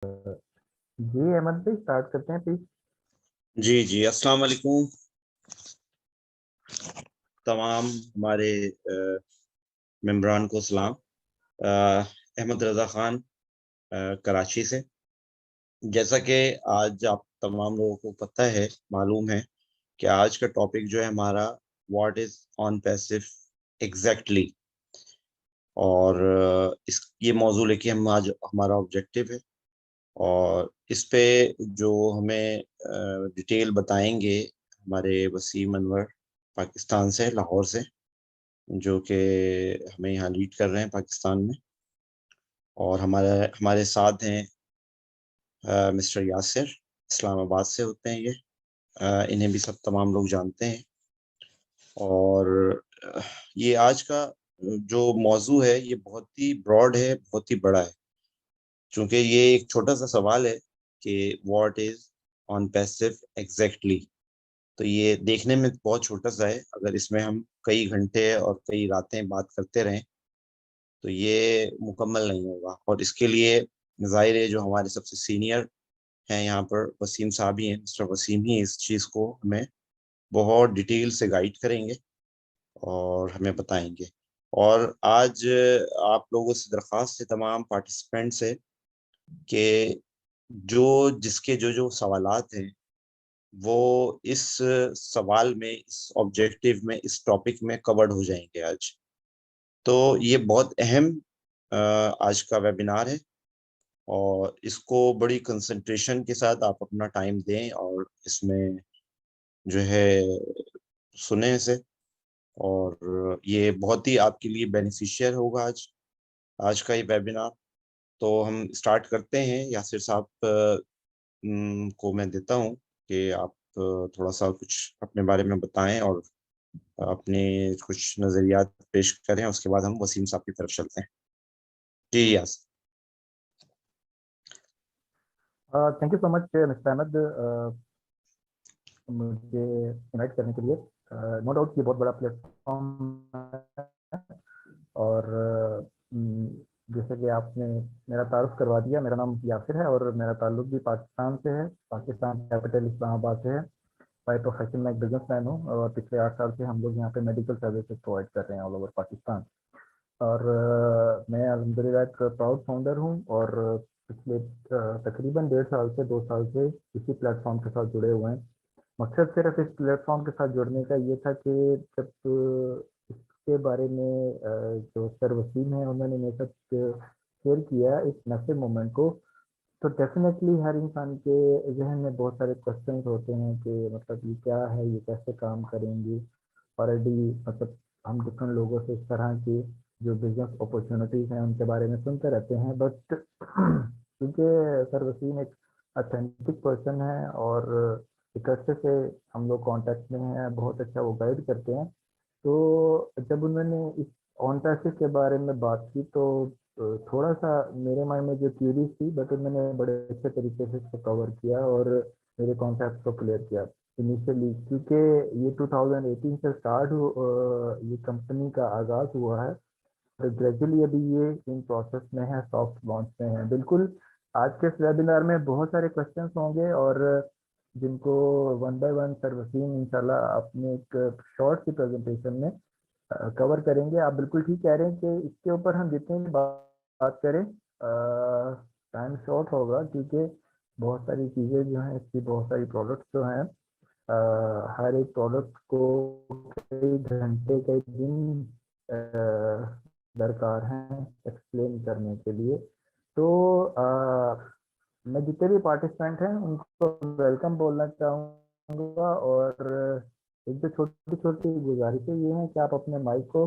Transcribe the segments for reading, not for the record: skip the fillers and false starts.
जी अहमद भाई, स्टार्ट करते हैं प्लीज। जी जी, अस्सलाम वालेकुम तमाम हमारे मेम्बरान को सलाम। अहमद रज़ा ख़ान, कराची से। जैसा कि आज आप तमाम लोगों को पता है, मालूम है कि आज का टॉपिक जो है हमारा, what is on passive exactly. और इस ये मौजू लेके हम आज, हमारा ऑब्जेक्टिव है। और इस पे जो हमें डिटेल बताएंगे हमारे वसीम अनवर, पाकिस्तान से, लाहौर से, जो कि हमें यहाँ लीड कर रहे हैं पाकिस्तान में। और हमारे हमारे साथ हैं मिस्टर यासिर, इस्लामाबाद से होते हैं ये। इन्हें भी सब तमाम लोग जानते हैं। और ये आज का जो मौजू है ये बहुत ही ब्रॉड है, बहुत ही बड़ा है। चूंकि ये एक छोटा सा सवाल है कि what is on passive exactly, तो ये देखने में बहुत छोटा सा है। अगर इसमें हम कई घंटे और कई रातें बात करते रहें तो ये मुकम्मल नहीं होगा। और इसके लिए ज़ाहिर है जो हमारे सबसे सीनियर हैं यहाँ पर, वसीम साहब ही हैं। मिस्टर वसीम ही इस चीज़ को हमें बहुत डिटेल से गाइड करेंगे और हमें बताएंगे। और आज आप लोगों से दरख्वास्त है, तमाम पार्टिसिपेंट से, कि जो जिसके जो जो सवालात हैं वो इस सवाल में, इस ऑब्जेक्टिव में, इस टॉपिक में कवर्ड हो जाएंगे आज। तो ये बहुत अहम आज का वेबिनार है और इसको बड़ी कंसंट्रेशन के साथ आप अपना टाइम दें और इसमें जो है सुने इसे। और ये बहुत ही आपके लिए बेनिफिशियल होगा आज, आज का ये वेबिनार। तो हम स्टार्ट करते हैं। यासिर साहब को मैं देता हूँ कि आप थोड़ा सा कुछ अपने बारे में बताएं और अपने कुछ नज़रियात पेश करें। उसके बाद हम वसीम साहब की तरफ चलते हैं। जी यास। Thank you so much mister Ahmad, मुझे इनवाइट करने के लिए। नो डाउट ये बहुत बड़ा प्लेटफॉर्म है। और जैसे कि आपने मेरा तारुफ करवा दिया, मेरा नाम यासिर है और मेरा ताल्लुक भी पाकिस्तान से है। पाकिस्तान कैपिटल इस्लामाबाद से है। बाय प्रोफेशन मैं एक बिजनेसमैन हूँ और पिछले 8 साल से हम लोग यहाँ पे मेडिकल सर्विसेज प्रोवाइड कर रहे हैं ऑल ओवर पाकिस्तान। और मैं अल्हम्दुलिल्लाह एक प्राउड फाउंडर हूँ और पिछले तकरीबन 1.5 साल से 2 साल से इसी प्लेटफॉर्म के साथ जुड़े हुए हैं। मकसद सिर्फ इस प्लेटफॉर्म के साथ जुड़ने का ये था कि जब इसके बारे में जो सर वसीम है उन्होंने मेरे साथ शेयर किया इस नशे मोमेंट को, तो डेफिनेटली हर इंसान के जहन में बहुत सारे क्वेश्चंस होते हैं कि मतलब ये क्या है, ये कैसे काम करेंगे। ऑलरेडी मतलब हम डिफरेंट लोगों से इस तरह की जो बिजनेस अपॉर्चुनिटीज हैं उनके बारे में सुनते रहते हैं, बट क्योंकि सर वसीम एक अथेंटिक पर्सन है और एक अच्छे से हम लोग कांटेक्ट में हैं, बहुत अच्छा वो गाइड करते हैं। तो जब उन्होंने इस ऑन पैसेज के बारे में बात की तो थोड़ा सा मेरे माइंड में जो क्यूरीज थी, बट उन्होंने बड़े अच्छे तरीके से इसको कवर किया और मेरे कॉन्सेप्ट को क्लियर किया इनिशियली। क्योंकि ये 2018 से स्टार्ट ये कंपनी का आगाज हुआ है और ग्रेजुअली अभी ये इन प्रोसेस में है, सॉफ्ट लॉन्च में है। बिल्कुल आज के इस वेबिनार में बहुत सारे क्वेश्चंस होंगे और जिनको one by one sir Waseem इंशाल्लाह अपने एक शॉर्ट सी प्रेजेंटेशन में कवर करेंगे। आप बिल्कुल ठीक कह रहे हैं कि इसके ऊपर हम जितनी भी बात करें टाइम शॉर्ट होगा, क्योंकि बहुत सारी चीज़ें जो हैं, इसकी बहुत सारी प्रोडक्ट्स जो हैं, हर एक प्रोडक्ट को कई घंटे कई दिन दरकार हैं एक्सप्लेन करने के लिए। तो मैं जितने भी पार्टिसिपेंट हैं उनको वेलकम बोलना चाहूँगा और एक जो छोटी छोटी गुजारिशें ये हैं कि आप अपने माइक को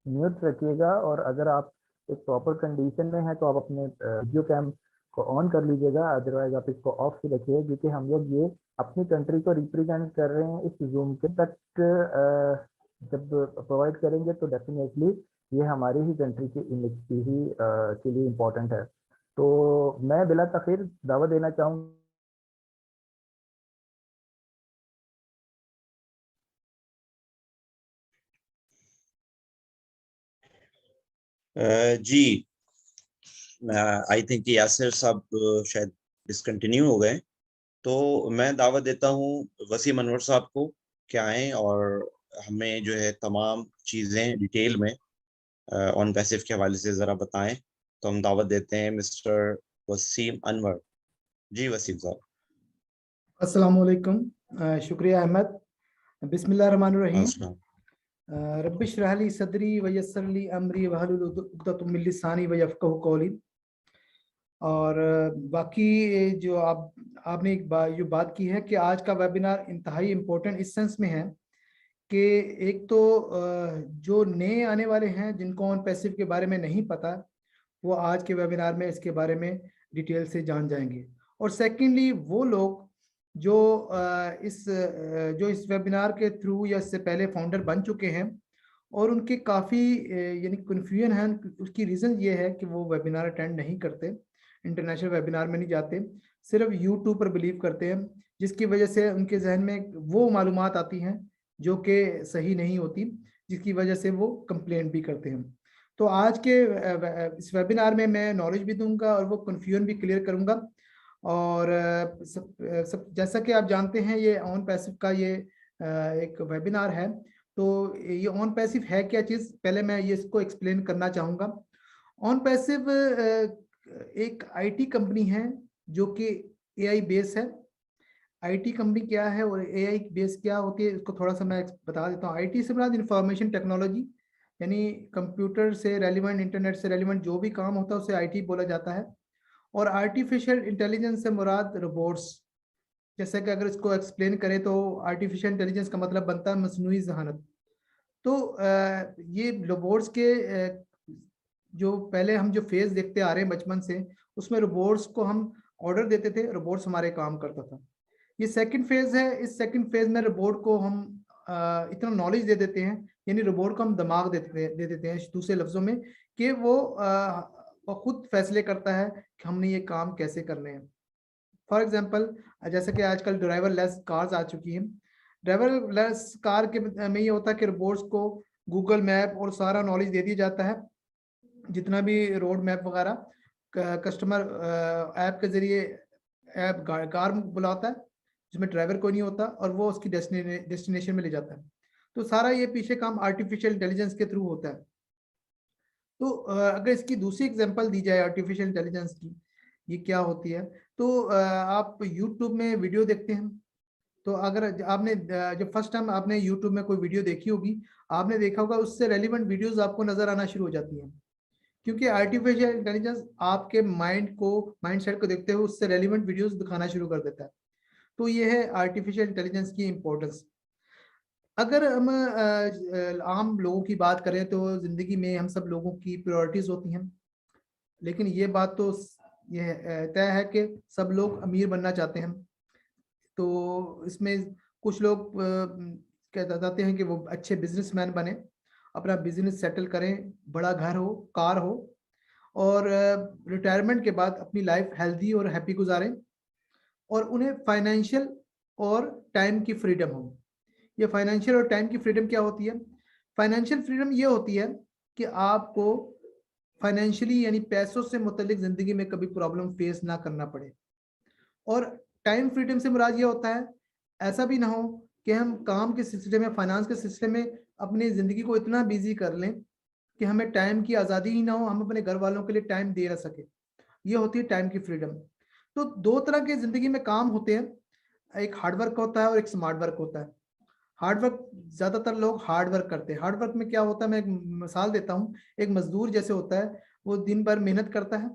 म्यूट रखिएगा और अगर आप एक प्रॉपर कंडीशन में हैं तो आप अपने वीडियो कैम को ऑन कर लीजिएगा, अदरवाइज आप इसको ऑफ ही रखिए, क्योंकि हम लोग ये अपनी कंट्री को रिप्रेजेंट कर रहे हैं। इस जूम के तक जब प्रोवाइड करेंगे तो डेफिनेटली ये हमारी ही कंट्री की इमेज की ही के लिए इम्पोर्टेंट है। तो मैं बिला तखीर दावत देना चाहूँगा। जी, आई थिंक यासिर साहब शायद डिसकंटिन्यू हो गए, तो मैं दावत देता हूँ वसीम अनवर साहब को कि आएँ और हमें जो है तमाम चीज़ें डिटेल में ऑन पैसिव के हवाले से ज़रा बताएं। तो हम दावत देते हैं मिस्टर वसीम अनवर। जी वसीम साहब। अस्सलामुअलैकुम। शुक्रिया अहमद। बिस्मिल्लाहिर्रहमानिर्रहीम। अस्सलाम। रब्बिश रह ली सदरी व यस्सर ली अमरी वहलुल उक़दतम मिन लिसानी व यफ़क़हू क़ौली। और बाकी जो आपने जो बात की है कि आज का वेबिनार इंतहाई इम्पोर्टेंट इस सेंस में है कि एक तो जो नए आने वाले हैं जिनको ऑन पैसिव के बारे में नहीं पता, वो आज के वेबिनार में इसके बारे में डिटेल से जान जाएंगे। और सेकेंडली वो लोग जो इस वेबिनार के थ्रू या इससे पहले फाउंडर बन चुके हैं और उनके काफ़ी यानी कन्फ्यूजन है, उसकी रीज़न ये है कि वो वेबिनार अटेंड नहीं करते, इंटरनेशनल वेबिनार में नहीं जाते, सिर्फ यूट्यूब पर बिलीव करते हैं, जिसकी वजह से उनके जहन में वो मालूमात आती हैं जो कि सही नहीं होती, जिसकी वजह से वो कंप्लेंट भी करते हैं। तो आज के इस वेबिनार में मैं नॉलेज भी दूंगा और वो कन्फ्यूजन भी क्लियर करूंगा। और सब जैसा कि आप जानते हैं ये ऑन पैसिव का ये एक वेबिनार है। तो ये ऑन पैसिव है क्या चीज़, पहले मैं ये इसको एक्सप्लेन करना चाहूँगा। ऑन पैसिव एक आईटी कंपनी है जो कि एआई बेस है। आईटी कंपनी क्या है और एआई बेस क्या होती है, इसको थोड़ा सा मैं बता देता हूँ। आईटी से मुराद इंफॉर्मेशन टेक्नोलॉजी, यानी कंप्यूटर से रेलिवेंट, इंटरनेट से रेलिवेंट जो भी काम होता है उसे आईटी बोला जाता है। और आर्टिफिशियल इंटेलिजेंस से मुराद रोबोट्स। जैसे कि अगर इसको एक्सप्लेन करें तो आर्टिफिशियल इंटेलिजेंस का मतलब बनता है मसनूई जहानत। तो ये रोबोट्स के जो पहले हम जो फेज देखते आ रहे हैं बचपन से, उसमें रोबोट्स को हम ऑर्डर देते थे, रोबोट्स हमारे काम करता था। ये सेकंड फेज है। इस सेकंड फेज में रोबोट को हम इतना नॉलेज दे देते हैं, यानी रोबोट को हम दिमाग दे देते हैं दूसरे लफ्जों में, कि वो खुद फैसले करता है कि हमने ये काम कैसे करने हैं। फॉर एग्जांपल, जैसे कि आजकल ड्राइवर लेस कार्स आ चुकी हैं। ड्राइवर लेस कार के में ये होता है कि रोबोट्स को गूगल मैप और सारा नॉलेज दे दिया जाता है, जितना भी रोड मैप वगैरह कस्टमर ऐप के जरिए ऐप कार बुलाता है जिसमें ड्राइवर कोई नहीं होता और वो उसकी डेस्टिनेशन में ले जाता है। तो सारा ये पीछे काम आर्टिफिशियल इंटेलिजेंस के थ्रू होता है। तो अगर इसकी दूसरी एग्जांपल दी जाए आर्टिफिशियल इंटेलिजेंस की, ये क्या होती है, तो आप यूट्यूब में वीडियो देखते हैं। तो अगर आपने जब फर्स्ट टाइम आपने यूट्यूब में कोई वीडियो देखी होगी, आपने देखा होगा उससे रेलिवेंट वीडियोस आपको नजर आना शुरू हो जाती हैं, क्योंकि आर्टिफिशियल इंटेलिजेंस आपके माइंड सेट को देखते हुए उससे रेलिवेंट वीडियोस दिखाना शुरू कर देता है। तो ये है आर्टिफिशियल इंटेलिजेंस की इंपॉर्टेंस। अगर हम आम लोगों की बात करें तो जिंदगी में हम सब लोगों की प्रायोरिटीज होती हैं, लेकिन ये बात तो ये तय है कि सब लोग अमीर बनना चाहते हैं। तो इसमें कुछ लोग कहते चाहते हैं कि वो अच्छे बिजनेसमैन बने, अपना बिजनेस सेटल करें, बड़ा घर हो, कार हो, और रिटायरमेंट के बाद अपनी लाइफ हेल्दी और हैप्पी गुजारें, और उन्हें फाइनेंशियल और टाइम की फ्रीडम हो। ये फाइनेंशियल और टाइम की फ्रीडम क्या होती है? फाइनेंशियल फ्रीडम ये होती है कि आपको फाइनेंशियली यानी पैसों से मुतालिक जिंदगी में कभी प्रॉब्लम फेस ना करना पड़े। और टाइम फ्रीडम से मुराद ये होता है ऐसा भी ना हो कि हम काम के सिलसिले में, फाइनेंस के सिलसिले में अपनी ज़िंदगी को इतना बिजी कर लें कि हमें टाइम की आज़ादी ही ना हो, हम अपने घर वालों के लिए टाइम दे ना सके। ये होती है टाइम की फ्रीडम। तो दो तरह के ज़िंदगी में काम होते हैं, एक हार्ड वर्क होता है और एक स्मार्ट वर्क होता है। हार्ड वर्क, ज़्यादातर लोग हार्ड वर्क करते हैं। हार्ड वर्क में क्या होता है, मैं एक मिसाल देता हूँ। एक मजदूर जैसे होता है, वो दिन भर मेहनत करता है,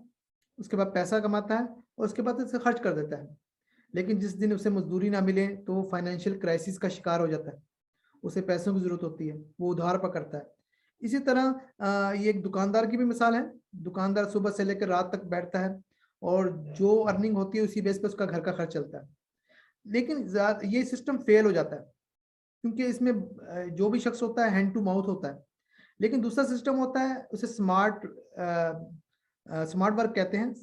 उसके बाद पैसा कमाता है और उसके बाद उसे खर्च कर देता है। लेकिन जिस दिन उसे मजदूरी ना मिले तो वो फाइनेंशियल क्राइसिस का शिकार हो जाता है, उसे पैसों की जरूरत होती है, वो उधार पकड़ता है। इसी तरह ये एक दुकानदार की भी मिसाल है। दुकानदार सुबह से लेकर रात तक बैठता है और जो अर्निंग होती है उसी बेस पे उसका घर का खर्च चलता है। लेकिन ये सिस्टम फेल हो जाता है क्योंकि इसमें जो भी शख्स होता है हैंड टू माउथ होता है। लेकिन दूसरा सिस्टम होता है, उसे स्मार्ट वर्क कहते हैं।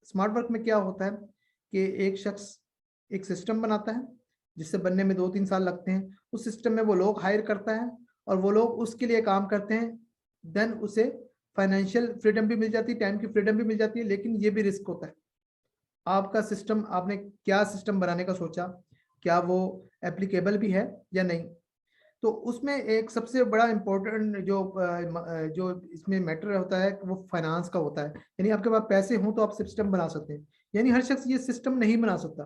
स्मार्ट वर्क में क्या होता है कि एक शख्स एक सिस्टम बनाता है जिससे बनने में 2-3 साल लगते हैं। उस सिस्टम में वो लोग हायर करता है और वो लोग उसके लिए काम करते हैं, देन उसे फाइनेंशियल फ्रीडम भी मिल जाती है, टाइम की फ्रीडम भी मिल जाती है, लेकिन ये भी रिस्क होता है। आपका सिस्टम, आपने क्या सिस्टम बनाने का सोचा, क्या वो एप्लीकेबल भी है या नहीं। तो उसमें एक सबसे बड़ा इम्पोर्टेंट जो इसमें मैटर होता है वो फाइनेंस का होता है। यानी आपके पास पैसे हों तो आप सिस्टम बना सकते हैं। यानी हर शख्स ये सिस्टम नहीं बना सकता,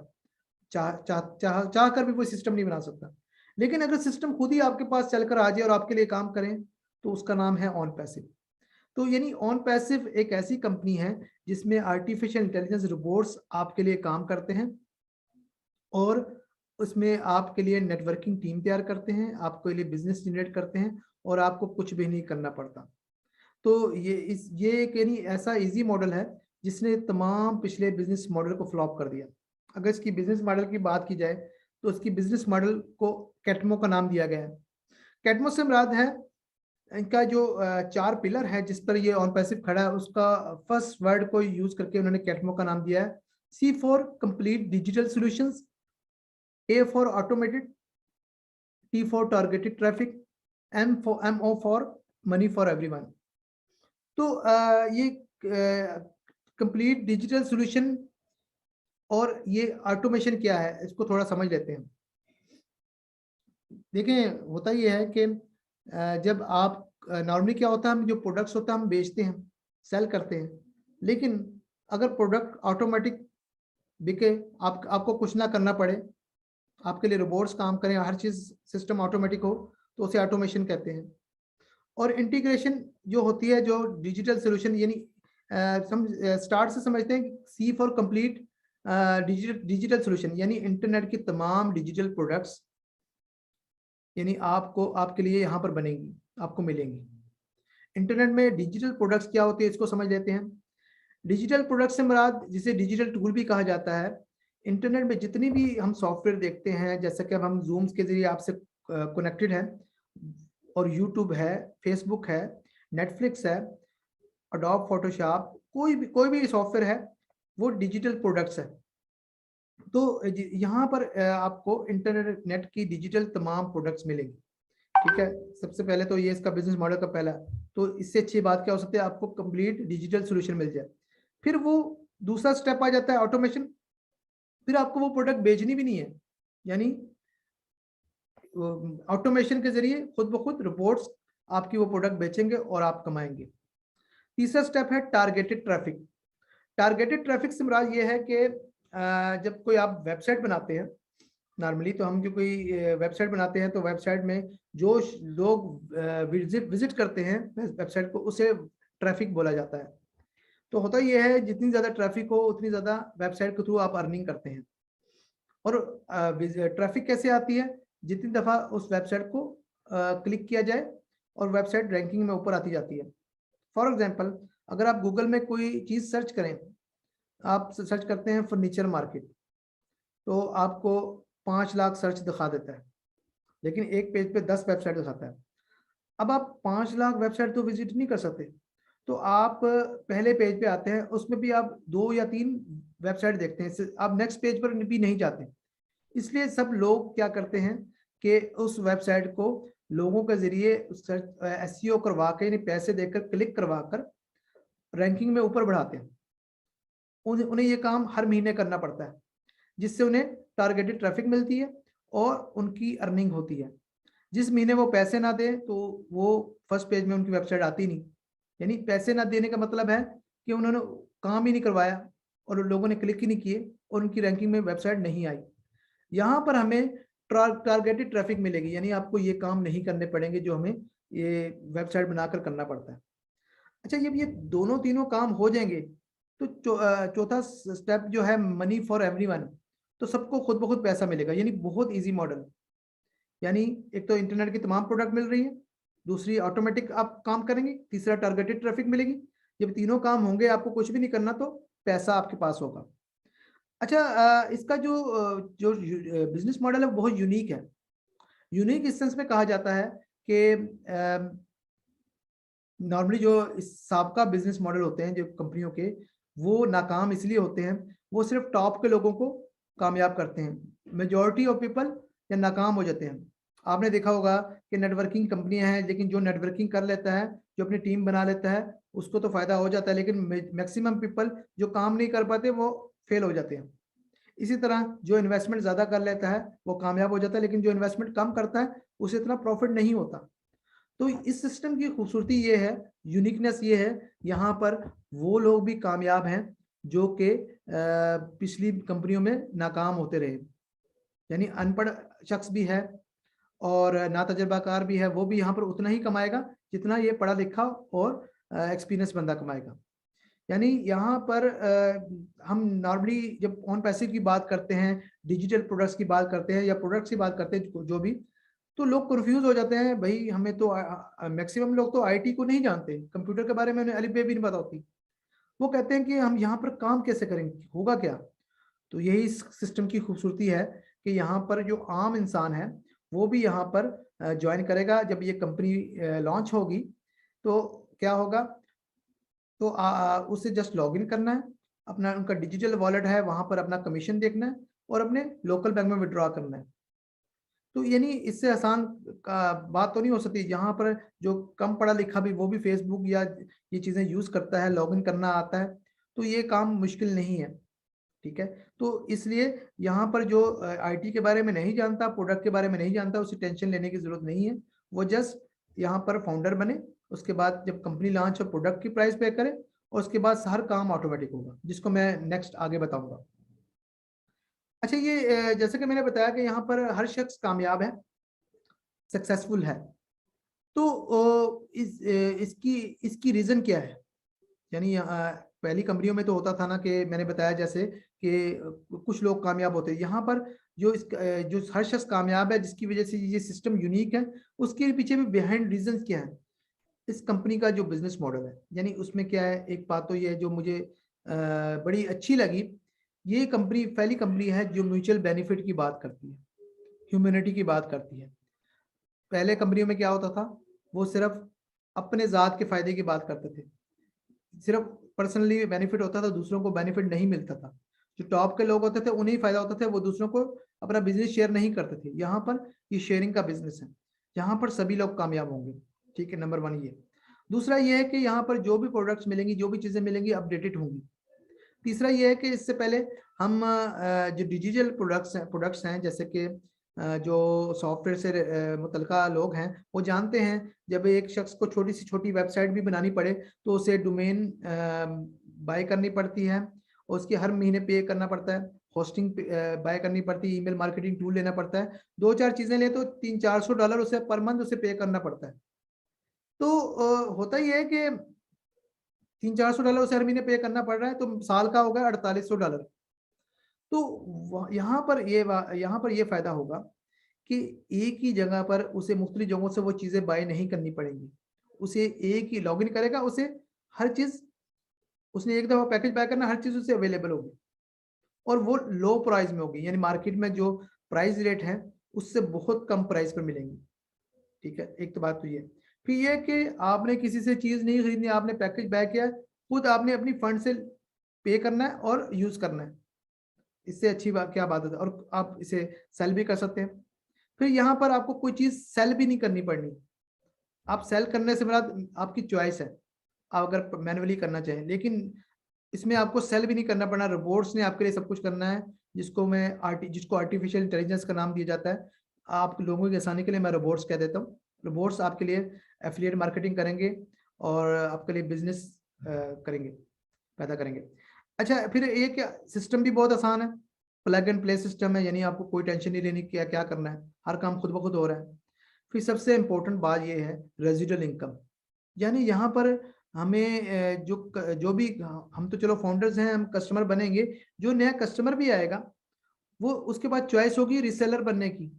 चाह कर भी कोई सिस्टम नहीं बना सकता। लेकिन अगर सिस्टम खुद ही आपके पास चलकर आ जाए और आपके लिए काम करें तो उसका नाम है ऑन पैसिव। तो यानी ऑन पैसिव एक ऐसी कंपनी है जिसमें आर्टिफिशियल इंटेलिजेंस रोबोट्स आपके लिए काम करते हैं और उसमें आपके लिए नेटवर्किंग टीम तैयार करते हैं, आपके लिए बिजनेस जनरेट करते हैं और आपको कुछ भी नहीं करना पड़ता। तो ये एक यानी ऐसा इजी मॉडल है जिसने तमाम पिछले बिजनेस मॉडल को फ्लॉप कर दिया। अगर इसकी बिजनेस मॉडल की बात की जाए तो इसकी बिजनेस मॉडल को कैटमो का नाम दिया गया है। कैटमो से मुराद है इनका जो 4 पिलर है जिस पर ये ऑन पैसिव खड़ा है, उसका फर्स्ट वर्ड को यूज करके उन्होंने कैटमो का नाम दिया है। C for complete digital solutions, A for automated, T for targeted traffic, MO for money for everyone. तो ये कंप्लीट डिजिटल सॉल्यूशन और ये ऑटोमेशन क्या है इसको थोड़ा समझ लेते हैं। देखें, होता ये है कि जब आप नॉर्मली क्या होता है, हम जो प्रोडक्ट्स होता है हम बेचते हैं, सेल करते हैं, लेकिन अगर प्रोडक्ट ऑटोमेटिक बिके, आपको कुछ ना करना पड़े, आपके लिए रोबोट्स काम करें, हर चीज़ सिस्टम ऑटोमेटिक हो, तो उसे ऑटोमेशन कहते हैं। और इंटीग्रेशन जो होती है, जो डिजिटल सोल्यूशन, यानी स्टार्ट से समझते हैं C for complete digital solution, यानी इंटरनेट की तमाम डिजिटल प्रोडक्ट्स यानी आपको, आपके लिए यहाँ पर बनेंगी, आपको मिलेंगी। इंटरनेट में डिजिटल प्रोडक्ट्स क्या होते हैं इसको समझ लेते हैं। डिजिटल प्रोडक्ट से मुराद, जिसे डिजिटल टूल भी कहा जाता है, इंटरनेट में जितनी भी हम सॉफ्टवेयर देखते हैं, जैसे कि अब हम जूम्स के जरिए आपसे कनेक्टेड हैं, और यूट्यूब है, फेसबुक है, नेटफ्लिक्स है, अडोब फोटोशॉप, कोई भी सॉफ्टवेयर है, वो डिजिटल प्रोडक्ट्स है। तो यहाँ पर आपको इंटरनेट की डिजिटल तमाम प्रोडक्ट्स मिलेंगे। ठीक है, सबसे पहले तो ये इसका बिजनेस मॉडल का पहला, तो इससे अच्छी बात क्या हो सकती है, आपको कंप्लीट डिजिटल सॉल्यूशन मिल जाए। फिर वो दूसरा स्टेप आ जाता है ऑटोमेशन। फिर आपको वो प्रोडक्ट बेचनी भी नहीं है, यानी ऑटोमेशन के जरिए खुद ब खुद रोबोट्स आपकी वो प्रोडक्ट बेचेंगे और आप कमाएंगे। तीसरा स्टेप है टारगेटेड ट्रैफिक। टारगेटेड ट्रैफिक से मुराद ये है कि जब कोई आप वेबसाइट बनाते हैं, नॉर्मली तो हम जो कोई वेबसाइट बनाते हैं तो वेबसाइट में जो लोग विजिट करते हैं वेबसाइट को, उसे ट्रैफिक बोला जाता है। तो होता ये है, जितनी ज़्यादा ट्रैफिक हो उतनी ज़्यादा वेबसाइट के थ्रू आप अर्निंग करते हैं। और ट्रैफिक कैसे आती है, जितनी दफ़ा उस वेबसाइट को क्लिक किया जाए और वेबसाइट रैंकिंग में ऊपर आती जाती है। फॉर एग्जांपल, अगर आप गूगल में कोई चीज़ सर्च करें, आप सर्च करते हैं फर्नीचर मार्केट, तो आपको 5 लाख सर्च दिखा देता है, लेकिन एक पेज पे 10 वेबसाइट दिखाता है। अब आप 5 लाख वेबसाइट तो विजिट नहीं कर सकते, तो आप पहले पेज पे आते हैं, उसमें भी आप 2 या 3 वेबसाइट देखते हैं, आप नेक्स्ट पेज पर भी नहीं जाते। इसलिए सब लोग क्या करते हैं कि उस वेबसाइट को लोगों के जरिए SEO करवा के, यानी पैसे देकर क्लिक करवा कर रैंकिंग में ऊपर बढ़ाते हैं। उन्हें ये काम हर महीने करना पड़ता है, जिससे उन्हें टारगेटेड ट्रैफिक मिलती है और उनकी अर्निंग होती है। जिस महीने वो पैसे ना दें तो वो फर्स्ट पेज में उनकी वेबसाइट आती नहीं। यानी पैसे ना देने का मतलब है कि उन्होंने काम ही नहीं करवाया और लोगों ने क्लिक ही नहीं किए और उनकी रैंकिंग में वेबसाइट नहीं आई। यहाँ पर हमें टारगेटेड ट्रैफिक मिलेगी, यानी आपको ये काम नहीं करने पड़ेंगे जो हमें ये वेबसाइट बनाकर करना पड़ता है। अच्छा, जब ये दोनों तीनों काम हो जाएंगे तो चौथा स्टेप जो है मनी फॉर एवरीवन, तो सबको खुद ब खुद पैसा मिलेगा। यानी बहुत इजी मॉडल, यानी एक तो इंटरनेट की तमाम प्रोडक्ट मिल रही है, दूसरी ऑटोमेटिक आप काम करेंगे, तीसरा टारगेटेड ट्रैफिक मिलेगी। जब तीनों काम होंगे, आपको कुछ भी नहीं करना, तो पैसा आपके पास होगा। अच्छा, इसका जो बिजनेस मॉडल है वो बहुत यूनिक है। यूनिक इस सेंस में कहा जाता है कि नॉर्मली जो साबका बिजनेस मॉडल होते हैं जो कंपनियों के, वो नाकाम इसलिए होते हैं, वो सिर्फ टॉप के लोगों को कामयाब करते हैं, मेजॉरिटी ऑफ पीपल या नाकाम हो जाते हैं। आपने देखा होगा कि नेटवर्किंग कंपनियां हैं, लेकिन जो नेटवर्किंग कर लेता है, जो अपनी टीम बना लेता है, उसको तो फायदा हो जाता है, लेकिन मैक्सिमम पीपल जो काम नहीं कर पाते वो फेल हो जाते हैं। इसी तरह जो इन्वेस्टमेंट ज्यादा कर लेता है वो कामयाब हो जाता है, लेकिन जो इन्वेस्टमेंट कम करता है उसे इतना प्रॉफिट नहीं होता। तो इस सिस्टम की खूबसूरती ये है, यूनिकनेस ये है, यहाँ पर वो लोग भी कामयाब हैं जो कि पिछली कंपनियों में नाकाम होते रहे। यानी अनपढ़ शख्स भी है और ना तजर्बाकार भी है, वो भी यहाँ पर उतना ही कमाएगा जितना ये पढ़ा लिखा और एक्सपीरियंस बंदा कमाएगा। यानी यहाँ पर हम नॉर्मली जब ऑन पैसिव की बात करते हैं, डिजिटल प्रोडक्ट्स की बात करते हैं या प्रोडक्ट्स की बात करते हैं जो भी, तो लोग कंफ्यूज हो जाते हैं। भाई हमें तो मैक्सिमम लोग तो आईटी को नहीं जानते, कंप्यूटर के बारे में उन्हें अलिफ बे भी नहीं पता होती। वो कहते हैं कि हम यहाँ पर काम कैसे करेंगे, होगा क्या। तो यही सिस्टम की खूबसूरती है कि यहाँ पर जो आम इंसान है वो भी यहाँ पर ज्वाइन करेगा। जब ये कंपनी लॉन्च होगी तो क्या होगा, तो उससे जस्ट लॉग इन करना है, अपना उनका डिजिटल वॉलेट है वहां पर अपना कमीशन देखना है और अपने लोकल बैंक में विड्रॉ करना है। तो यानी इससे आसान बात तो नहीं हो सकती। यहाँ पर जो कम पढ़ा लिखा भी वो भी फेसबुक या ये चीजें यूज करता है, लॉग इन करना आता है, तो ये काम मुश्किल नहीं है। ठीक है, तो इसलिए यहाँ पर जो आईटी के बारे में नहीं जानता, प्रोडक्ट के बारे में नहीं जानता, उसे टेंशन लेने की जरूरत नहीं है। वो जस्ट यहाँ पर फाउंडर बने, उसके बाद जब कंपनी लॉन्च हो प्रोडक्ट की प्राइस पे करे और उसके बाद हर काम ऑटोमेटिक होगा, जिसको मैं नेक्स्ट आगे बताऊंगा। अच्छा, ये जैसे कि मैंने बताया कि यहाँ पर हर शख्स कामयाब है, सक्सेसफुल है। तो इसकी इसकी रीजन क्या है। यानी पहली कंपनियों में तो होता था ना कि मैंने बताया जैसे कि कुछ लोग कामयाब होते हैं। यहाँ पर जो जो हर शख्स कामयाब है, जिसकी वजह से ये सिस्टम यूनिक है, उसके पीछे में बिहाइंड रीजंस क्या है। इस कंपनी का जो बिजनेस मॉडल है, यानी उसमें क्या है, एक बात तो ये है जो मुझे बड़ी अच्छी लगी, ये कंपनी पहली कंपनी है जो म्यूचुअल बेनिफिट की बात करती है, ह्यूमैनिटी की बात करती है। पहले कंपनियों में क्या होता था, वो सिर्फ अपने जात के फायदे की बात करते थे, सिर्फ पर्सनली बेनिफिट होता था, दूसरों को बेनिफिट नहीं मिलता था। जो टॉप के लोग होते थे उन्हें फायदा होता था, वो दूसरों को अपना बिजनेस शेयर नहीं करते थे। यहाँ पर ये शेयरिंग का बिजनेस है, यहाँ पर सभी लोग कामयाब होंगे। ठीक है, नंबर 1 ये। दूसरा ये है कि यहाँ पर जो भी प्रोडक्ट्स मिलेंगी, जो भी चीजें मिलेंगी, अपडेटेड होंगी। तीसरा ये है कि इससे पहले हम जो डिजिटल प्रोडक्ट्स हैं जैसे कि जो सॉफ्टवेयर से मुतलका लोग हैं वो जानते हैं, जब एक शख्स को छोटी से छोटी वेबसाइट भी बनानी पड़े तो उसे डोमेन बाय करनी पड़ती है, और उसके हर महीने पे करना पड़ता है, होस्टिंग बाय करनी पड़ती है, ईमेल मार्केटिंग टूल लेना पड़ता है, 2-4 चीजें ले तो $300-400 उसे पर मंथ उसे पे करना पड़ता है। तो होता ही है कि $300-400 उसे हर महीने पे करना पड़ रहा है, तो साल का होगा $4800। तो यहाँ पर ये फायदा होगा कि एक ही जगह पर उसे मुख्तलिफ जगहों से वो चीजें बाय नहीं करनी पड़ेंगी। उसे एक ही लॉगिन करेगा, उसे हर चीज, उसने एक दफा पैकेज बाय करना, हर चीज उसे अवेलेबल होगी और वो लो प्राइस में होगी। यानी मार्केट में जो प्राइस रेट है उससे बहुत कम प्राइस पर मिलेंगी। ठीक है, एक तो बात तो ये। फिर ये कि आपने किसी से चीज नहीं खरीदनी, आपने पैकेज बाय किया, खुद आपने अपनी फंड से पे करना है और यूज करना है। इससे अच्छी बात क्या बात है। और आप इसे सेल भी कर सकते हैं। फिर यहाँ पर आपको कोई चीज सेल भी नहीं करनी पड़नी। आप सेल करने से मुराद आपकी चॉइस है, आप अगर मैन्युअली करना चाहें, लेकिन इसमें आपको सेल भी नहीं करना पड़ना। रोबोट्स ने आपके लिए सब कुछ करना है, जिसको आर्टिफिशियल इंटेलिजेंस का नाम दिया जाता है। आप लोगों की आसानी के लिए मैं रोबोट्स कह देता हूँ। रोबोट्स आपके लिए एफिलिएट मार्केटिंग करेंगे और आपके लिए बिजनेस करेंगे, पैदा करेंगे। अच्छा, फिर एक सिस्टम भी बहुत आसान है, प्लग एंड प्ले सिस्टम है, यानी आपको कोई टेंशन नहीं लेनी क्या क्या करना है, हर काम खुद ब खुद हो रहा है। फिर सबसे इंपॉर्टेंट बात यह है रेजिडुअल इनकम। यानी यहाँ पर हमें जो भी, हम तो चलो फाउंडर्स हैं, हम कस्टमर बनेंगे, जो नया कस्टमर भी आएगा वो उसके बाद चॉइस होगी रीसेलर बनने की।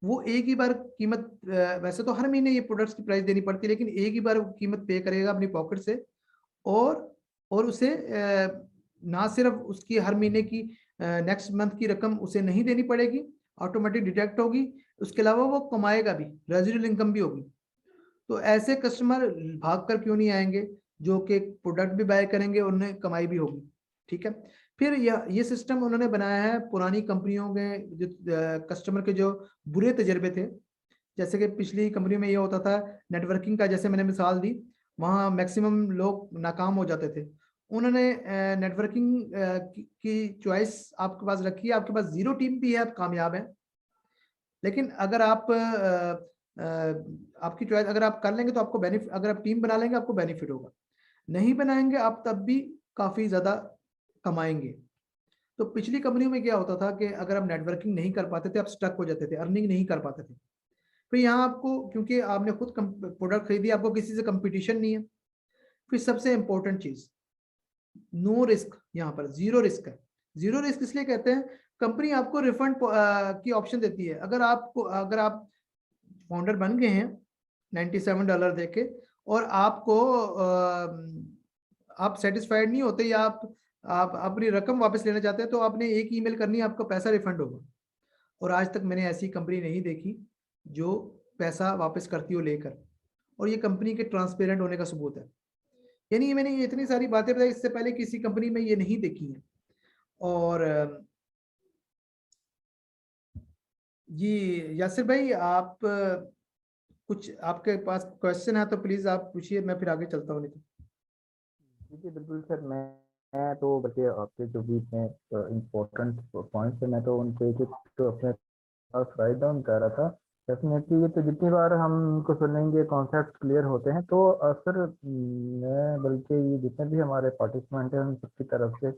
वो एक ही बार कीमत, वैसे तो हर महीने ये प्रोडक्ट्स की प्राइस देनी पड़ती है, लेकिन एक ही बार कीमत पे करेगा अपनी पॉकेट से, और उसे ना सिर्फ उसकी हर महीने की नेक्स्ट मंथ की रकम उसे नहीं देनी पड़ेगी, ऑटोमेटिक डिटेक्ट होगी, उसके अलावा वो कमाएगा भी, रेजिडुअल इनकम भी होगी। तो ऐसे कस्टमर भाग कर क्यों नहीं आएंगे जो कि प्रोडक्ट भी बाय करेंगे और उन्हें कमाई भी होगी। ठीक है, फिर ये सिस्टम उन्होंने बनाया है पुरानी कंपनियों के जो कस्टमर के जो बुरे तजर्बे थे जैसे कि पिछली कंपनी में ये होता था नेटवर्किंग का, जैसे मैंने मिसाल दी, वहाँ मैक्सिमम लोग नाकाम हो जाते थे। उन्होंने नेटवर्किंग की चॉइस आपके पास रखी है, आपके पास 0 टीम भी है, आप कामयाब हैं। लेकिन अगर आप आपकी चॉइस अगर आप कर लेंगे तो आपको बेनिफिट, अगर आप टीम बना लेंगे आपको बेनिफिट होगा, नहीं बनाएंगे आप तब भी काफी ज्यादा कमाएंगे। तो पिछली कंपनियों में क्या होता था कि अगर आप नेटवर्किंग नहीं कर पाते थे, आप स्टक हो जाते थे, अर्निंग नहीं कर पाते थे। फिर यहाँ आपको, क्योंकि आपने खुद प्रोडक्ट खरीदी, आपको किसी से कंपटीशन नहीं है। फिर सबसे इंपॉर्टेंट चीज, नो रिस्क, यहाँ पर 0 रिस्क है। 0 रिस्क इसलिए कहते हैं, कंपनी आपको रिफंड की ऑप्शन देती है। अगर आप फाउंडर बन गए हैं $97 देके और आपको आप सेटिस्फाइड नहीं होते या आप अपनी रकम वापस लेना चाहते हैं, तो आपने एक ईमेल करनी है, आपका पैसा रिफंड होगा। और आज तक मैंने ऐसी कंपनी नहीं देखी जो पैसा वापस करती हो लेकर, और ये कंपनी के ट्रांसपेरेंट होने का सबूत है। यानी मैंने ये इतनी सारी बातें बताई, इससे पहले किसी कंपनी में ये नहीं देखी है। और जी यासिर भाई, आप कुछ आपके पास क्वेश्चन है तो प्लीज आप पूछिए, मैं फिर आगे चलता हूँ। नहीं तो जी बिल्कुल सर, मैं तो बल्कि आपके जो भी इम्पोर्टेंट पॉइंट्स है, मैं तो उनके एक तो अपने पास राइट डाउन कर रहा था। डेफिनेटली ये तो जितनी बार हम उनको सुनेंगे कॉन्सेप्ट क्लियर होते हैं, तो सर मैं बल्कि ये जितने भी हमारे पार्टिसिपेंट हैं उन सबकी तरफ से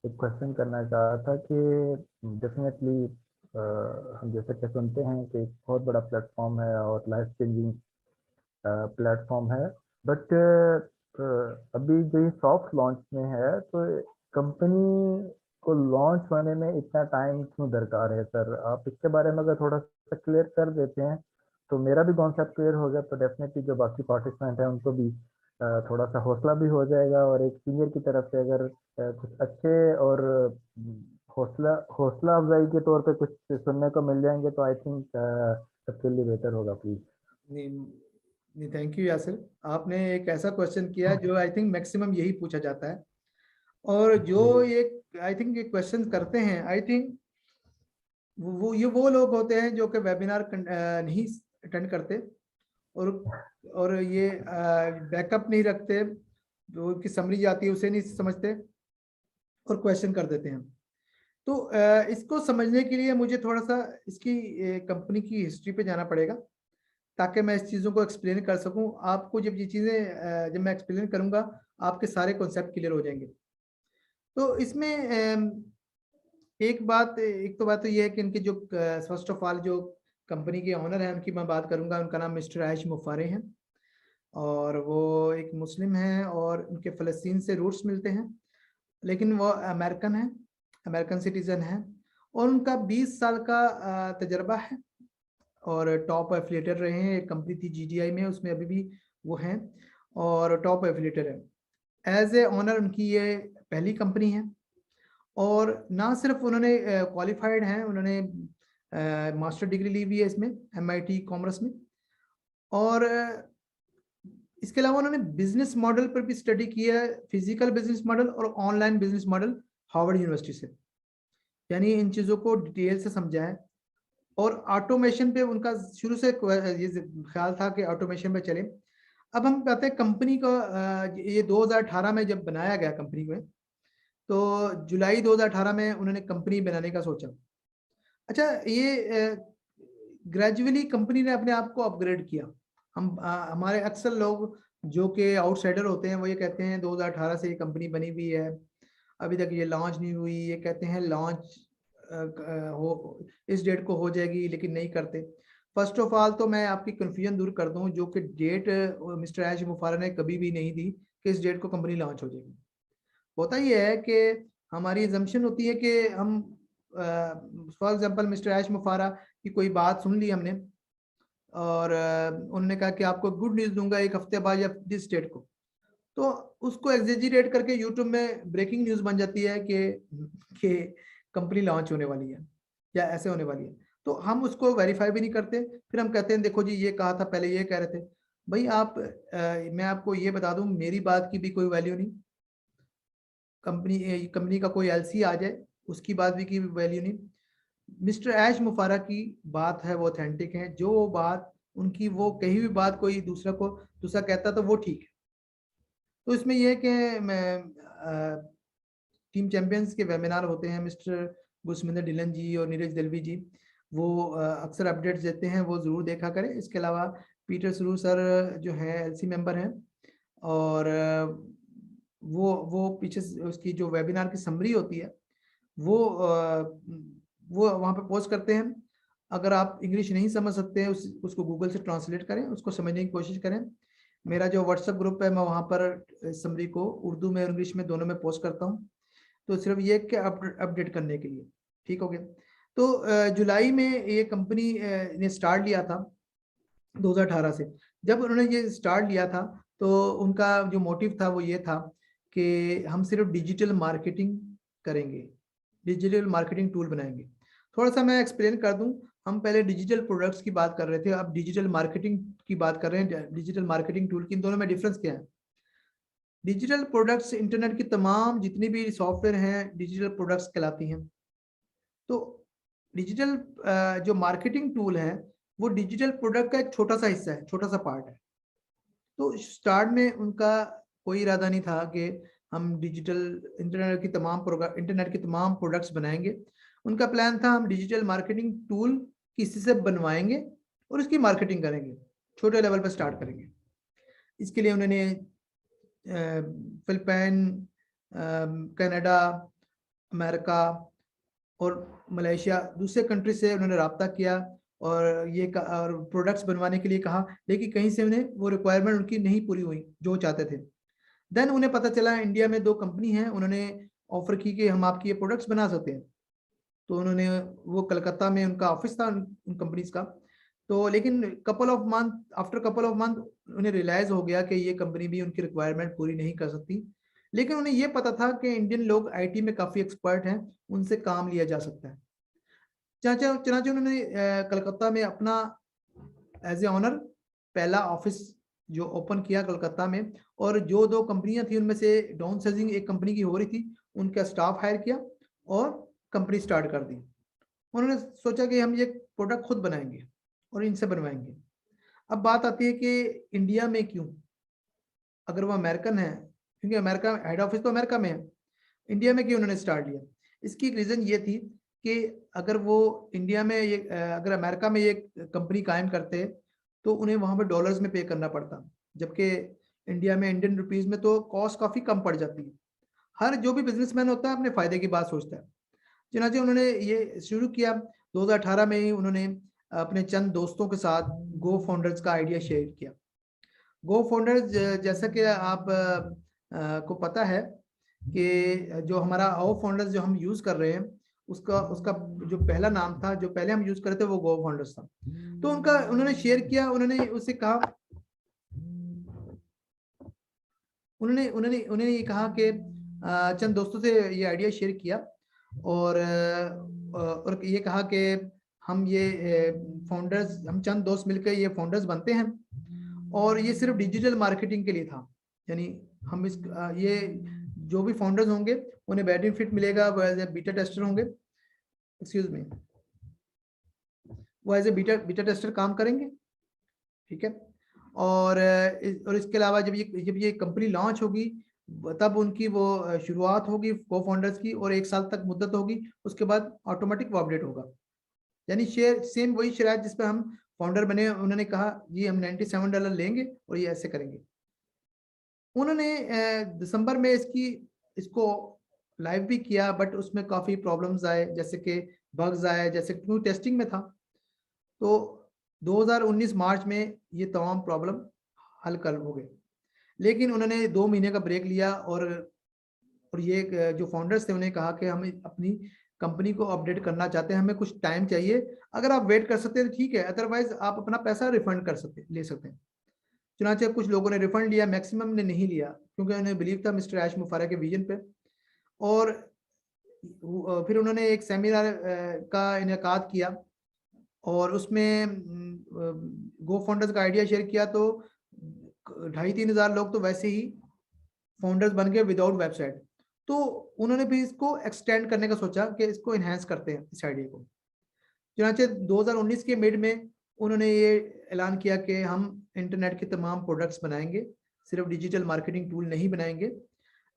एक क्वेश्चन करना चाह रहा था कि डेफिनेटली हम जैसे कि सुनते हैं कि एक बहुत बड़ा प्लेटफॉर्म है और लाइफ चेंजिंग प्लेटफॉर्म है, बट अभी जो ये सॉफ्ट लॉन्च में है, तो कंपनी को लॉन्च होने में इतना टाइम क्यों दरकार है सर? आप इसके बारे में अगर थोड़ा सा क्लियर कर देते हैं तो मेरा भी कॉन्सेप्ट क्लियर हो गया, तो डेफिनेटली जो बाकी पार्टिसिपेंट हैं उनको भी थोड़ा सा हौसला भी हो जाएगा, और एक सीनियर की तरफ से अगर कुछ अच्छे और हौसला हौसला अफजाई के तौर पे कुछ सुनने को मिल जाएंगे तो आई थिंक सबके लिए बेहतर होगा। प्लीज। नहीं, थैंक यू यासिर, आपने एक ऐसा क्वेश्चन किया जो आई थिंक मैक्सिमम यही पूछा जाता है। और जो ये आई थिंक ये क्वेश्चन करते हैं, आई थिंक वो लोग होते हैं जो कि वेबिनार नहीं अटेंड करते, और ये बैकअप नहीं रखते, जो उनकी समरी आती है उसे नहीं समझते और क्वेश्चन कर देते हैं। तो इसको समझने के लिए मुझे थोड़ा सा इसकी कंपनी की हिस्ट्री पे जाना पड़ेगा, ताकि मैं इस चीज़ों को एक्सप्लेन कर सकूं आपको। जब ये चीज़ें जब मैं एक्सप्लेन करूंगा, आपके सारे कॉन्सेप्ट क्लियर हो जाएंगे। तो इसमें एक तो बात तो ये है कि इनके जो फर्स्ट ऑफ ऑल जो कंपनी के ऑनर हैं उनकी मैं बात करूंगा। उनका नाम मिस्टर आयश मुफारे हैं, और वो एक मुस्लिम हैं, और उनके फ़लस्तीन से रूट्स मिलते हैं, लेकिन वो अमेरिकन है, अमेरिकन सिटीजन है, और उनका 20 साल का तजर्बा है, और टॉप एफिलिएटर रहे हैं। एक कंपनी थी GDI में, उसमें अभी भी वो हैं, और टॉप एफिलिएटर है। एज ए ऑनर उनकी ये पहली कंपनी है, और ना सिर्फ उन्होंने क्वालिफाइड हैं, उन्होंने मास्टर डिग्री ली हुई है इसमें MIT कॉमर्स में, और इसके अलावा उन्होंने बिजनेस मॉडल पर भी स्टडी किया है, फिजिकल बिजनेस मॉडल और online business model Harvard university से, यानी इन चीज़ों को डिटेल से समझा है। और ऑटोमेशन पे उनका शुरू से ये ख्याल था कि ऑटोमेशन पे चले। अब हम कहते हैं कंपनी का ये 2018 में जब बनाया गया कंपनी में, तो जुलाई 2018 में उन्होंने कंपनी बनाने का सोचा। अच्छा, ये ग्रेजुअली कंपनी ने अपने आप को अपग्रेड किया। हमारे अक्सर लोग जो कि आउटसाइडर होते हैं वो ये कहते हैं 2018 से ये कंपनी बनी हुई है, अभी तक ये लॉन्च नहीं हुई, ये कहते हैं लॉन्च हो इस डेट को हो जाएगी, लेकिन नहीं करते। फर्स्ट ऑफ ऑल तो मैं आपकी कन्फ्यूजन दूर कर दूं, जो कि डेट मिस्टर आयश मुफारा ने कभी भी नहीं दी कि इस डेट को कंपनी लॉन्च हो जाएगी। होता ये है कि हमारी एजम्पशन होती है कि हम फॉर एग्जांपल मिस्टर आयश मुफारा की कोई बात सुन ली हमने, और उन्होंने कहा कि आपको गुड न्यूज़ दूंगा 1 हफ्ते बाद या दिस डेट को, तो उसको एग्जेजरेट करके यूट्यूब में ब्रेकिंग न्यूज़ बन जाती है कि कंपनी लॉन्च होने वाली है या ऐसे होने वाली है। तो हम उसको वेरीफाई भी नहीं करते, फिर हम कहते हैं देखो जी ये कहा था, पहले ये कह रहे थे। भाई आप मैं आपको ये बता दूं, मेरी बात की भी कोई वैल्यू नहीं, कंपनी का कोई LC आ जाए उसकी बात भी की वैल्यू नहीं। मिस्टर ऐश मुफारा की बात है वो ऑथेंटिक है, जो बात उनकी, वो कही हुई बात कोई दूसरा कहता तो वो ठीक है। तो इसमें यह है कि मैं टीम चैंपियंस के वेबिनार होते हैं, मिस्टर गुरसमिंदर डिलन जी और नीरज दलवी जी वो अक्सर अपडेट्स देते हैं, वो ज़रूर देखा करें। इसके अलावा पीटर सरू सर जो है एलसी मेंबर हैं, और वो पीछे उसकी जो वेबिनार की समरी होती है वो वहाँ पे पोस्ट करते हैं। अगर आप इंग्लिश नहीं समझ सकते हैं उसको गूगल से ट्रांसलेट करें, उसको समझने की कोशिश करें। मेरा जो व्हाट्सएप ग्रुप है मैं वहाँ पर समरी को उर्दू में और इंग्लिश में दोनों में पोस्ट करता हूँ, तो सिर्फ ये कि अपडेट करने के लिए। ठीक हो गया। तो जुलाई में ये कंपनी ने स्टार्ट लिया था 2018 से। जब उन्होंने ये स्टार्ट लिया था तो उनका जो मोटिव था वो ये था कि हम सिर्फ डिजिटल मार्केटिंग करेंगे, डिजिटल मार्केटिंग टूल बनाएंगे। थोड़ा सा मैं एक्सप्लेन कर दूं, हम पहले डिजिटल प्रोडक्ट्स की बात कर रहे थे, अब डिजिटल मार्केटिंग की बात कर रहे हैं। डिजिटल मार्केटिंग टूल की इन दोनों में डिफरेंस क्या है? डिजिटल प्रोडक्ट्स इंटरनेट की तमाम जितनी भी सॉफ्टवेयर हैं डिजिटल प्रोडक्ट्स कहलाती हैं। तो डिजिटल जो मार्केटिंग टूल है वो डिजिटल प्रोडक्ट का एक छोटा सा हिस्सा है, छोटा सा पार्ट है। तो स्टार्ट में उनका कोई इरादा नहीं था कि हम डिजिटल इंटरनेट की तमाम प्रोडक्ट्स बनाएंगे। उनका प्लान था हम डिजिटल मार्केटिंग टूल किसी से बनवाएंगे और उसकी मार्केटिंग करेंगे, छोटे लेवल पर स्टार्ट करेंगे। इसके लिए उन्होंने फिलिपाइन, कनाडा, अमेरिका और मलेशिया, दूसरे कंट्री से उन्होंने रब्ता किया और और प्रोडक्ट्स बनवाने के लिए कहा, लेकिन कहीं से उन्हें वो रिक्वायरमेंट उनकी नहीं पूरी हुई जो चाहते थे। देन उन्हें पता चला इंडिया में 2 कंपनी हैं, उन्होंने ऑफर की कि हम आपकी ये प्रोडक्ट्स बना सकते हैं। तो उन्होंने, वो कलकत्ता में उनका ऑफिस था उन कंपनीज का। तो लेकिन आफ्टर कपल ऑफ मंथ उन्हें रियलाइज हो गया कि ये कंपनी भी उनकी रिक्वायरमेंट पूरी नहीं कर सकती। लेकिन उन्हें ये पता था कि इंडियन लोग आईटी में काफ़ी एक्सपर्ट हैं, उनसे काम लिया जा सकता है। चनाचे उन्होंने कलकत्ता में अपना एज ए ऑनर पहला ऑफिस जो ओपन किया कलकत्ता में, और जो 2 कंपनियां थी उनमें से डाउन साइजिंग एक कंपनी की हो रही थी, उनका स्टाफ हायर किया और कंपनी स्टार्ट कर दी। उन्होंने सोचा कि हम ये प्रोडक्ट खुद बनाएंगे और इनसे बनवाएंगे। अब बात आती है कि इंडिया में क्यों, अगर वो अमेरिकन है, क्योंकि अमेरिका हेड ऑफिस तो अमेरिका में है, इंडिया में क्यों उन्होंने स्टार्ट लिया? इसकी एक रीज़न ये थी कि अगर वो इंडिया में ये अगर अमेरिका में ये कंपनी कायम करते तो उन्हें वहाँ पे डॉलर्स में पे करना पड़ता, जबकि इंडिया में इंडियन रुपीज़ में तो कॉस्ट काफ़ी कम पड़ जाती है। हर जो भी बिजनेसमैन होता है अपने फ़ायदे की बात सोचता है। चुनाचे उन्होंने ये शुरू किया 2018 में ही। उन्होंने अपने चंद दोस्तों के साथ गो फाउंडर्स का आइडिया शेयर किया। गो फाउंडर्स, जैसा कि आप को पता है कि जो हमारा ओ फाउंडर्स जो हम यूज़ कर रहे हैं उसका जो पहला नाम था, जो पहले हम यूज़ कर रहे थे, वो गो फाउंडर्स था। तो उन्होंने शेयर किया, उन्होंने उससे कहा, उन्होंने ये कहा कि चंद दोस्तों से ये आइडिया शेयर किया और ये कहा कि हम ये फाउंडर्स, हम चंद दोस्त मिलकर ये फाउंडर्स बनते हैं, और ये सिर्फ डिजिटल मार्केटिंग के लिए था। यानी हम ये जो भी फाउंडर्स होंगे उन्हें बेनिफिट मिलेगा, वो एज ए बीटा टेस्टर होंगे, एक्सक्यूज मी, वो एज ए बीटा टेस्टर काम करेंगे। ठीक है। और इसके अलावा जब ये कंपनी लॉन्च होगी तब उनकी वो शुरुआत होगी को फाउंडर्स की, और 1 साल तक मुद्दत होगी, उसके बाद ऑटोमेटिक वो अपडेट होगा। यानी शेयर सेम वही शेयर जिस पे हम फाउंडर बने। उन्होंने कहा जी हम $97 लेंगे और ये ऐसे करेंगे। उन्होंने दिसंबर में इसको लाइव भी किया, बट उसमें काफ़ी प्रॉब्लम्स आए, जैसे कि बग्स आए, जैसे क्योंकि टेस्टिंग में था। तो 2019 मार्च में ये तमाम प्रॉब्लम हल कर हो गए। लेकिन उन्होंने 2 महीने का ब्रेक लिया और ये जो फाउंडर्स थे उन्हें कहा कि हम अपनी कंपनी को अपडेट करना चाहते हैं, हमें कुछ टाइम चाहिए। अगर आप वेट कर सकते हैं तो ठीक है, अदरवाइज आप अपना पैसा रिफंड ले सकते हैं। चुनाचे कुछ लोगों ने रिफंड लिया, मैक्सिमम ने नहीं लिया, क्योंकि उन्हें बिलीव था मिस्टर ऐश मुफारा के विजन पे। और फिर उन्होंने एक सेमिनार का इनेकाद किया और उसमें गो फाउंडर्स का आइडिया शेयर किया। तो 2,500-3 हज़ार लोग तो वैसे ही फाउंडर्स बन गए विदाउट वेबसाइट। तो उन्होंने भी इसको एक्सटेंड करने का सोचा कि इसको इन्हेंस करते हैं इस आइडिया को। चुनांचे 2019 के मिड में उन्होंने ये ऐलान किया कि हम इंटरनेट के तमाम प्रोडक्ट्स बनाएंगे, सिर्फ डिजिटल मार्केटिंग टूल नहीं बनाएंगे,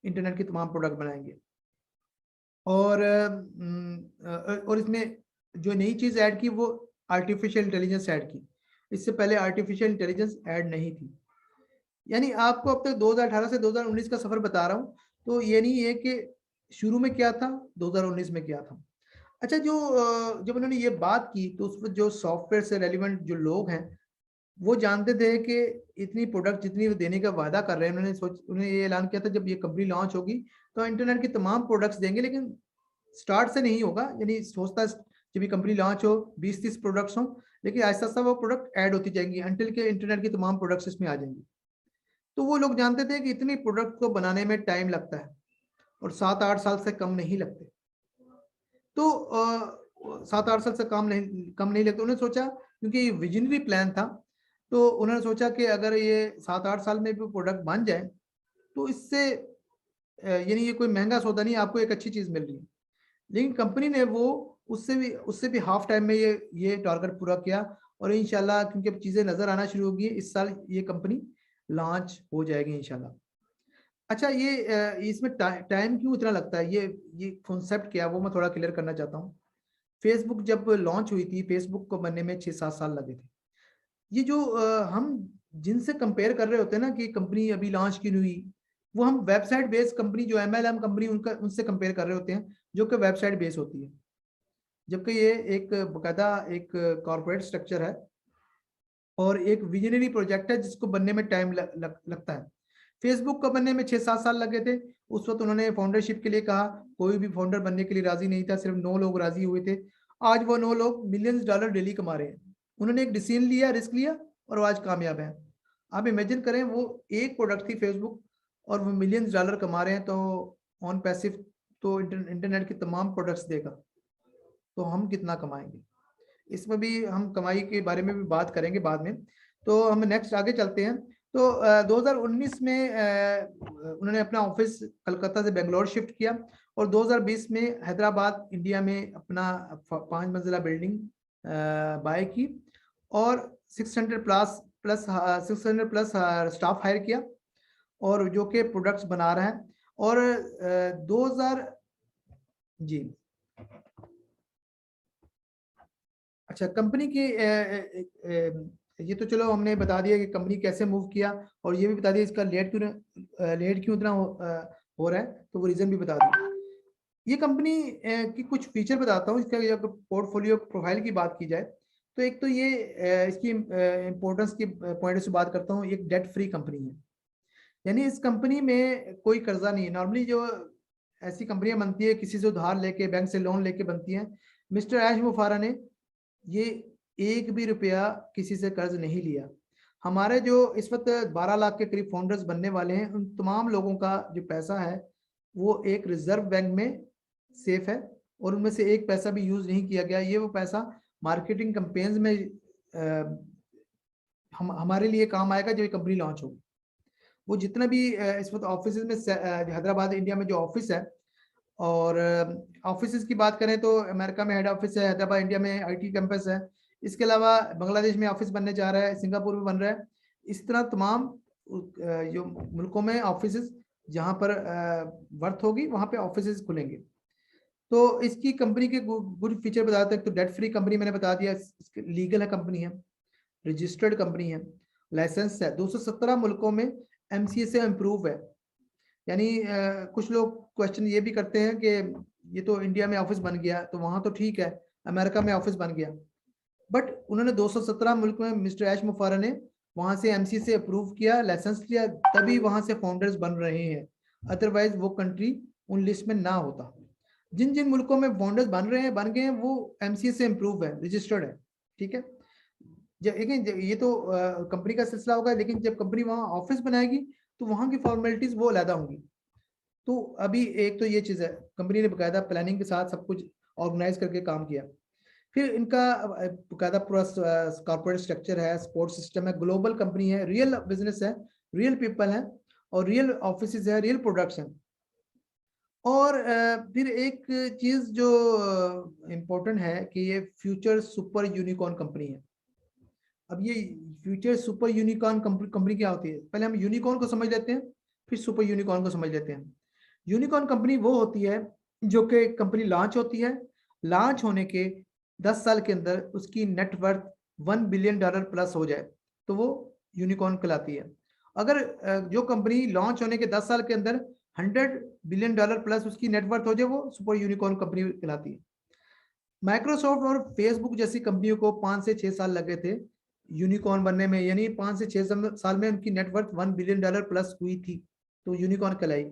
इंटरनेट के तमाम प्रोडक्ट बनाएंगे। और इसमें जो नई चीज ऐड की वो आर्टिफिशियल इंटेलिजेंस ऐड की। इससे पहले आर्टिफिशियल इंटेलिजेंस ऐड नहीं थी। यानी आपको अब तक 2018 से 2019 का सफर बता रहा हूँ, तो ये नहीं है कि शुरू में क्या था, 2019 में क्या था। अच्छा, जब उन्होंने ये बात की तो उस पर जो सॉफ्टवेयर से रेलिवेंट जो लोग हैं वो जानते थे कि इतनी प्रोडक्ट जितनी वो देने का वादा कर रहे हैं, उन्होंने ये ऐलान किया था जब ये कंपनी लॉन्च होगी तो इंटरनेट के तमाम प्रोडक्ट्स देंगे, लेकिन स्टार्ट से नहीं होगा। यानी सोचता जब ये कंपनी लॉन्च हो 20-30 प्रोडक्ट्स हों, लेकिन आहिस्ता आहिस्ता वो प्रोडक्ट ऐड होती जाएंगी अंटिल के इंटरनेट के तमाम प्रोडक्ट्स इसमें आ जाएंगे। तो वो लोग जानते थे कि इतनी प्रोडक्ट को बनाने में टाइम लगता है और 7-8 साल से कम नहीं लगते। तो 7-8 साल से कम नहीं लगते। उन्होंने सोचा, क्योंकि विजनरी प्लान था, तो उन्होंने सोचा कि अगर ये 7-8 साल में भी प्रोडक्ट बन जाए तो इससे यानी ये कोई महंगा सौदा नहीं, आपको एक अच्छी चीज मिल रही है। लेकिन कंपनी ने वो उससे भी हाफ टाइम में ये टारगेट पूरा किया और इंशाल्लाह क्योंकि अब चीजें नजर आना शुरू होगी, इस साल ये कंपनी लॉन्च हो जाएगी इंशाल्लाह। अच्छा, ये इसमें टाइम क्यों इतना लगता है, ये कॉन्सेप्ट क्या है वो मैं थोड़ा क्लियर करना चाहता हूँ। फेसबुक जब लॉन्च हुई थी, फेसबुक को बनने में 6-7 साल लगे थे। ये जो हम जिनसे कंपेयर कर रहे होते हैं ना कि कंपनी अभी लॉन्च क्यों हुई, वो हम वेबसाइट बेस्ड कंपनी जो MLM कंपनी उनसे कंपेयर कर रहे होते हैं, जो कि वेबसाइट बेस्ड होती है, जबकि ये एक बकायदा एक कॉर्पोरेट स्ट्रक्चर है और एक विजनरी प्रोजेक्ट है जिसको बनने में टाइम लगता है। फेसबुक को बनने में 6-7 साल लगे थे। उस वक्त उन्होंने फाउंडरशिप के लिए कहा, कोई भी फाउंडर बनने के लिए राजी नहीं था, सिर्फ 9 लोग राजी हुए थे। आज वो 9 लोग मिलियंस डॉलर डेली कमा रहे हैं। उन्होंने एक डिसीजन लिया, रिस्क लिया और वो आज कामयाब है। आप इमेजिन करें, वो एक प्रोडक्ट थी फेसबुक और वो मिलियंस डॉलर कमा रहे हैं, तो ऑन पैसिव तो इंटरनेट के तमाम प्रोडक्ट्स देगा तो हम कितना कमाएंगे। इसमें भी हम कमाई के बारे में भी बात करेंगे बाद में। तो हम नेक्स्ट आगे चलते हैं। तो 2019 में उन्होंने अपना ऑफिस कलकत्ता से बेंगलोर शिफ्ट किया और 2020 में हैदराबाद इंडिया में अपना 5 मंजिला बिल्डिंग बाय की और 600 प्लस स्टाफ हायर किया और जो कि प्रोडक्ट्स बना रहा है। और 2000 जी अच्छा, कंपनी की ये तो चलो हमने बता दिया कि कंपनी कैसे मूव किया और ये भी बता दिया इसका लेट क्यों इतना हो रहा है, तो वो रीजन भी बता दिया। ये कंपनी की कुछ फीचर बताता हूँ। इसका अगर पोर्टफोलियो प्रोफाइल की बात की जाए तो एक तो ये इसकी इम्पोर्टेंस की पॉइंट से बात करता हूँ, एक डेट फ्री कंपनी है। यानी इस कंपनी में कोई कर्जा नहीं है। नॉर्मली जो ऐसी कंपनियां बनती है किसी से उधार लेके, बैंक से लोन लेके बनती हैं, मिस्टर ऐश मुफारा ने ये एक भी रुपया किसी से कर्ज नहीं लिया। हमारे जो इस वक्त 12 लाख के करीब फाउंडर्स बनने वाले हैं, उन तमाम लोगों का जो पैसा है वो एक रिजर्व बैंक में सेफ है और उनमें से एक पैसा भी यूज नहीं किया गया। ये वो पैसा मार्केटिंग कैंपेन्स में हमारे लिए काम आएगा जब ये कंपनी लॉन्च होगी। वो जितना भी इस वक्त ऑफिस में हैदराबाद इंडिया में जो ऑफिस है, और ऑफिस की बात करें तो अमेरिका में हेड ऑफिस है, हैदराबाद इंडिया में IT कैंपस है, इसके अलावा बांग्लादेश में ऑफिस बनने जा रहा है, सिंगापुर में बन रहा है। इस तरह तमाम जो मुल्कों में ऑफिस जहाँ पर वर्थ होगी वहाँ पे ऑफिस खुलेंगे। तो इसकी कंपनी के गुड फीचर बताते हैं। तो डेट फ्री कंपनी मैंने बता दिया, लीगल है कंपनी है, रजिस्टर्ड कंपनी है, लाइसेंस है, 217 मुल्कों में MCA से इम्प्रूव है। यानी कुछ लोग क्वेश्चन ये भी करते हैं कि ये तो इंडिया में ऑफिस बन गया तो वहां तो ठीक है, अमेरिका में ऑफिस बन गया, बट उन्होंने 217 मुल्क में मिस्टर ऐश मुफारा ने वहां से MCA से अप्रूव किया, लाइसेंस लिया, तभी वहां से फाउंडर्स बन रहे हैं। अदरवाइज वो कंट्री उन लिस्ट में ना होता। जिन जिन मुल्कों में फाउंडर्स बन गए हैं वो MCA से इम्प्रूव है, रजिस्टर्ड है। ठीक है, ये तो कंपनी का सिलसिला होगा, लेकिन जब कंपनी वहां ऑफिस बनाएगी तो वहां की फॉर्मेलिटीज वो अलग होंगी। तो अभी एक तो ये चीज है, कंपनी ने बकायदा प्लानिंग के साथ सब कुछ ऑर्गेनाइज करके काम किया। फिर इनका बकायदा पूरा कॉर्पोरेट स्ट्रक्चर है, सपोर्ट सिस्टम है, ग्लोबल कंपनी है, रियल बिजनेस है, रियल पीपल है और रियल ऑफिस है, रियल प्रोडक्ट्स हैं। और फिर एक चीज जो इम्पोर्टेंट है कि ये फ्यूचर सुपर यूनिकॉर्न कंपनी है। अब ये फ्यूचर सुपर यूनिकॉर्न कंपनी क्या होती है, पहले हम यूनिकॉर्न को समझ लेते हैं, फिर सुपर यूनिकॉर्न को समझ लेते हैं। यूनिकॉर्न कंपनी वो होती है जो कि कंपनी लॉन्च होती है, लॉन्च होने के 10 साल के अंदर उसकी नेटवर्थ $1 बिलियन प्लस हो जाए तो वो यूनिकॉर्न कहलाती है। अगर जो कंपनी लॉन्च होने के 10 साल के अंदर $100 बिलियन प्लस उसकी नेटवर्थ हो जाए वो सुपर यूनिकॉर्न कंपनी कहलाती है। माइक्रोसॉफ्ट और फेसबुक जैसी कंपनियों को 5 से 6 साल लगे थे यूनिकॉर्न बनने में, यानी 5 से 6 साल में उनकी नेटवर्थ $1 बिलियन प्लस हुई थी तो यूनिकॉर्न कहलाई।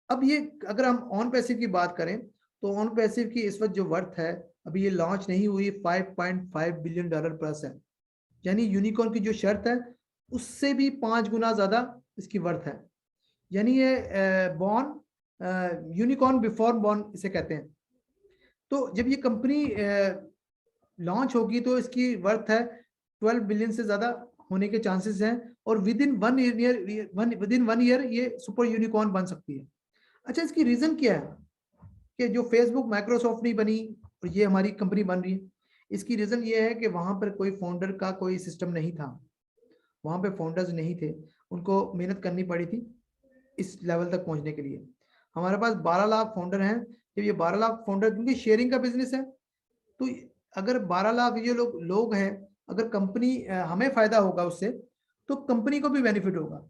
अब ये अगर हम ऑन पैसिव की बात करें तो ऑन पैसिव की इस वक्त जो वर्थ है, अभी ये लॉन्च नहीं हुई, $5.5 बिलियन प्लस है, यानी यूनिकॉर्न की जो शर्त है उससे भी 5 गुना ज्यादा इसकी वर्थ है। यानी ये बॉर्न यूनिकॉर्न बिफोर बॉर्न इसे कहते हैं। तो जब ये कंपनी लॉन्च होगी तो इसकी वर्थ है 12 बिलियन से ज्यादा होने के चांसेस हैं, और विद इन वन ईयर ये सुपर यूनिकॉर्न बन सकती है। अच्छा, इसकी रीजन क्या है कि जो फेसबुक माइक्रोसॉफ्ट नहीं बनी और ये हमारी कंपनी बन रही है? इसकी रीजन ये है कि वहां पर कोई फाउंडर का कोई सिस्टम नहीं था, वहां पे फाउंडर्स नहीं थे, उनको मेहनत करनी पड़ी थी इस लेवल तक पहुंचने के लिए। हमारे पास 12 लाख फाउंडर हैं। जब ये 12 लाख फाउंडर, क्योंकि शेयरिंग का बिजनेस है, तो अगर 12 लाख ये लोग हैं, अगर कंपनी हमें फायदा होगा उससे तो कंपनी को भी बेनिफिट होगा।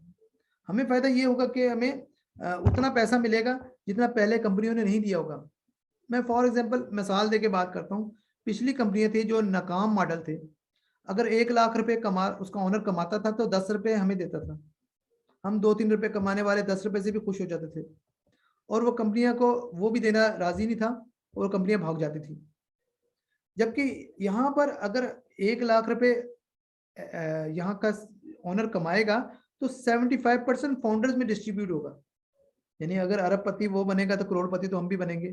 हमें फायदा ये होगा कि हमें उतना पैसा मिलेगा जितना पहले कंपनियों ने नहीं दिया होगा। मैं फॉर एग्जांपल मिसाल देके बात करता हूँ। पिछली कंपनियां थी जो नाकाम मॉडल थे, अगर 1 लाख रुपए उसका ऑनर कमाता था तो 10 रुपए हमें देता था। हम 2-3 रुपए कमाने वाले 10 रुपए से भी खुश हो जाते थे, और वो कंपनियां को वो भी देना राजी नहीं था, और कंपनियां भाग जाती थी। जबकि यहाँ पर अगर 1 लाख रुपए यहाँ का ऑनर कमाएगा तो 75% फाउंडर्स में डिस्ट्रीब्यूट होगा। यानी अगर अरबपति वो बनेगा तो करोड़पति तो हम भी बनेंगे।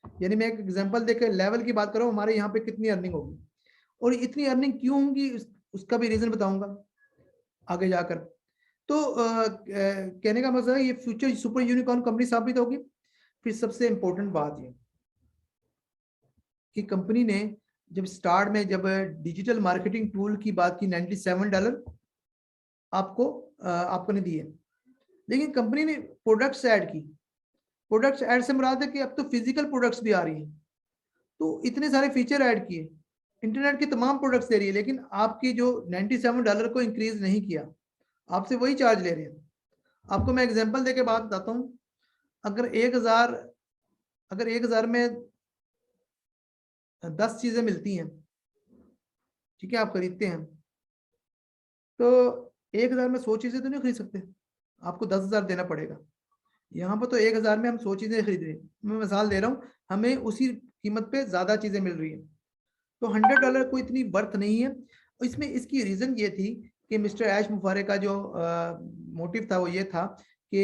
यानी मैं एक एग्जांपल देकर लेवल की बात कर रहा हूँ, हमारे यहाँ पे कितनी अर्निंग होगी, और इतनी अर्निंग क्यों होगी उसका भी रीजन बताऊंगा आगे जाकर। तो कहने का मतलब ये फ्यूचर सुपर यूनिकॉर्न कंपनी साबित होगी। फिर सबसे इंपॉर्टेंट बात ये कि कंपनी ने जब स्टार्ट में जब डिजिटल मार्केटिंग टूल की बात की, $97 आपको ने दिए, लेकिन कंपनी ने प्रोडक्ट्स ऐड की। प्रोडक्ट्स ऐड से मुराद है कि अब तो फिजिकल प्रोडक्ट्स भी आ रही हैं, तो इतने सारे फीचर ऐड किए, इंटरनेट की तमाम प्रोडक्ट्स दे रही है, लेकिन आपकी जो $97 को इंक्रीज नहीं किया, आपसे वही चार्ज ले रहे हैं। आपको मैं एग्जांपल देके बात बताता हूँ। अगर 1000 में 10 चीजें मिलती हैं, ठीक है, आप खरीदते हैं, तो 1000 में 100 चीजें तो नहीं खरीद सकते, आपको 10,000 देना पड़ेगा। यहाँ पर तो 1000 में हम 100 चीजें खरीद रहे हैं। मैं मिसाल दे रहा हूँ, हमें उसी कीमत पे ज्यादा चीजें मिल रही है, तो $100 कोई इतनी वर्थ नहीं है। इसमें इसकी रीजन ये थी कि मिस्टर ऐश मुफारे का जो मोटिव था वो ये था कि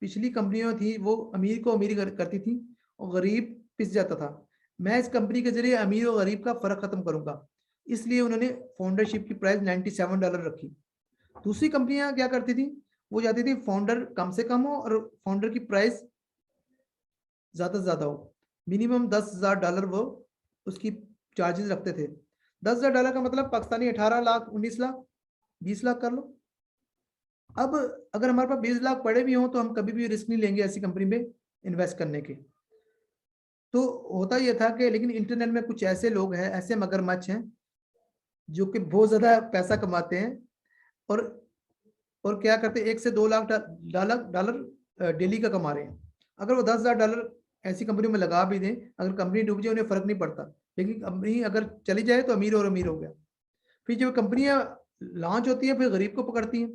पिछली कंपनियां थी वो अमीर को अमीर करती थी और गरीब पिस जाता था। मैं इस कंपनी के जरिए अमीर और गरीब का फर्क खत्म करूंगा, इसलिए उन्होंने फाउंडरशिप की प्राइस $97 रखी। दूसरी कंपनियां क्या करती थी, वो जाती थी फाउंडर कम से कम हो और फाउंडर की प्राइस ज्यादा से ज्यादा हो, मिनिमम $10,000 वो उसकी चार्जेस रखते थे। $10,000 का मतलब पाकिस्तानी 18 लाख, 19 लाख, 20 लाख कर लो। अब अगर हमारे पास 20 लाख पड़े भी हों तो हम कभी भी रिस्क नहीं लेंगे ऐसी कंपनी में इन्वेस्ट करने के। तो होता यह था कि लेकिन इंटरनेट में कुछ ऐसे लोग हैं, ऐसे मगरमच्छ हैं जो कि बहुत ज्यादा पैसा कमाते हैं और क्या करते हैं, 1 से 2 लाख डॉलर डेली का कमा रहे हैं। अगर वो $10,000 ऐसी कंपनी में लगा भी दें, अगर कंपनी डूब जाए उन्हें फर्क नहीं पड़ता, लेकिन कंपनी अगर चली जाए तो अमीर और अमीर हो गया। फिर जब कंपनियां लॉन्च होती है फिर गरीब को पकड़ती हैं,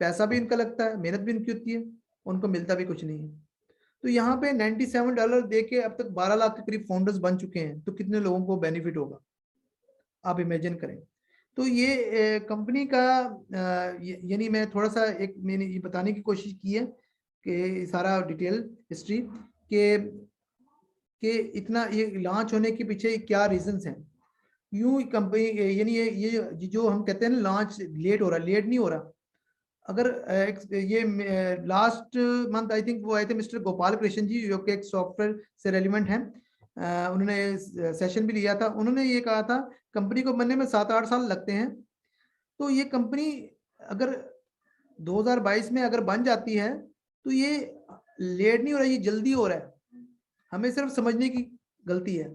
पैसा भी इनका लगता है, मेहनत भी इनकी होती है, उनको मिलता भी कुछ नहीं है। तो यहाँ पे $97 दे के अब तक 12 लाख के करीब फाउंडर्स बन चुके हैं, तो कितने लोगों को बेनिफिट होगा आप इमेजिन करें। तो ये कंपनी का यानी मैं थोड़ा सा मैंने ये बताने की कोशिश की है कि सारा डिटेल हिस्ट्री के इतना ये लॉन्च होने के पीछे क्या रीजंस हैं। यूं कंपनी यानी ये जो हम कहते हैं ना लॉन्च लेट हो रहा, लेट नहीं हो रहा। अगर ये लास्ट मंथ आई थिंक वो आए थे मिस्टर गोपाल कृष्ण जी, जो कि एक सॉफ्टवेयर से रेलिवेंट हैं। उन्होंने सेशन भी लिया था। उन्होंने ये कहा था कंपनी को बनने में 7-8 साल लगते हैं। तो ये कंपनी अगर 2022 में अगर बन जाती है तो ये लेट नहीं हो रहा है, ये जल्दी हो रहा है। हमें सिर्फ समझने की गलती है।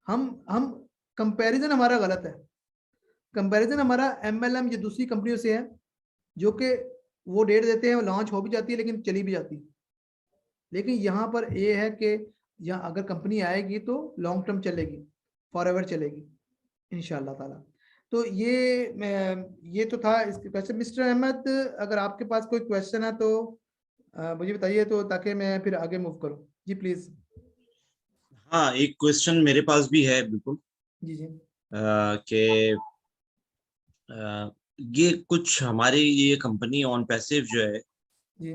हम कंपैरिजन हमारा गलत है। कंपैरिजन हमारा MLM ये दूसरी कंपनियों से है, जो कि वो डेट देते हैं, लॉन्च हो भी जाती है लेकिन चली भी जाती है। लेकिन यहाँ पर ये है कि यहाँ अगर कंपनी आएगी तो लॉन्ग टर्म चलेगी, फॉरएवर चलेगी इंशाल्लाह ताला। तो ये तो था इसके क्वेश्चन। मिस्टर अहमद, अगर आपके पास कोई क्वेश्चन है तो मुझे बताइए, तो ताकि मैं फिर आगे मूव करूं। जी प्लीज। हाँ, एक क्वेश्चन मेरे पास भी है बिल्कुल, जी जी कि ये कुछ हमारी ये कंपनी ऑन पैसिव जो है, जी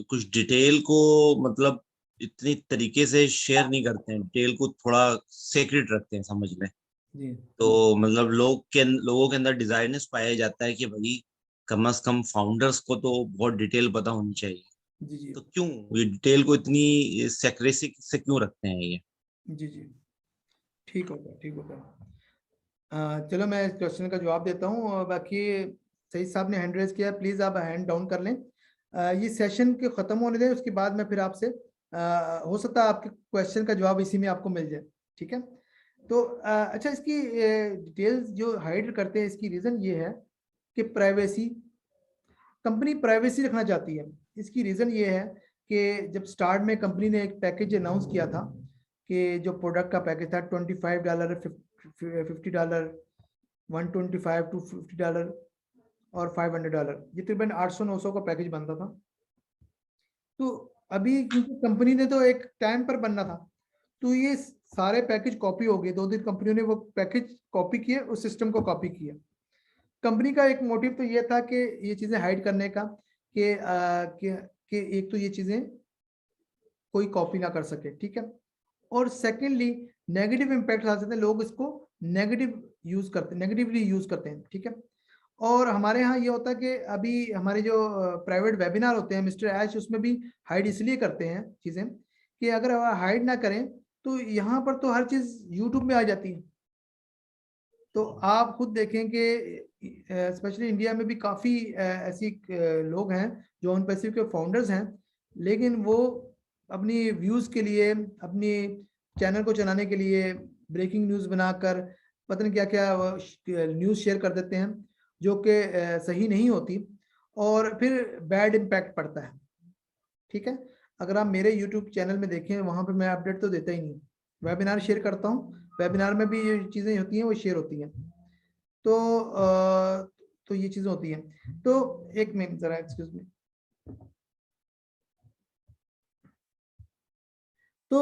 कुछ डिटेल को मतलब इतनी तरीके से शेयर नहीं करते हैं, डिटेल को थोड़ा सीक्रेट रखते हैं, समझ लें। जी तो मतलब लोगों के अंदर डिजायरनेस पाया जाता है कि भाई कम से कम फाउंडर्स को तो बहुत डिटेल पता होनी चाहिए। जी जी तो क्यों ये डिटेल को इतनी सेक्रेसी से क्यों रखते हैं ये? जी जी ठीक होगा, ठीक होगा। चलो मैं इस क्वेश्चन का जवाब देता हूँ। और बाकी सईद साहब ने हैंड रेज किया, प्लीज आप हैंड डाउन कर लें। ये सेशन के खत्म होने दें, उसके बाद मैं फिर आपसे हो सकता है आपके क्वेश्चन का जवाब इसी में आपको मिल जाए। ठीक है। तो अच्छा, इसकी डिटेल्स जो हाइड करते हैं, इसकी रीजन ये है कि प्राइवेसी, कंपनी प्राइवेसी रखना चाहती है। इसकी रीजन ये है कि जब स्टार्ट में कंपनी ने एक पैकेज अनाउंस किया था कि जो प्रोडक्ट का पैकेज था $25, $50, $125 to $50 और $500, ये तकरीबन 800-900 का पैकेज बनता था। तो अभी क्योंकि कंपनी ने तो एक टाइम पर बनना था, तो ये सारे पैकेज कॉपी हो गए। 2 दिन कंपनियों ने वो पैकेज कॉपी किए, उस सिस्टम को कॉपी किया। कंपनी का एक मोटिव तो ये था कि ये चीजें हाइड करने का, कि एक तो ये चीजें कोई कॉपी ना कर सके। ठीक है। और सेकेंडली नेगेटिव इम्पैक्ट आ सकते हैं, लोग इसको नेगेटिवली यूज करते हैं। ठीक है। और हमारे यहाँ ये होता है कि अभी हमारे जो प्राइवेट वेबिनार होते हैं मिस्टर ऐश, उसमें भी हाइड इसलिए करते हैं चीजें कि अगर हाइड ना करें तो यहाँ पर तो हर चीज यूट्यूब में आ जाती है। तो आप खुद देखें कि स्पेशली इंडिया में भी काफ़ी ऐसी लोग हैं जो ऑन पैसिव के फाउंडर्स हैं, लेकिन वो अपनी व्यूज़ के लिए, अपनी चैनल को चलाने के लिए ब्रेकिंग न्यूज़ बनाकर पता नहीं क्या क्या न्यूज़ शेयर कर देते हैं, जो कि सही नहीं होती, और फिर बैड इम्पैक्ट पड़ता है। ठीक है। अगर आप मेरे यूट्यूब चैनल में देखें, वहाँ पर मैं अपडेट तो देता ही नहीं, वेबिनार शेयर करता हूँ, वेबिनार में भी ये चीज़ें होती हैं वो शेयर होती हैं। तो ये चीजें होती हैं। तो एक मिनट जरा एक्सक्यूज मी। तो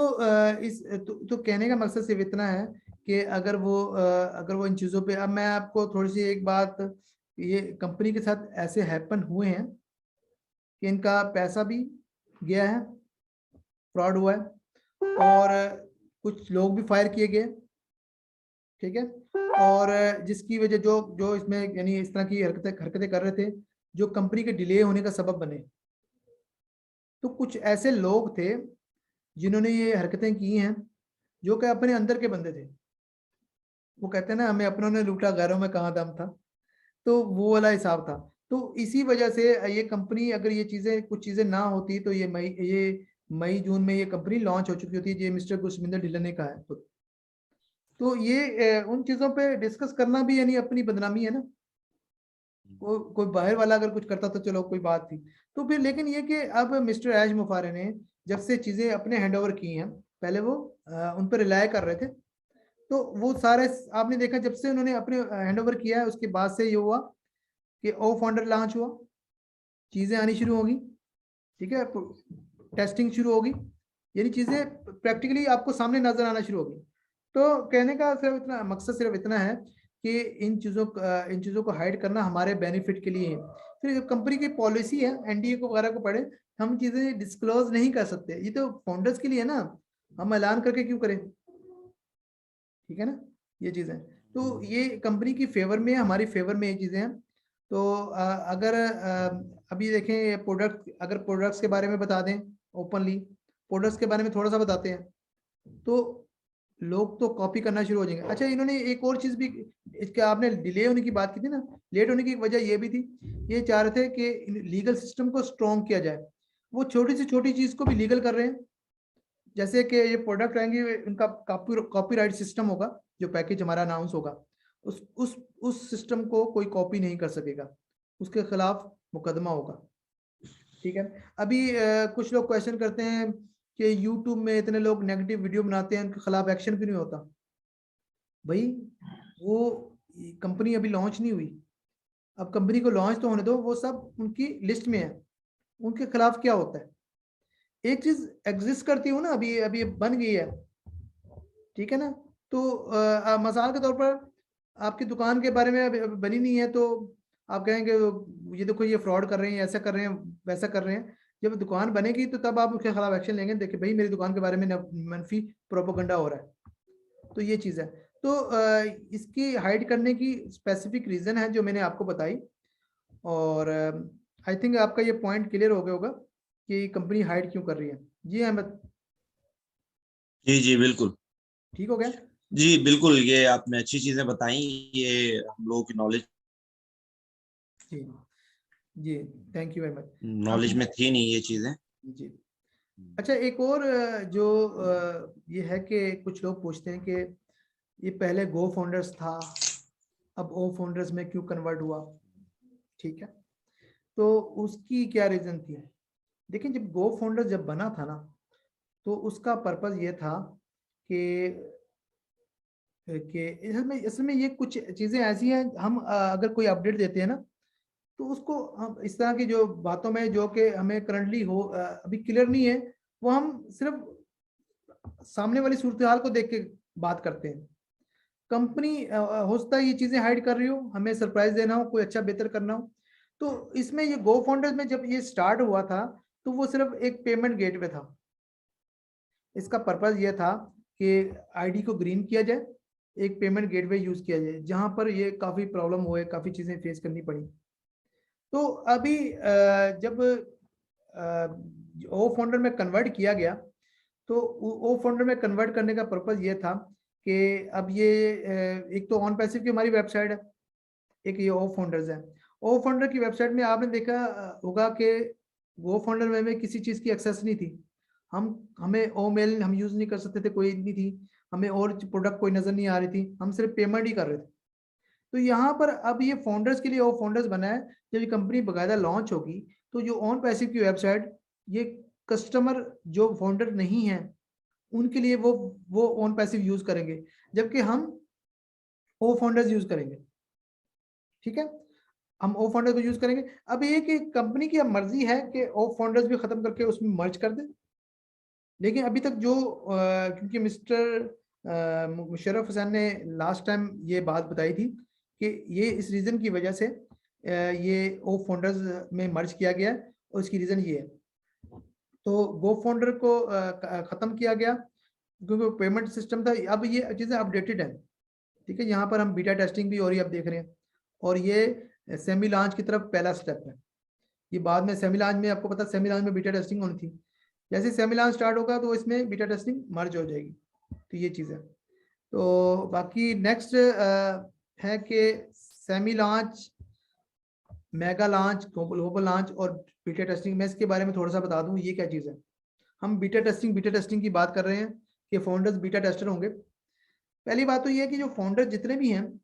तो कहने का मकसद सिर्फ इतना है कि अगर वो इन चीजों पे, अब मैं आपको थोड़ी सी एक बात, ये कंपनी के साथ ऐसे हैपन हुए हैं कि इनका पैसा भी गया है, फ्रॉड हुआ है, और कुछ लोग भी फायर किए गए। ठीक है। और जिसकी वजह जो जो इसमें यानी इस तरह की हरकतें कर रहे थे, जो कंपनी के डिले होने का सबब बने। तो कुछ ऐसे लोग थे जिन्होंने ये हरकतें की हैं, जो कि अपने अंदर के बंदे थे। वो कहते हैं ना, हमें अपनों ने लूटा, घरों में कहाँ दम था। तो वो वाला हिसाब था। तो इसी वजह से ये कंपनी, अगर ये चीजें, कुछ चीजें ना होती, तो ये मई जून में ये कंपनी लॉन्च हो चुकी होती है। ये मिस्टर गुरशमिंदर ढिल्लन ने कहा है खुद। तो ये उन चीजों पे डिस्कस करना भी यानी अपनी बदनामी है ना। कोई बाहर वाला अगर कुछ करता तो चलो कोई बात थी। तो फिर लेकिन ये कि अब मिस्टर ऐश मुफारे ने जब से चीजें अपने हैंड ओवर की हैं, पहले वो उन पर रिलाय कर रहे थे, तो वो सारे आपने देखा, जब से उन्होंने अपने हैंड ओवर किया है, उसके बाद से ये हुआ कि ओ फाउंडर लॉन्च हुआ, चीजें आनी शुरू होगी। ठीक है। टेस्टिंग शुरू होगी, यानी चीजें प्रैक्टिकली आपको सामने नजर आना शुरू होगी। तो कहने का सिर्फ इतना मकसद, सिर्फ इतना है कि इन चीजों को हाइड करना हमारे बेनिफिट के लिए है। फिर कंपनी की पॉलिसी है, एनडीए को वगैरह को पढ़े, हम चीजें डिस्क्लोज नहीं कर सकते। ये तो फाउंडर्स के लिए है ना, हम ऐलान करके क्यों करें। ठीक है ना, ये चीजें। तो ये कंपनी की फेवर में, हमारी फेवर में ये चीजें हैं। तो अगर अभी देखें ये प्रोडक्ट, अगर प्रोडक्ट्स के बारे में बता दें ओपनली, प्रोडक्ट्स के बारे में थोड़ा सा बताते हैं, तो लोग तो कॉपी करना शुरू हो जाएंगे। अच्छा, इन्होंने एक और चीज भी, इसका आपने डिले होने की बात की थी ना, लेट होने की वजह ये भी थी, ये चाह रहे थे कि लीगल सिस्टम को स्ट्रॉन्ग किया जाए। वो छोटी से छोटी चीज को भी लीगल कर रहे हैं, जैसे कि ये प्रोडक्ट आएंगे, इनका कॉपीराइट सिस्टम होगा, जो पैकेज हमारा अनाउंस होगा, उस सिस्टम को कोई कॉपी नहीं कर सकेगा, उसके खिलाफ मुकदमा होगा। ठीक है। अभी कुछ लोग क्वेश्चन करते हैं कि यूट्यूब में इतने लोग नेगेटिव वीडियो बनाते हैं, उनके खिलाफ एक्शन क्यों नहीं होता? भाई वो कंपनी अभी लॉन्च नहीं हुई, अब कंपनी को लॉन्च तो होने दो, वो सब उनकी लिस्ट में है, उनके खिलाफ क्या होता है? एक चीज एग्जिस्ट करती हूँ ना, अभी अभी बन गई है, ठीक है ना, तो मसाल के तौर पर आपकी दुकान के बारे में अभी बनी नहीं है, तो आप कहेंगे ये देखो ये फ्रॉड कर रहे हैं, ऐसा कर रहे हैं, वैसा कर रहे हैं। जब दुकान बनेगी तो तब आप उसके खिलाफ एक्शन लेंगे, देखिए भाई मेरी दुकान के बारे में मनफी प्रोपोगंडा हो रहा है। तो ये चीज़ है। तो इसकी हाइड करने की स्पेसिफिक रीज़न है जो मैंने आपको बताई, और आई थिंक आपका ये पॉइंट क्लियर हो गया होगा कि कंपनी हाइड क्यों कर रही है। जी अहमद, जी जी बिल्कुल। ठीक हो गया? जी बिल्कुल, ये आपने अच्छी चीजें बताई, ये हम लोगों की नॉलेज जी जी, thank you very much. Knowledge में थी नहीं ये चीजें। जी। अच्छा, एक और जो ये है कि कुछ लोग पूछते हैं कि ये पहले गो फाउंडर्स था, अब ओ फाउंडर्स में क्यों कन्वर्ट हुआ? ठीक है, तो उसकी क्या रीजन थी? देखिए, जब गो फाउंडर जब बना था ना, तो उसका पर्पस ये था कि इसमें ये कुछ चीजें ऐसी हैं, हम अगर कोई अपडेट देते हैं ना, तो उसको हम इस तरह की जो बातों में जो कि हमें करंटली हो अभी क्लियर नहीं है, वो हम सिर्फ सामने वाली सूरत हाल को देख के बात करते हैं। कंपनी हो सकता है ये चीजें हाइड कर रही हो, हमें सरप्राइज देना हो, कोई अच्छा बेहतर करना हो। तो इसमें ये गो फाउंडर्स में जब ये स्टार्ट हुआ था, तो वो सिर्फ एक पेमेंट गेटवे था। इसका पर्पस ये था कि आईडी को ग्रीन किया जाए, एक पेमेंट गेटवे यूज किया जाए, जहां पर ये काफी प्रॉब्लम हुए, काफी चीजें फेस करनी पड़ी। तो अभी जब ओ फाउंडर में कन्वर्ट किया गया, तो ओ फाउंडर में कन्वर्ट करने का पर्पस ये था कि अब ये एक तो ऑन पैसिव की हमारी वेबसाइट है, एक ये ओ फाउंडर्स है। ओ फाउंडर की वेबसाइट में आपने देखा होगा कि वो फाउंडर में हमें किसी चीज़ की एक्सेस नहीं थी, हमें ओ मेल हम यूज़ नहीं कर सकते थे, कोई नहीं थी, हमें और प्रोडक्ट कोई नज़र नहीं आ रही थी, हम सिर्फ पेमेंट ही कर रहे थे। तो यहाँ पर अब ये फाउंडर्स के लिए ओ फाउंडर्स बना है। जब ये कंपनी बाकायदा लॉन्च होगी, तो जो ऑन पैसिव की वेबसाइट, ये कस्टमर जो फाउंडर नहीं है उनके लिए वो ऑन पैसिव यूज करेंगे, जबकि हम ओ फाउंडर्स यूज करेंगे। ठीक है, हम ओ फाउंडर्स को यूज करेंगे। अब ये कि कंपनी की अब मर्जी है कि ओ फाउंडर्स भी खत्म करके उसमें मर्ज कर दे, लेकिन अभी तक जो क्योंकि मिस्टर मुशर्रफ हुसैन ने लास्ट टाइम ये बात बताई थी कि ये इस रीजन की वजह से ये ओ फाउंडर्स में मर्ज किया गया है, और इसकी रीजन ये है। तो गो फाउंडर को खत्म किया गया क्योंकि पेमेंट सिस्टम था। अब ये चीजें अपडेटेड है, ठीक है, यहाँ पर हम बीटा टेस्टिंग भी हो रही है, अब देख रहे हैं, और ये सेमी लॉन्च की तरफ पहला स्टेप है। ये बाद में सेमी लॉन्च में, आपको पता, सेमी लॉन्च में बीटा टेस्टिंग होनी थी, जैसे सेमी लॉन्च स्टार्ट होगा तो इसमें बीटा टेस्टिंग मर्ज हो जाएगी। तो ये चीज़ है। तो बाकी नेक्स्ट है कि semi launch, mega launch, global launch और बीटा टेस्टिंग। मैं इसके बारे में थोड़ा सा बता दूं ये क्या चीज़ है। हम बीटा टेस्टिंग की बात कर रहे हैं कि फाउंडर्स बीटा टेस्टर होंगे। पहली बात तो ये है कि जो फाउंडर जितने भी हैं,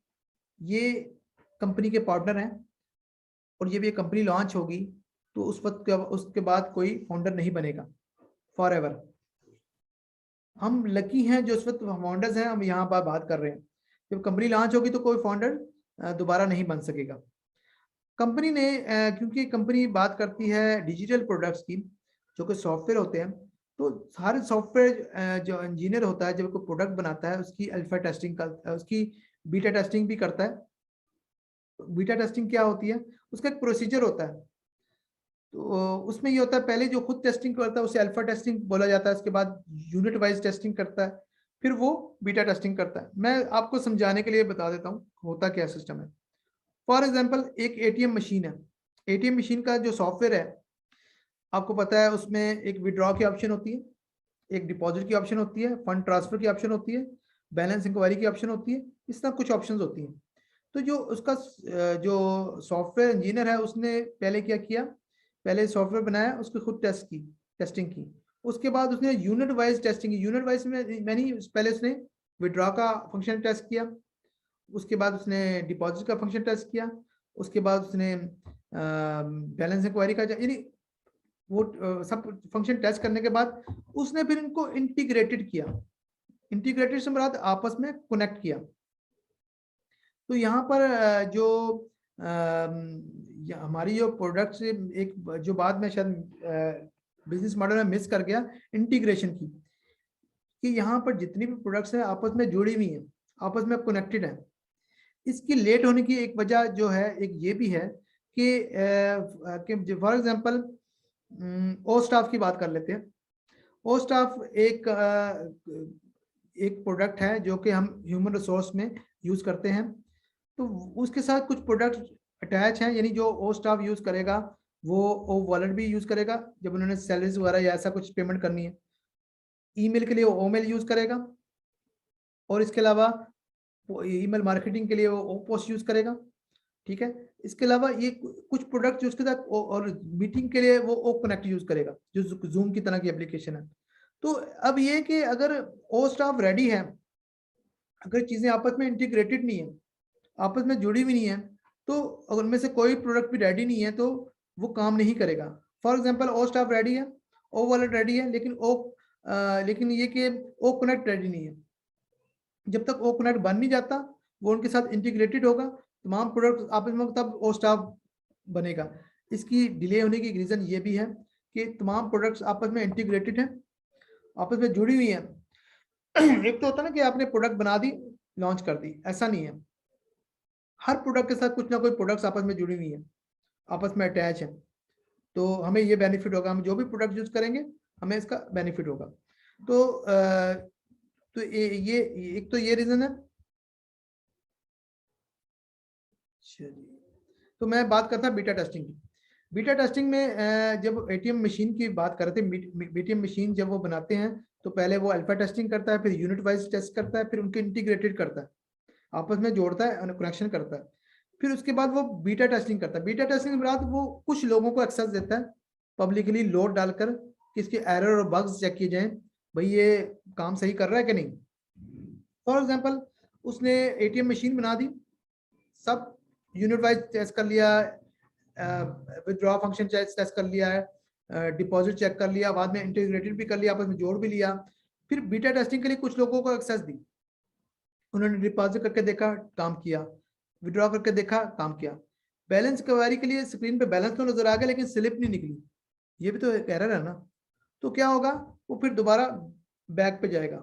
ये कंपनी के पार्टनर हैं, और ये भी कंपनी लॉन्च होगी तो उस वक्त उसके बाद कोई फाउंडर नहीं बनेगा फॉर एवर। हम लकी हैं जो उस वक्त फाउंडर्स हैं, हम यहाँ पर बात कर रहे हैं। जब कंपनी लॉन्च होगी तो कोई फाउंडर दोबारा नहीं बन सकेगा। कंपनी ने क्योंकि कंपनी बात करती है डिजिटल प्रोडक्ट्स की, जो कि सॉफ्टवेयर होते हैं, तो सारे सॉफ्टवेयर जो इंजीनियर होता है जब कोई प्रोडक्ट बनाता है, उसकी अल्फा टेस्टिंग करता है, उसकी बीटा टेस्टिंग भी करता है। बीटा टेस्टिंग क्या होती है? उसका एक प्रोसीजर होता है। तो उसमें ये होता है, पहले जो खुद टेस्टिंग करता है उसे अल्फा टेस्टिंग बोला जाता है, उसके बाद यूनिट वाइज टेस्टिंग करता है, फिर वो बीटा टेस्टिंग करता है। मैं आपको समझाने के लिए बता देता हूँ होता क्या सिस्टम है। फॉर एग्जांपल एक एटीएम मशीन है, एटीएम मशीन का जो सॉफ्टवेयर है आपको पता है, उसमें एक विड्रॉ की ऑप्शन होती है, एक डिपॉजिट की ऑप्शन होती है, फंड ट्रांसफर की ऑप्शन होती है, बैलेंस इंक्वायरी की ऑप्शन होती है, इस तरह कुछ ऑप्शंस होती हैं। तो जो उसका जो सॉफ्टवेयर इंजीनियर है उसने पहले क्या किया, पहले सॉफ्टवेयर बनाया, उसकी खुद टेस्टिंग की, उसके बाद उसने यूनिट वाइज टेस्टिंग की। यूनिट वाइज में मैंने पहले उसने विड्रॉ का फंक्शन टेस्ट किया, उसके बाद उसने डिपॉजिट का फंक्शन टेस्ट किया, उसके बाद उसने बैलेंस इंक्वायरी का, यानी वो सब फंक्शन टेस्ट करने के बाद उसने फिर इनको इंटीग्रेटेड किया। इंटीग्रेटेड से मुराद आपस में कनेक्ट किया। तो यहाँ पर जो हमारी जो प्रोडक्ट से एक जो बाद में शायद बिजनेस मॉडल में मिस कर गया, इंटीग्रेशन की, कि यहाँ पर जितनी भी प्रोडक्ट्स हैं आपस में जुड़ी हुई हैं, आपस में कनेक्टेड हैं। इसकी लेट होने की एक वजह जो है, एक ये भी है कि फॉर एग्जांपल ओ स्टाफ की बात कर लेते हैं। ओ स्टाफ एक प्रोडक्ट है जो कि हम ह्यूमन रिसोर्स में यूज करते हैं। तो उसके साथ कुछ प्रोडक्ट अटैच हैं, यानी जो ओ स्टाफ यूज करेगा वो ओ वॉलेट भी यूज करेगा जब उन्होंने सैलरीज वगैरह या ऐसा कुछ पेमेंट करनी है। ईमेल के लिए वो ओमेल यूज करेगा, और इसके अलावा ईमेल मार्केटिंग के लिए वो ओ पोस्ट यूज करेगा। ठीक है, इसके अलावा ये कुछ प्रोडक्ट जो उसके साथ और मीटिंग के लिए वो ओ कनेक्ट यूज करेगा, जो जूम की तरह की एप्लीकेशन है। तो अब ये कि अगर ओ स्टाफ रेडी है, अगर चीजें आपस में इंटीग्रेटेड नहीं है, आपस में जुड़ी हुई नहीं है, तो अगर उनमें से कोई प्रोडक्ट भी रेडी नहीं है तो वो काम नहीं करेगा। फॉर एग्जांपल ओ स्टाफ रेडी है, ओ वॉलेट रेडी है, लेकिन ये कि ओ कनेक्ट रेडी नहीं है। जब तक ओ कनेक्ट बन नहीं जाता, वो उनके साथ इंटीग्रेटेड होगा, तमाम प्रोडक्ट आपस में, तब ओ स्टाफ बनेगा। इसकी डिले होने की रीजन ये भी है कि तमाम प्रोडक्ट्स आपस में इंटीग्रेटेड हैं, आपस में जुड़ी हुई हैं। एक तो होता है ना कि आपने प्रोडक्ट बना दी, लॉन्च कर दी, ऐसा नहीं है। हर प्रोडक्ट के साथ कुछ ना कोई प्रोडक्ट्स आपस में जुड़ी हुई है, आपस में अटैच है। तो हमें ये बेनिफिट होगा, हम जो भी प्रोडक्ट यूज करेंगे हमें इसका बेनिफिट होगा। तो ये एक तो ये रीजन है। तो मैं बात करता बीटा टेस्टिंग की। बीटा टेस्टिंग में जब एटीएम मशीन की बात कर रहे थे, एटीएम मशीन जब वो बनाते हैं तो पहले वो अल्फा टेस्टिंग करता है, फिर यूनिट वाइज टेस्ट करता है, फिर उनको इंटीग्रेटेड करता है, आपस में जोड़ता है और कनेक्शन करता है। फिर उसके बाद वो बीटा टेस्टिंग करता है। बीटा टेस्टिंग के बाद वो कुछ लोगों को एक्सेस देता है पब्लिकली लोड डालकर कि इसके एरर और बग्स चेक किए जाएं, भाई ये काम सही कर रहा है कि नहीं। फॉर एग्जांपल उसने एटीएम मशीन बना दी, सब यूनिट वाइज टेस्ट कर लिया, विथड्रॉ फंक्शन टेस्ट कर लिया है, डिपॉजिट चेक कर लिया, बाद में इंटीग्रेटेड भी कर लिया, आपस में जोड़ भी लिया। फिर बीटा टेस्टिंग के लिए कुछ लोगों को एक्सेस दी, उन्होंने डिपॉजिट करके देखा, काम किया, विड्रॉ करके देखा, काम किया। बैलेंस क्वेरी के लिए स्क्रीन पे बैलेंस तो नजर आ गया लेकिन स्लिप नहीं निकली, ये भी तो एक एरर है ना। तो क्या होगा, वो फिर दोबारा बैक पे जाएगा,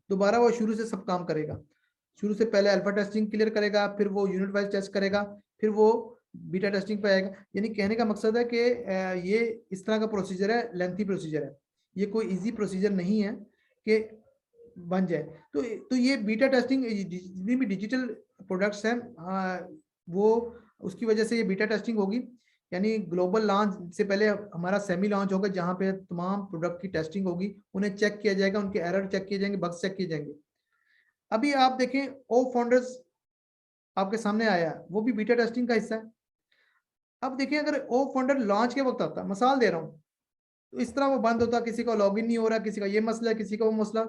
दोबारा वो शुरू से सब काम करेगा। शुरू से पहले अल्फा टेस्टिंग क्लियर करेगा, फिर वो यूनिट वाइज टेस्ट करेगा, फिर वो बीटा टेस्टिंग पे आएगा। यानी कहने का मकसद है कि ये इस तरह का प्रोसीजर है, लेंथी प्रोसीजर है, ये कोई इजी प्रोसीजर नहीं है कि बन जाए। तो ये बीटा टेस्टिंग जितनी भी डिजिटल प्रोडक्ट्स हैं वो उसकी वजह से ये बीटा टेस्टिंग होगी। यानी ग्लोबल लॉन्च से पहले हमारा सेमी लॉन्च होगा जहां पे तमाम प्रोडक्ट की टेस्टिंग होगी, उन्हें चेक किया जाएगा, उनके एरर चेक किए जाएंगे, बग्स चेक किए जाएंगे। अभी आप देखें ओ फाउंडर्स आपके सामने आया, वो भी बीटा टेस्टिंग का हिस्सा है। अब देखिए अगर ओ फाउंडर लॉन्च के वक्त आता, मिसाल दे रहा हूँ, तो इस तरह वो बंद होता, किसी का लॉगिन नहीं हो रहा, किसी का ये मसला है, किसी का वो मसला,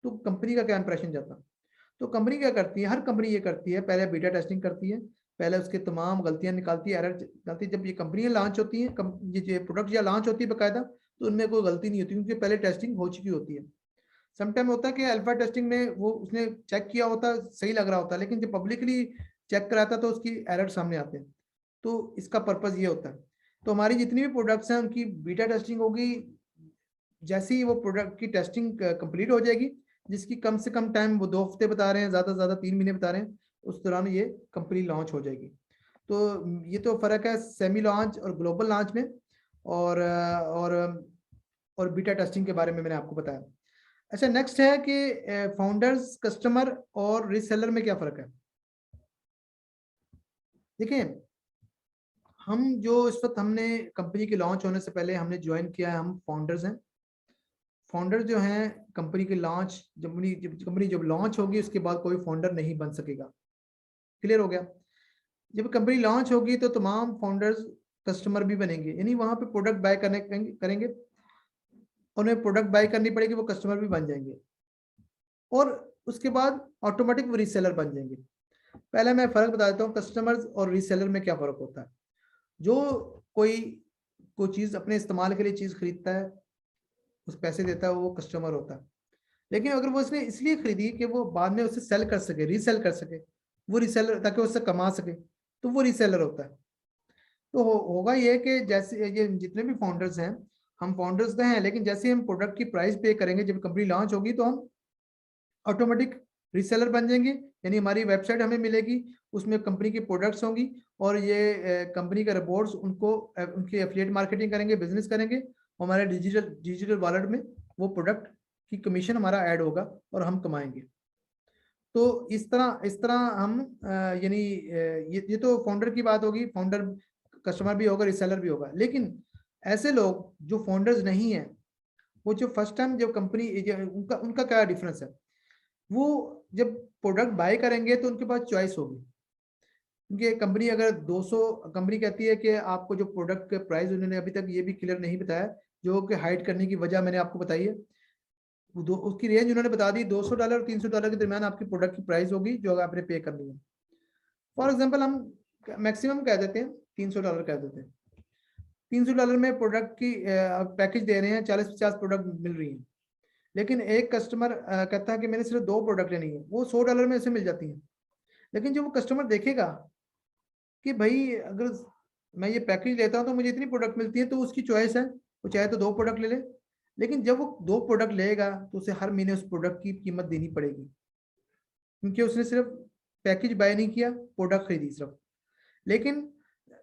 तो कंपनी का क्या इंप्रेशन जाता। तो कंपनी क्या करती है, हर कंपनी ये करती है, पहले बीटा टेस्टिंग करती है, पहले उसके तमाम गलतियां निकालती है, एरर निकालती है। जब ये कंपनियां लॉन्च होती हैं, ये प्रोडक्ट या लॉन्च होती है बाकायदा, तो उनमें कोई गलती नहीं होती क्योंकि पहले टेस्टिंग हो चुकी होती है। समटाइम होता है कि अल्फा टेस्टिंग में वो उसने चेक किया होता, सही लग रहा होता है, लेकिन जब पब्लिकली चेक कराता तो उसकी एरर सामने आते हैं। तो इसका पर्पज ये होता है। तो हमारी जितनी भी प्रोडक्ट्स हैं उनकी बीटा टेस्टिंग होगी, जैसे ही वो प्रोडक्ट की टेस्टिंग कंप्लीट हो जाएगी, जिसकी कम से कम टाइम वो 2 हफ्ते बता रहे हैं, ज्यादा से ज्यादा 3 महीने बता रहे हैं, उस दौरान ये कंपनी लॉन्च हो जाएगी। तो ये तो फर्क है सेमी लॉन्च और ग्लोबल लॉन्च में, और बीटा टेस्टिंग के बारे में मैंने आपको बताया। अच्छा, नेक्स्ट है कि फाउंडर्स, कस्टमर और रीसेलर में क्या फर्क है। देखिए हम जो इस वक्त हमने कंपनी के लॉन्च होने से पहले हमने ज्वाइन किया है, हम फाउंडर्स हैं। फाउंडर जो हैं कंपनी के लॉन्च, जब कंपनी जब लॉन्च होगी उसके बाद कोई फाउंडर नहीं बन सकेगा। क्लियर हो गया? जब कंपनी लॉन्च होगी तो तमाम फाउंडर्स कस्टमर भी बनेंगे, यानी वहां पे प्रोडक्ट बाय करेंगे, उन्हें प्रोडक्ट बाय करनी पड़ेगी, वो कस्टमर भी बन जाएंगे और उसके बाद ऑटोमेटिक वो रीसेलर बन जाएंगे। पहले मैं फर्क बता देता हूँ, कस्टमर्स और रीसेलर में क्या फर्क होता है। जो कोई चीज अपने इस्तेमाल के लिए चीज खरीदता है, उस पैसे देता है, वो कस्टमर होता है। लेकिन अगर वो इसने इसलिए खरीदी कि वो बाद में उसे सेल कर सके, रीसेल कर सके, वो रीसेलर, ताकि उससे कमा सके, तो वो रीसेलर होता है। तो होगा ये कि जैसे ये जितने भी फाउंडर्स हैं, हम फाउंडर्स तो हैं, लेकिन जैसे हम प्रोडक्ट की प्राइस पे करेंगे, जब कंपनी लॉन्च होगी तो हम ऑटोमेटिक रीसेलर बन जाएंगे, यानी हमारी वेबसाइट हमें मिलेगी, उसमें कंपनी की प्रोडक्ट्स होंगी और ये कंपनी का रिपोर्ट्स उनको उनकी एफिलिएट मार्केटिंग करेंगे, बिजनेस करेंगे, हमारे डिजिटल वॉलेट में वो प्रोडक्ट की कमीशन हमारा ऐड होगा और हम कमाएंगे। तो इस तरह हम यानी ये तो फाउंडर की बात होगी, फाउंडर कस्टमर भी होगा, रिसेलर भी होगा। लेकिन ऐसे लोग जो फाउंडर्स नहीं है, वो जो फर्स्ट टाइम जब कंपनी, उनका उनका क्या डिफरेंस है, वो जब प्रोडक्ट बाय करेंगे तो उनके पास चॉइस होगी। क्योंकि कंपनी अगर 200, कंपनी कहती है कि आपको जो प्रोडक्ट के प्राइस, उन्होंने अभी तक ये भी क्लियर नहीं बताया, जो कि हाइड करने की वजह मैंने आपको बताई है, उसकी रेंज उन्होंने बता दी, $200 और $300 के दरमियान आपकी प्रोडक्ट की प्राइस होगी जो आपने पे करनी है। फॉर एग्जाम्पल हम मैक्सिमम कह देते हैं $300 कह देते हैं। $300 में प्रोडक्ट की पैकेज दे रहे हैं, 40-50 प्रोडक्ट मिल रही है। लेकिन एक कस्टमर कहता है कि मैंने सिर्फ 2 प्रोडक्ट लेनी है, वो $100 में ऐसे मिल जाती है। लेकिन जो वो कस्टमर देखेगा कि भाई अगर मैं ये पैकेज लेता हूँ तो मुझे इतनी प्रोडक्ट मिलती है, तो उसकी चॉइस है, वो चाहे तो 2 प्रोडक्ट ले ले। लेकिन जब वो 2 प्रोडक्ट लेगा तो उसे हर महीने उस प्रोडक्ट की कीमत देनी पड़ेगी, क्योंकि उसने सिर्फ पैकेज बाय नहीं किया, प्रोडक्ट खरीदी सिर्फ। लेकिन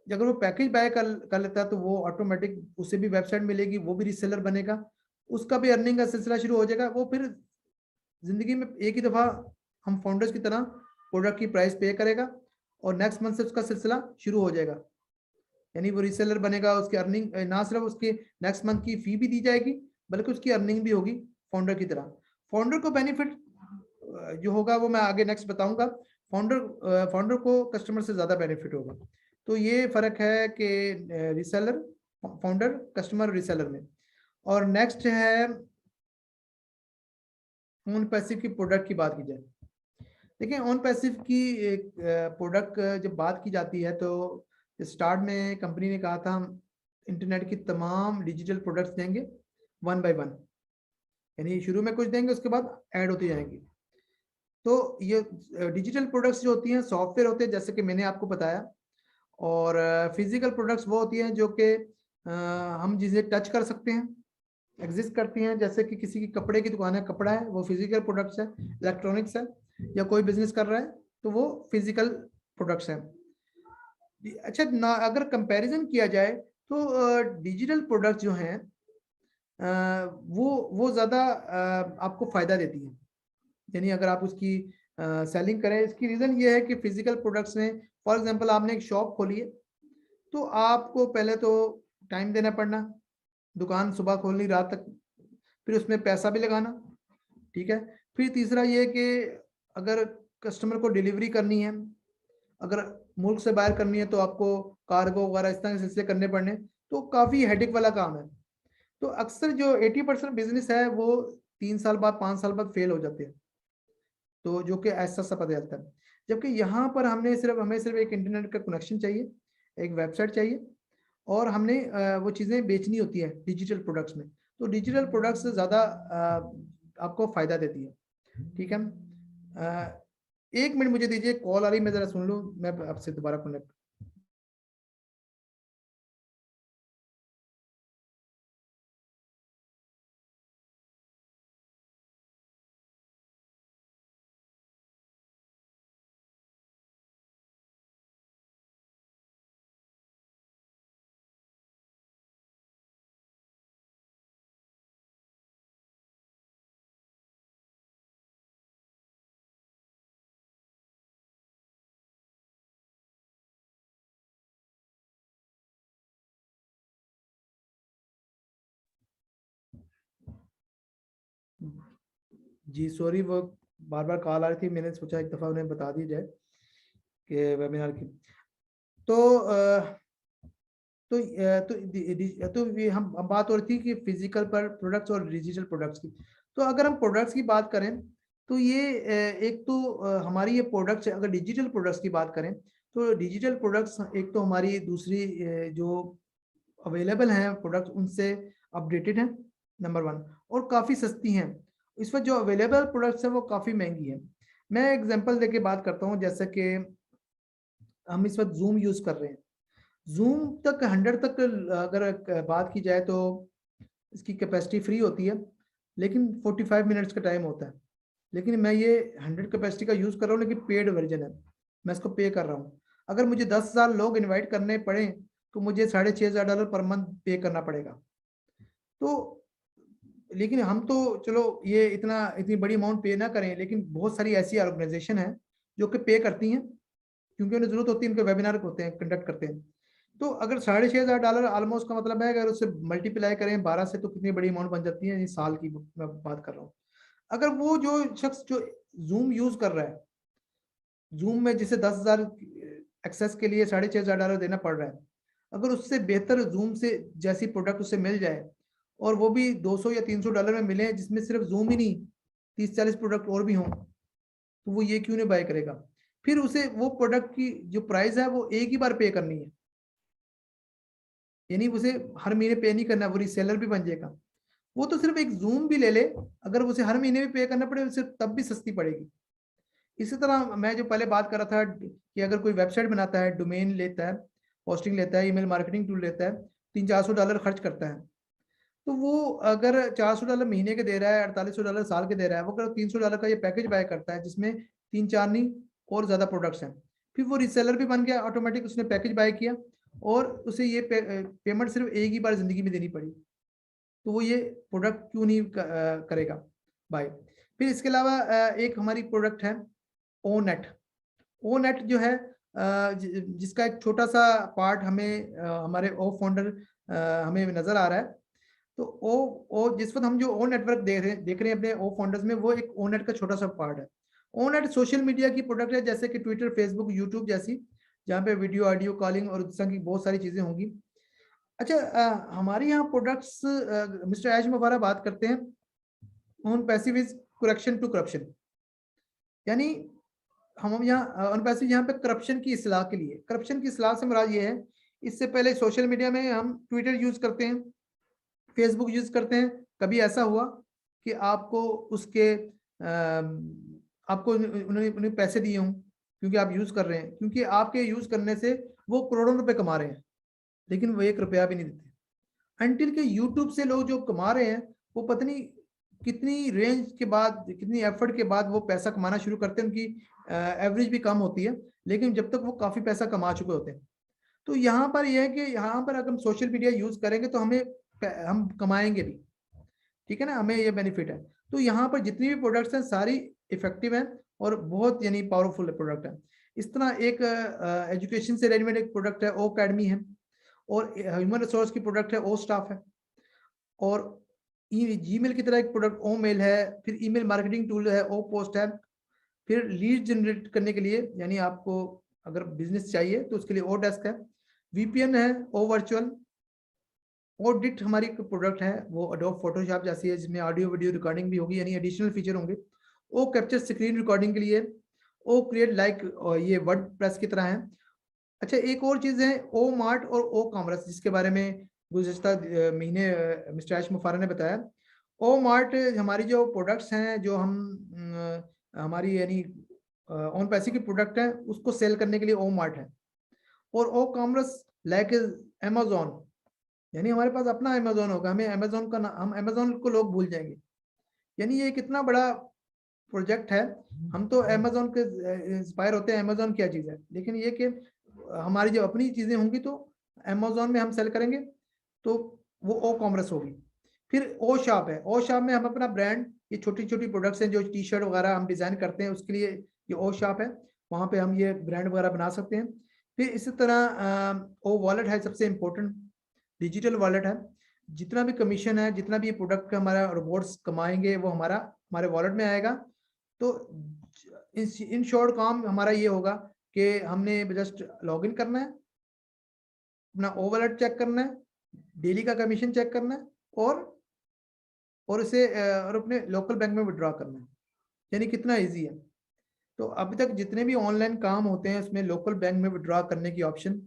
अगर वो पैकेज बाय कर लेता है तो वो ऑटोमेटिक उसे भी वेबसाइट मिलेगी, वो भी रीसेलर बनेगा, उसका भी अर्निंग का सिलसिला शुरू हो जाएगा। वो फिर जिंदगी में एक ही दफा हम फाउंडर्स की तरह प्रोडक्ट की प्राइस पे करेगा और नेक्स्ट मंथ से उसका सिलसिला शुरू हो जाएगा, यानी वो रीसेलर बनेगा। उसकी अर्निंग ना सिर्फ उसके नेक्स्ट मंथ की फी भी दी जाएगी, बल्कि उसकी अर्निंग भी होगी फाउंडर की तरह। फाउंडर को बेनिफिट जो होगा वो मैं आगे नेक्स्ट बताऊंगा। फाउंडर को कस्टमर से ज्यादा बेनिफिट होगा। तो ये फर्क है कि रीसेलर, फाउंडर, कस्टमर, रीसेलर में। और नेक्स्ट है ऑन पैसिव की प्रोडक्ट की बात की जाए। देखिए ऑन पैसिव की एक प्रोडक्ट जब बात की जाती है तो स्टार्ट में कंपनी ने कहा था हम इंटरनेट की तमाम डिजिटल प्रोडक्ट्स देंगे 1 बाय 1, यानी शुरू में कुछ देंगे, उसके बाद ऐड होती जाएंगी। तो ये डिजिटल प्रोडक्ट्स जो होती हैं सॉफ्टवेयर होते हैं, जैसे कि मैंने आपको बताया, और फिजिकल प्रोडक्ट्स वो होती हैं जो कि हम जिसे टच कर सकते हैं, एग्जिस्ट करती हैं। जैसे कि किसी की कपड़े की दुकान है, कपड़ा है, वो फिजिकल प्रोडक्ट्स है। इलेक्ट्रॉनिक्स है, या कोई बिजनेस कर रहा है तो वो फिजिकल प्रोडक्ट्स हैं। अच्छा ना, अगर कंपैरिजन किया जाए तो डिजिटल प्रोडक्ट जो हैं वो ज़्यादा आपको फ़ायदा देती हैं, यानी अगर आप उसकी सेलिंग करें। इसकी रीज़न ये है कि फिजिकल प्रोडक्ट्स में, फॉर एग्जांपल आपने एक शॉप खोली है, तो आपको पहले तो टाइम देना पड़ना, दुकान सुबह खोलनी रात तक, फिर उसमें पैसा भी लगाना, ठीक है। फिर तीसरा ये कि अगर कस्टमर को डिलीवरी करनी है, अगर मुल्क से बाहर करनी है, तो आपको कार्गो वगैरह इस तरह के सिलसिले करने पड़ने, तो काफ़ी हेडेक वाला काम है। तो अक्सर जो 80% बिजनेस है वो 3 साल बाद, 5 साल बाद फेल हो जाते हैं, तो जो कि ऐसा सा पता चलता है। जबकि यहाँ पर हमें सिर्फ एक इंटरनेट का कनेक्शन चाहिए, एक वेबसाइट चाहिए, और हमने वो चीज़ें बेचनी होती है डिजिटल प्रोडक्ट्स में। तो डिजिटल प्रोडक्ट्स ज़्यादा आपको फ़ायदा देती है, ठीक है। 1 मिनट मुझे दीजिए, कॉल आ रही, मैं ज़रा सुन लूँ, मैं आपसे दोबारा कनेक्ट जी सॉरी, वो बार बार कॉल आ रही थी, मैंने सोचा एक दफ़ा उन्हें बता दी जाए कि वेबिनार की। तो ये हम बात हो रही थी कि फिजिकल पर प्रोडक्ट्स और डिजिटल प्रोडक्ट्स की। तो अगर हम प्रोडक्ट्स की बात करें तो ये एक तो हमारी ये प्रोडक्ट्स, अगर डिजिटल प्रोडक्ट्स की बात करें तो डिजिटल प्रोडक्ट्स एक तो हमारी दूसरी जो अवेलेबल हैं प्रोडक्ट्स उनसे अपडेटेड हैं, नंबर 1, और काफ़ी सस्ती हैं। इस वक्त जो अवेलेबल प्रोडक्ट्स हैं वो काफ़ी महंगी हैं। मैं एग्जांपल देके बात करता हूँ, जैसे कि हम इस वक्त जूम यूज़ कर रहे हैं। जूम तक 100 तक अगर बात की जाए तो इसकी कैपेसिटी फ्री होती है, लेकिन 45 मिनट्स का टाइम होता है। लेकिन मैं ये 100 कैपेसिटी का यूज़ कर रहा हूँ, लेकिन पेड वर्जन है, मैं इसको पे कर रहा हूँ। अगर मुझे 10,000 लोग इनवाइट करने पड़े तो मुझे $6,500 पर मंथ पे करना पड़ेगा। तो लेकिन हम तो चलो ये इतनी बड़ी अमाउंट पे ना करें, लेकिन बहुत सारी ऐसी ऑर्गेनाइजेशन है जो कि पे करती हैं, क्योंकि उन्हें जरूरत होती है, उनके वेबिनार होते हैं, कंडक्ट करते हैं। तो अगर $6,500 ऑलमोस्ट का मतलब है, अगर उससे मल्टीप्लाई करें 12 से तो कितनी बड़ी अमाउंट बन जाती है, साल की मैं बात कर रहा हूँ। अगर वो जो शख्स जो जूम यूज कर रहा है, जूम में जिसे 10,000 एक्सेस के लिए $6,500 देना पड़ रहा है, अगर उससे बेहतर जूम से जैसी प्रोडक्ट उसे मिल जाए और वो भी $200 या $300 में मिले, जिसमें सिर्फ जूम ही नहीं 30-40 प्रोडक्ट और भी हों, तो वो ये क्यों नहीं बाय करेगा? फिर उसे वो प्रोडक्ट की जो प्राइस है वो एक ही बार पे करनी है, यानी उसे हर महीने पे नहीं करना, वो रीसेलर भी बन जाएगा। वो तो सिर्फ एक जूम भी ले ले, अगर उसे हर महीने भी पे करना पड़े उसे तब भी सस्ती पड़ेगी। इसी तरह मैं जो पहले बात कर रहा था कि अगर कोई वेबसाइट बनाता है, डोमेन लेता है, होस्टिंग लेता है, ईमेल मार्केटिंग टूल लेता है, $300-400 खर्च करता है, तो वो अगर $400 महीने के दे रहा है, $4800 साल के दे रहा है, वो अगर $300 का ये पैकेज बाय करता है जिसमें 3-4 नहीं और ज्यादा प्रोडक्ट्स हैं, फिर वो रिसेलर भी बन गया ऑटोमेटिक, उसने पैकेज बाय किया और उसे ये पेमेंट सिर्फ एक ही बार जिंदगी में देनी पड़ी, तो वो ये प्रोडक्ट क्यों नहीं करेगा बाय। फिर इसके अलावा एक हमारी प्रोडक्ट है ओनेट। ओनेट जो है जिसका एक छोटा सा पार्ट हमें हमारे ओ फाउंडर हमें नजर आ रहा है। तो ओ जिस वक्त हम जो ओ नेटवर्क देख रहे हैं अपने ओ फाउंडर्स में, वो एक ओनेट का छोटा सा पार्ट है। ओनेट सोशल मीडिया की प्रोडक्ट है, जैसे कि ट्विटर, फेसबुक, यूट्यूब जैसी, जहाँ पे वीडियो, ऑडियो, कॉलिंग और इस तरह की बहुत सारी चीजें होंगी। अच्छा, हमारे यहाँ प्रोडक्ट्स मिस्टर एज मुबारक बात करते हैं on passive is correction to corruption, यानी हम यहाँ ऑन पैसिव यहाँ पे करप्शन की इस्लाह के लिए, करप्शन की इस्लाह से मुराद ये है, इससे पहले सोशल मीडिया में हम ट्विटर यूज करते हैं, फेसबुक यूज करते हैं, कभी ऐसा हुआ कि आपको उसके आपको उन्होंने पैसे दिए हों क्योंकि आप यूज कर रहे हैं, क्योंकि आपके यूज करने से वो करोड़ों रुपए कमा रहे हैं, लेकिन वो ₹1 भी नहीं देते। अनटिल के यूट्यूब से लोग जो कमा रहे हैं वो पता नहीं कितनी रेंज के बाद, कितनी एफर्ट के बाद वो पैसा कमाना शुरू करते हैं, उनकी एवरेज भी कम होती है, लेकिन जब तक वो काफी पैसा कमा चुके होते हैं। तो यहाँ पर यह है कि यहाँ पर अगर हम सोशल मीडिया यूज करेंगे तो हम कमाएंगे भी, ठीक है ना, हमें ये बेनिफिट है। तो यहाँ पर जितनी भी प्रोडक्ट्स हैं सारी इफेक्टिव हैं और बहुत यानी पावरफुल प्रोडक्ट है। इस तरह एक एजुकेशन से रिलेटेड एक प्रोडक्ट है ओ अकेडमी है, और ह्यूमन रिसोर्स की प्रोडक्ट है ओ स्टाफ है, और जीमेल की तरह एक प्रोडक्ट ओ मेल है, फिर ईमेल मार्केटिंग टूल है ओ पोस्ट है, फिर लीड जनरेट करने के लिए यानी आपको अगर बिजनेस चाहिए तो उसके लिए ओ डेस्क है, वीपीएन है ओ वर्चुअल, ऑडिट हमारी प्रोडक्ट है वो एडोब फोटोशॉप जैसी है जिसमें ऑडियो वीडियो रिकॉर्डिंग भी होगी, यानी एडिशनल फीचर होंगे। ओ कैप्चर स्क्रीन रिकॉर्डिंग के लिए, ओ क्रिएट लाइक ये वर्डप्रेस की तरह है। अच्छा, एक और चीज है ओ मार्ट और ओ कॉमर्स, जिसके बारे में गुज़िश्ता महीने मिस्टर एश मुफारा ने बताया। ओ मार्ट हमारी जो प्रोडक्ट्स हैं जो हम हमारी यानी ऑन पैसे की प्रोडक्ट है उसको सेल करने के लिए ओ मार्ट है, और ओ कॉमर्स लाइक अमेजोन, यानी हमारे पास अपना अमेजोन होगा, हमें अमेजोन का हम अमेजोन को लोग भूल जाएंगे, यानी ये कितना बड़ा प्रोजेक्ट है। हम तो अमेजोन के इंस्पायर होते हैं, अमेजोन क्या चीज़ है, लेकिन ये कि हमारी जो अपनी चीज़ें होंगी तो अमेजोन में हम सेल करेंगे तो वो ओ कॉमर्स होगी। फिर ओ शॉप है, ओ शॉप में हम अपना ब्रांड, ये छोटी छोटी प्रोडक्ट्स हैं जो टी शर्ट वगैरह हम डिज़ाइन करते हैं, उसके लिए ये ओ शॉप है, वहाँ पे हम ये ब्रांड वगैरह बना सकते हैं। फिर इसी तरह ओ वॉलेट है, सबसे इम्पोर्टेंट डिजिटल वॉलेट है, जितना भी कमीशन है, जितना भी ये प्रोडक्ट का हमारा रिवॉर्ड्स कमाएंगे वो हमारे वॉलेट में आएगा। तो इन शॉर्ट काम हमारा ये होगा कि हमने जस्ट लॉगिन करना है, अपना ओवरहेड चेक करना है, डेली का कमीशन चेक करना है और उसे और अपने लोकल बैंक में विड्रॉ करना है। यानी कितना इजी है। तो अभी तक जितने भी ऑनलाइन काम होते हैं उसमें लोकल बैंक में विड्रॉ करने की ऑप्शन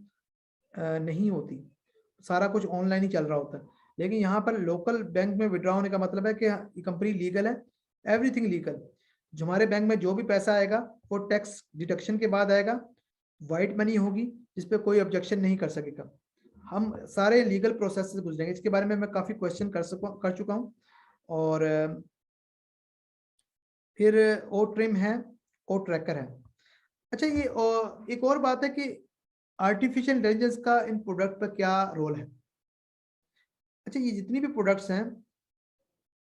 नहीं होती, सारा कुछ ऑनलाइन ही चल रहा होता है। लेकिन यहाँ पर लोकल बैंक में विड्रॉ होने का मतलब है कि ये कंपनी लीगल है, एवरीथिंग लीगल। जो हमारे बैंक में जो भी पैसा आएगा वो टैक्स डिडक्शन के बाद आएगा, वाइट मनी होगी जिस पे कोई ऑब्जेक्शन नहीं कर सकेगा। हम सारे लीगल प्रोसेस से गुजरेंगे। इसके बारे में मैं काफ़ी क्वेश्चन कर चुका हूँ। और फिर ओ ट्रिम है, ओ ट्रैकर है। अच्छा, ये एक और बात है कि आर्टिफिशियल इंटेलिजेंस का इन प्रोडक्ट पर क्या रोल है। अच्छा, ये जितनी भी प्रोडक्ट्स हैं,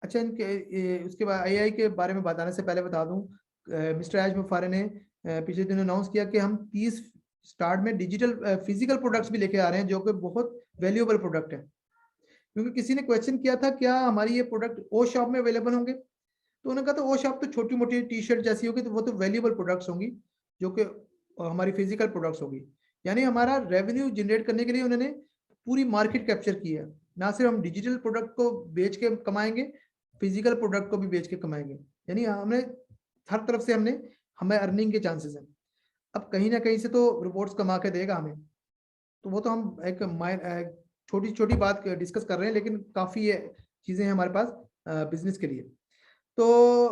अच्छा इनके उसके बाद AI के बारे में बताने से पहले बता दूं, मिस्टर एज मुफारे ने पिछले दिनों अनाउंस किया कि हम 30 स्टार्ट में डिजिटल फिजिकल प्रोडक्ट्स भी लेके आ रहे हैं जो कि बहुत वैल्यूएबल प्रोडक्ट है। क्योंकि किसी ने क्वेश्चन किया था क्या हमारी ये प्रोडक्ट ओ शॉप में अवेलेबल होंगे, तो उन्होंने कहा तो ओ शॉप तो छोटी मोटी टी शर्ट जैसी होगी, तो वो तो वैल्यूएबल प्रोडक्ट्स होंगी जो कि हमारी फिजिकल प्रोडक्ट्स होगी। यानी हमारा रेवेन्यू जनरेट करने के लिए उन्होंने पूरी मार्केट कैप्चर की है। ना सिर्फ हम डिजिटल प्रोडक्ट को बेच के कमाएंगे, फिजिकल प्रोडक्ट को भी बेच के कमाएंगे। यानी हमने हर तरफ से हमें अर्निंग के चांसेस हैं। अब कहीं ना कहीं से तो रिपोर्ट्स कमा के देगा हमें, तो वो तो हम एक छोटी छोटी बात डिस्कस कर रहे हैं, लेकिन काफ़ी चीज़ें हैं हमारे पास बिजनेस के लिए। तो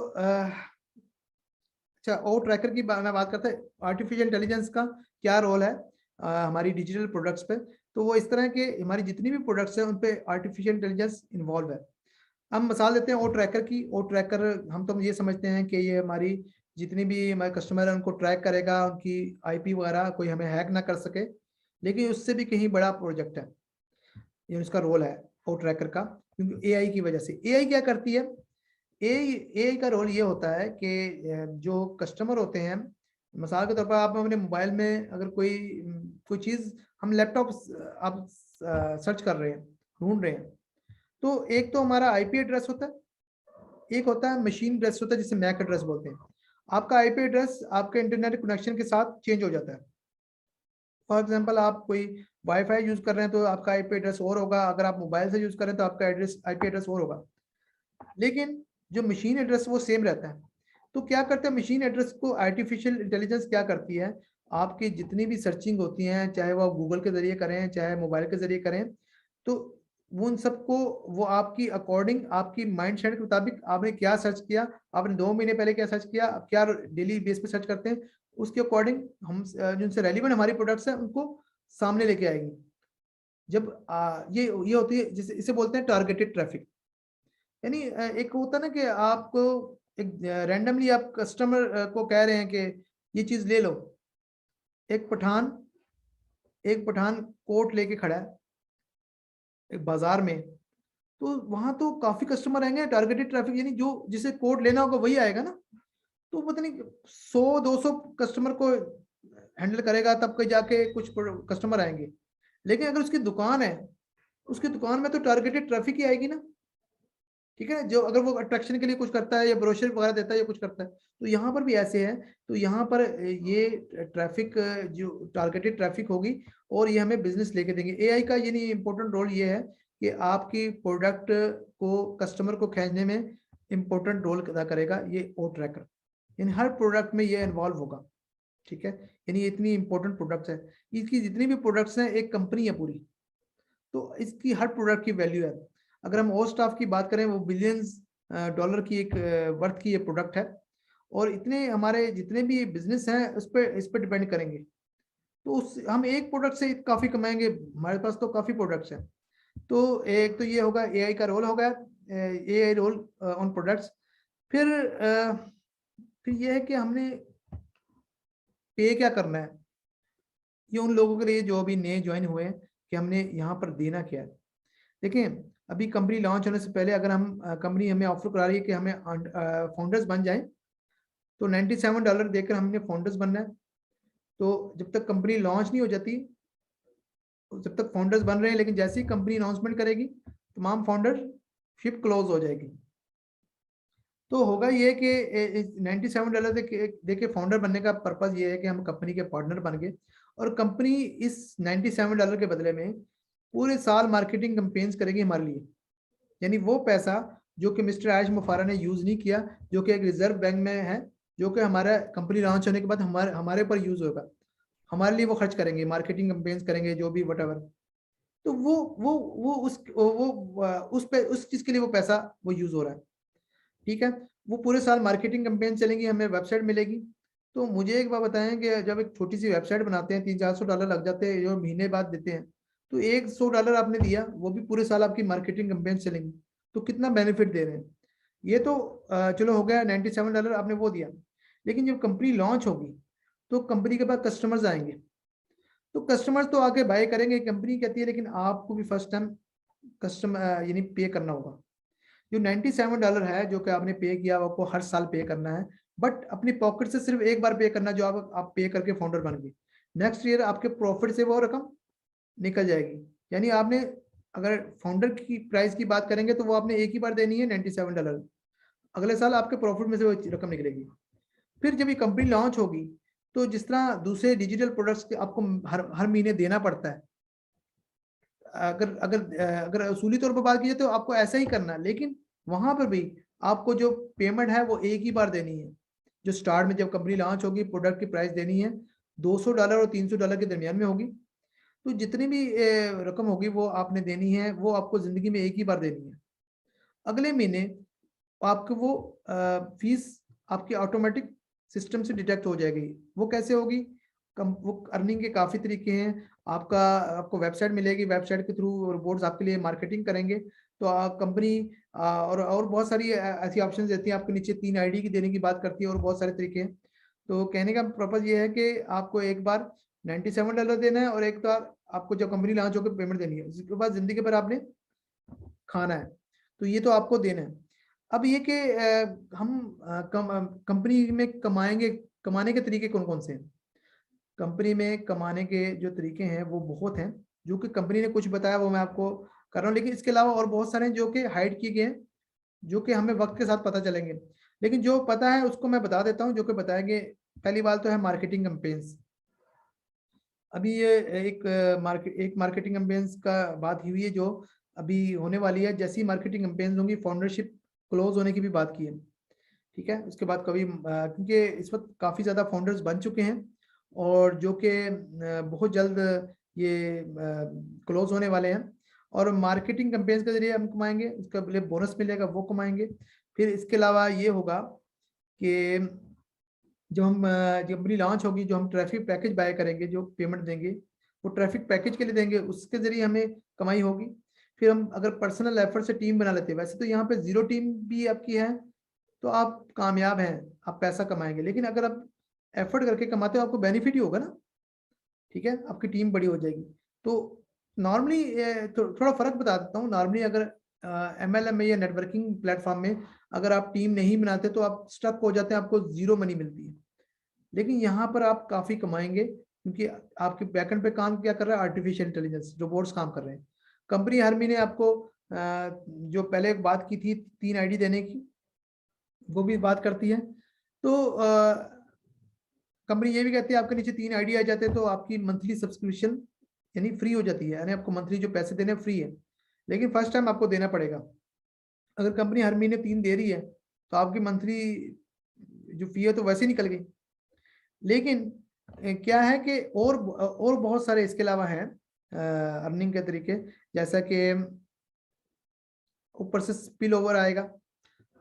अच्छा, ओ ट्रैकर की मैं बात करते हैं, आर्टिफिशियल इंटेलिजेंस का क्या रोल है हमारी डिजिटल प्रोडक्ट्स पे। तो वो इस तरह के हमारी जितनी भी प्रोडक्ट्स हैं उन पे आर्टिफिशियल इंटेलिजेंस इन्वॉल्व है। हम मिसाल देते हैं ओ ट्रैकर की। ओ ट्रैकर हम तो ये समझते हैं कि ये हमारी जितनी भी हमारे कस्टमर है उनको ट्रैक करेगा, उनकी IP वगैरह कोई हमें हैक ना कर सके। लेकिन उससे भी कहीं बड़ा प्रोजेक्ट है, ये उसका रोल है ओ ट्रैकर का। क्योंकि AI की वजह से AI क्या करती है, AI का रोल ये होता है कि जो कस्टमर होते हैं, मिसाल के तौर पर आप अपने मोबाइल में अगर कोई चीज़, हम लैपटॉप आप सर्च कर रहे हैं, ढूंढ रहे हैं, तो एक तो हमारा IP एड्रेस होता है, एक होता है मशीन एड्रेस होता है जिसे मैक एड्रेस बोलते हैं। आपका IP एड्रेस आपके इंटरनेट कनेक्शन के साथ चेंज हो जाता है। फॉर एग्जांपल आप कोई वाईफाई यूज कर रहे हैं तो आपका IP एड्रेस और होगा, अगर आप मोबाइल से यूज कर रहे हैं तो आपका IP एड्रेस और होगा। लेकिन जो मशीन एड्रेस वो सेम रहता है। तो क्या करते हैं मशीन एड्रेस को आर्टिफिशियल इंटेलिजेंस क्या करती है, आपकी जितनी भी सर्चिंग होती हैं, चाहे वो आप गूगल के जरिए करें चाहे मोबाइल के जरिए करें, तो वो उन सबको वो आपकी अकॉर्डिंग, आपकी माइंड सेट के मुताबिक आपने क्या सर्च किया, आपने 2 महीने पहले क्या सर्च किया, क्या डेली बेस पे सर्च करते हैं, उसके अकॉर्डिंग हम जिनसे रेलिवेंट हमारी प्रोडक्ट्स हैं उनको सामने लेके आएगी। जब ये होती है, जिसे इसे बोलते हैं टारगेटेड ट्रैफिक। यानी एक होता है ना कि आपको एक रैंडमली आप कस्टमर को कह रहे हैं कि ये चीज ले लो। एक पठान कोट लेके खड़ा है एक बाजार में, तो वहां तो काफी कस्टमर आएंगे, टारगेटेड ट्रैफिक, यानी जो जिसे कोट लेना होगा वही आएगा ना। तो पता नहीं 100-200 कस्टमर को हैंडल करेगा तब कहीं जाके कुछ कस्टमर आएंगे। लेकिन अगर उसकी दुकान है, उसकी दुकान में तो टारगेटेड ट्रैफिक ही आएगी ना, ठीक है। जो अगर वो अट्रैक्शन के लिए कुछ करता है या ब्रोशर वगैरह देता है या कुछ करता है, तो यहाँ पर भी ऐसे है। तो यहाँ पर ये ट्रैफिक जो टारगेटेड ट्रैफिक होगी और ये हमें बिजनेस लेके देंगे। AI का ये नहीं इम्पोर्टेंट रोल ये है कि आपकी प्रोडक्ट को कस्टमर को खींचने में इम्पोर्टेंट रोल अदा करेगा ये ओ ट्रैकर। यानी हर प्रोडक्ट में ये इन्वॉल्व होगा, ठीक है। यानी इतनी इंपॉर्टेंट प्रोडक्ट्स है, इसकी जितनी भी प्रोडक्ट्स हैं एक कंपनी है पूरी, तो इसकी हर प्रोडक्ट की वैल्यू है। अगर हम ओ स्टाफ की बात करें वो बिलियंस डॉलर की एक वर्थ की ये प्रोडक्ट है। और इतने हमारे जितने भी बिजनेस हैं इस पर डिपेंड करेंगे। तो हम एक प्रोडक्ट से काफ़ी कमाएंगे, हमारे पास तो काफ़ी प्रोडक्ट्स हैं। तो एक तो ये होगा AI का रोल होगा, AI रोल ऑन प्रोडक्ट्स। फिर ये है कि हमने पे क्या करना है, ये उन लोगों के लिए जो अभी नए ज्वाइन हुए हैं कि हमने यहाँ पर देना क्या है। देखिए, अभी कंपनी लॉन्च होने से पहले अगर हम कंपनी हमें ऑफर करा रही है कि हमें फाउंडर्स बन जाएं, तो $97 देकर हमने फाउंडर्स बनना है। तो जब तक कंपनी लॉन्च नहीं हो जाती, जब तक फाउंडर्स बन रहे हैं, लेकिन जैसे ही कंपनी अनाउंसमेंट करेगी तमाम फाउंडरशिप क्लोज हो जाएगी। तो होगा ये कि $97 देके फाउंडर बनने का पर्पज ये है कि हम कंपनी के पार्टनर बन गए, और कंपनी इस $97 के बदले में पूरे साल मार्केटिंग कैंपेन्स करेगी हमारे लिए। यानी वो पैसा जो कि मिस्टर आयश मुफारा ने यूज नहीं किया, जो कि एक रिजर्व बैंक में है, जो कि हमारा कंपनी लॉन्च होने के बाद हमारे ऊपर यूज होगा, हमारे लिए वो खर्च करेंगे, मार्केटिंग कैंपेन्स करेंगे, जो भी वट एवर। तो उस चीज के लिए वो पैसा वो यूज हो रहा है। ठीक है, वो पूरे साल मार्केटिंग कैंपेन चलेंगी, हमें वेबसाइट मिलेगी। तो मुझे एक बात बताएं कि जब एक छोटी सी वेबसाइट बनाते हैं $300-400 लग जाते हैं, जो महीने बाद देते हैं, तो $100 आपने दिया, वो भी पूरे साल आपकी मार्केटिंग कैंपेन चलेंगी, तो कितना बेनिफिट दे रहे हैं। ये तो चलो हो गया, $97 आपने वो दिया। लेकिन जब कंपनी लॉन्च होगी तो कंपनी के पास कस्टमर्स आएंगे, तो कस्टमर्स तो आके बाय करेंगे, कंपनी कहती है लेकिन आपको भी फर्स्ट टाइम कस्टमर यानी पे करना होगा। जो $97 है जो कि आपने पे किया, आपको हर साल पे करना है, बट अपनी पॉकेट से सिर्फ एक बार पे करना, जो आप पे करके फाउंडर बन गए। नेक्स्ट ईयर आपके प्रॉफिट से वो रकम निकल जाएगी। यानी आपने अगर फाउंडर की प्राइस की बात करेंगे तो वो आपने एक ही बार देनी है $97, अगले साल आपके प्रॉफिट में से वो रकम निकलेगी। फिर जब ये कंपनी लॉन्च होगी तो जिस तरह दूसरे डिजिटल प्रोडक्ट्स के आपको हर महीने देना पड़ता है, अगर अगर अगर उसूली तौर पर बात की जाए तो आपको ऐसा ही करना है, लेकिन वहां पर भी आपको जो पेमेंट है वो एक ही बार देनी है। जो स्टार्ट में जब कंपनी लॉन्च होगी, प्रोडक्ट की प्राइस देनी है $200 और $300 के दरमियान में होगी। तो जितनी भी रकम होगी वो आपने देनी है, वो आपको जिंदगी में एक ही बार देनी है। अगले महीने आपको वो फीस आपकी ऑटोमेटिक सिस्टम से डिटेक्ट हो जाएगी। वो कैसे होगी? वो अर्निंग के काफ़ी तरीके हैं। आपको वेबसाइट मिलेगी, वेबसाइट के थ्रू रोबोट्स आपके लिए मार्केटिंग करेंगे। तो कंपनी और बहुत सारी ऐसी ऑप्शन देती है, आपके नीचे 3 आईडी की देने की बात करती है, और बहुत सारे तरीके हैं। तो कहने का पर्पज ये है कि आपको एक बार $97 देना है, और एक बार आपको जब कंपनी लॉन्च होकर पेमेंट देनी है, उसके बाद जिंदगी भर आपने खाना है। तो ये तो आपको देना है। अब ये कि हम कंपनी में कमाने के तरीके कौन कौन से हैं? कंपनी में कमाने के जो तरीके हैं वो बहुत हैं, जो कि कंपनी ने कुछ बताया वो मैं आपको कर रहा हूँ, लेकिन इसके अलावा और बहुत सारे हैं जो कि हाइड किए गए हैं, जो कि हमें वक्त के साथ पता चलेंगे। लेकिन जो पता है उसको मैं बता देता हूँ, जो कि बताएंगे। पहली बात तो है मार्केटिंग कैंपेन्स। अभी ये एक मार्केटिंग कैंपेन्स का बात हुई है जो अभी होने वाली है। जैसी मार्केटिंग कैंपेन्स होंगी, फाउंडरशिप क्लोज होने की भी बात की है। ठीक है, उसके बाद कभी क्योंकि इस वक्त काफ़ी ज़्यादा फाउंडर्स बन चुके हैं, और जो कि बहुत जल्द ये क्लोज होने वाले हैं, और मार्केटिंग कैंपेन्स के जरिए हम कमाएंगे, उसका लिए बोनस मिलेगा, वो कमाएंगे। फिर इसके अलावा ये होगा कि जब हम कंपनी लॉन्च होगी, जो हम ट्रैफिक पैकेज बाय करेंगे, जो पेमेंट देंगे वो ट्रैफिक पैकेज के लिए देंगे, उसके जरिए हमें कमाई होगी। फिर हम अगर पर्सनल एफर्ट से टीम बना लेते हैं, वैसे तो यहाँ पे 0 टीम भी आपकी है तो आप कामयाब हैं, आप पैसा कमाएंगे। लेकिन अगर आप एफर्ट करके कमाते हो, आपको बेनिफिट ही होगा ना। ठीक है, आपकी टीम बड़ी हो जाएगी। तो नॉर्मली थोड़ा फर्क बता देता हूँ। नॉर्मली अगर MLM में या नेटवर्किंग प्लेटफॉर्म में अगर आप टीम नहीं बनाते तो आप स्टक हो जाते हैं, आपको 0 मनी मिलती है। लेकिन यहाँ पर आप काफ़ी कमाएंगे, क्योंकि आपके बैकएंड पे काम क्या कर रहा है? आर्टिफिशियल इंटेलिजेंस, रोबोट्स काम कर रहे हैं। कंपनी हर महीने आपको जो पहले बात की थी 3 आईडी देने की, वो भी बात करती है। तो कंपनी ये भी कहती है आपके नीचे 3 आईडी आ जाते हैं तो आपकी मंथली सब्सक्रिप्शन यानी फ्री हो जाती है, यानी आपको मंथली जो पैसे देने फ्री है, लेकिन फर्स्ट टाइम आपको देना पड़ेगा। अगर कंपनी हर महीने 3 दे रही है तो आपकी मंथली जो फी है तो वैसे निकल गई। लेकिन क्या है कि और बहुत सारे इसके अलावा हैं अर्निंग के तरीके, जैसा कि ऊपर से स्पिल ओवर आएगा,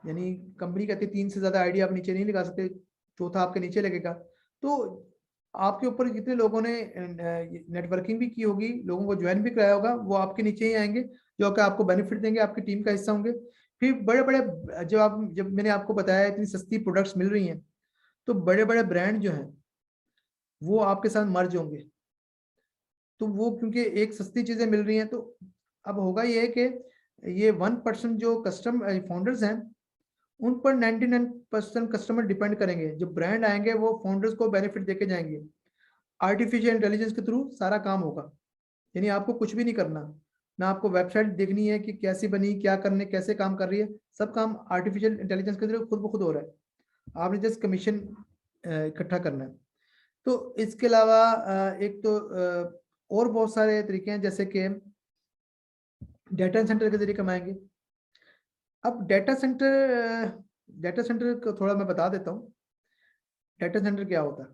यानी कंपनी कहती है 3 से ज्यादा आईडी आप नीचे नहीं लगा सकते, चौथा आपके नीचे लगेगा। तो आपके ऊपर जितने लोगों ने नेटवर्किंग भी की होगी, लोगों को ज्वाइन भी कराया होगा, वो आपके नीचे ही आएंगे, जो कि आपको बेनिफिट देंगे, आपकी टीम का हिस्सा होंगे। फिर बड़े बड़े जब मैंने आपको बताया इतनी सस्ती प्रोडक्ट्स मिल रही हैं, तो बड़े बड़े ब्रांड जो हैं वो आपके साथ मर्ज होंगे। तो वो क्योंकि एक सस्ती चीजें मिल रही हैं, तो अब होगा ये कि ये 1% जो फाउंडर्स हैं उन पर 99% कस्टमर डिपेंड करेंगे। जो ब्रांड आएंगे वो फाउंडर्स को बेनिफिट देके जाएंगे। आर्टिफिशियल इंटेलिजेंस के थ्रू सारा काम होगा, यानी आपको कुछ भी नहीं करना। ना आपको वेबसाइट देखनी है कि कैसी बनी, क्या करने, कैसे काम कर रही है। सब काम आर्टिफिशियल इंटेलिजेंस के जरिए खुद ब खुद हो रहा है। आपने जस्ट कमीशन इकट्ठा करना है। तो इसके अलावा एक तो और बहुत सारे तरीके हैं, जैसे कि डेटा सेंटर के जरिए कमाएंगे। अब डेटा सेंटर को थोड़ा मैं बता देता हूँ। डेटा सेंटर क्या होता है?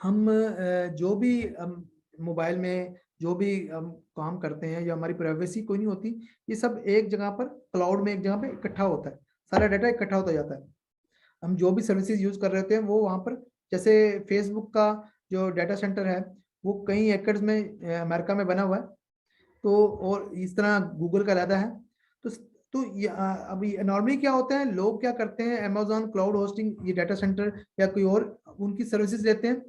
हम जो भी मोबाइल में जो भी हम काम करते हैं, या हमारी प्राइवेसी कोई नहीं होती, ये सब एक जगह पर क्लाउड में एक जगह पे इकट्ठा होता है, सारा डाटा इकट्ठा होता जाता है। हम जो भी सर्विसेज यूज कर रहे होते हैं वो वहाँ पर, जैसे फेसबुक का जो डाटा सेंटर है वो कई एकड़ में अमेरिका में बना हुआ है, तो और इस तरह गूगल का रहता है। तो अभी नॉर्मली क्या होता है, लोग क्या करते हैं, अमेजोन क्लाउड होस्टिंग, ये डाटा सेंटर या कोई और उनकी सर्विसेज लेते हैं,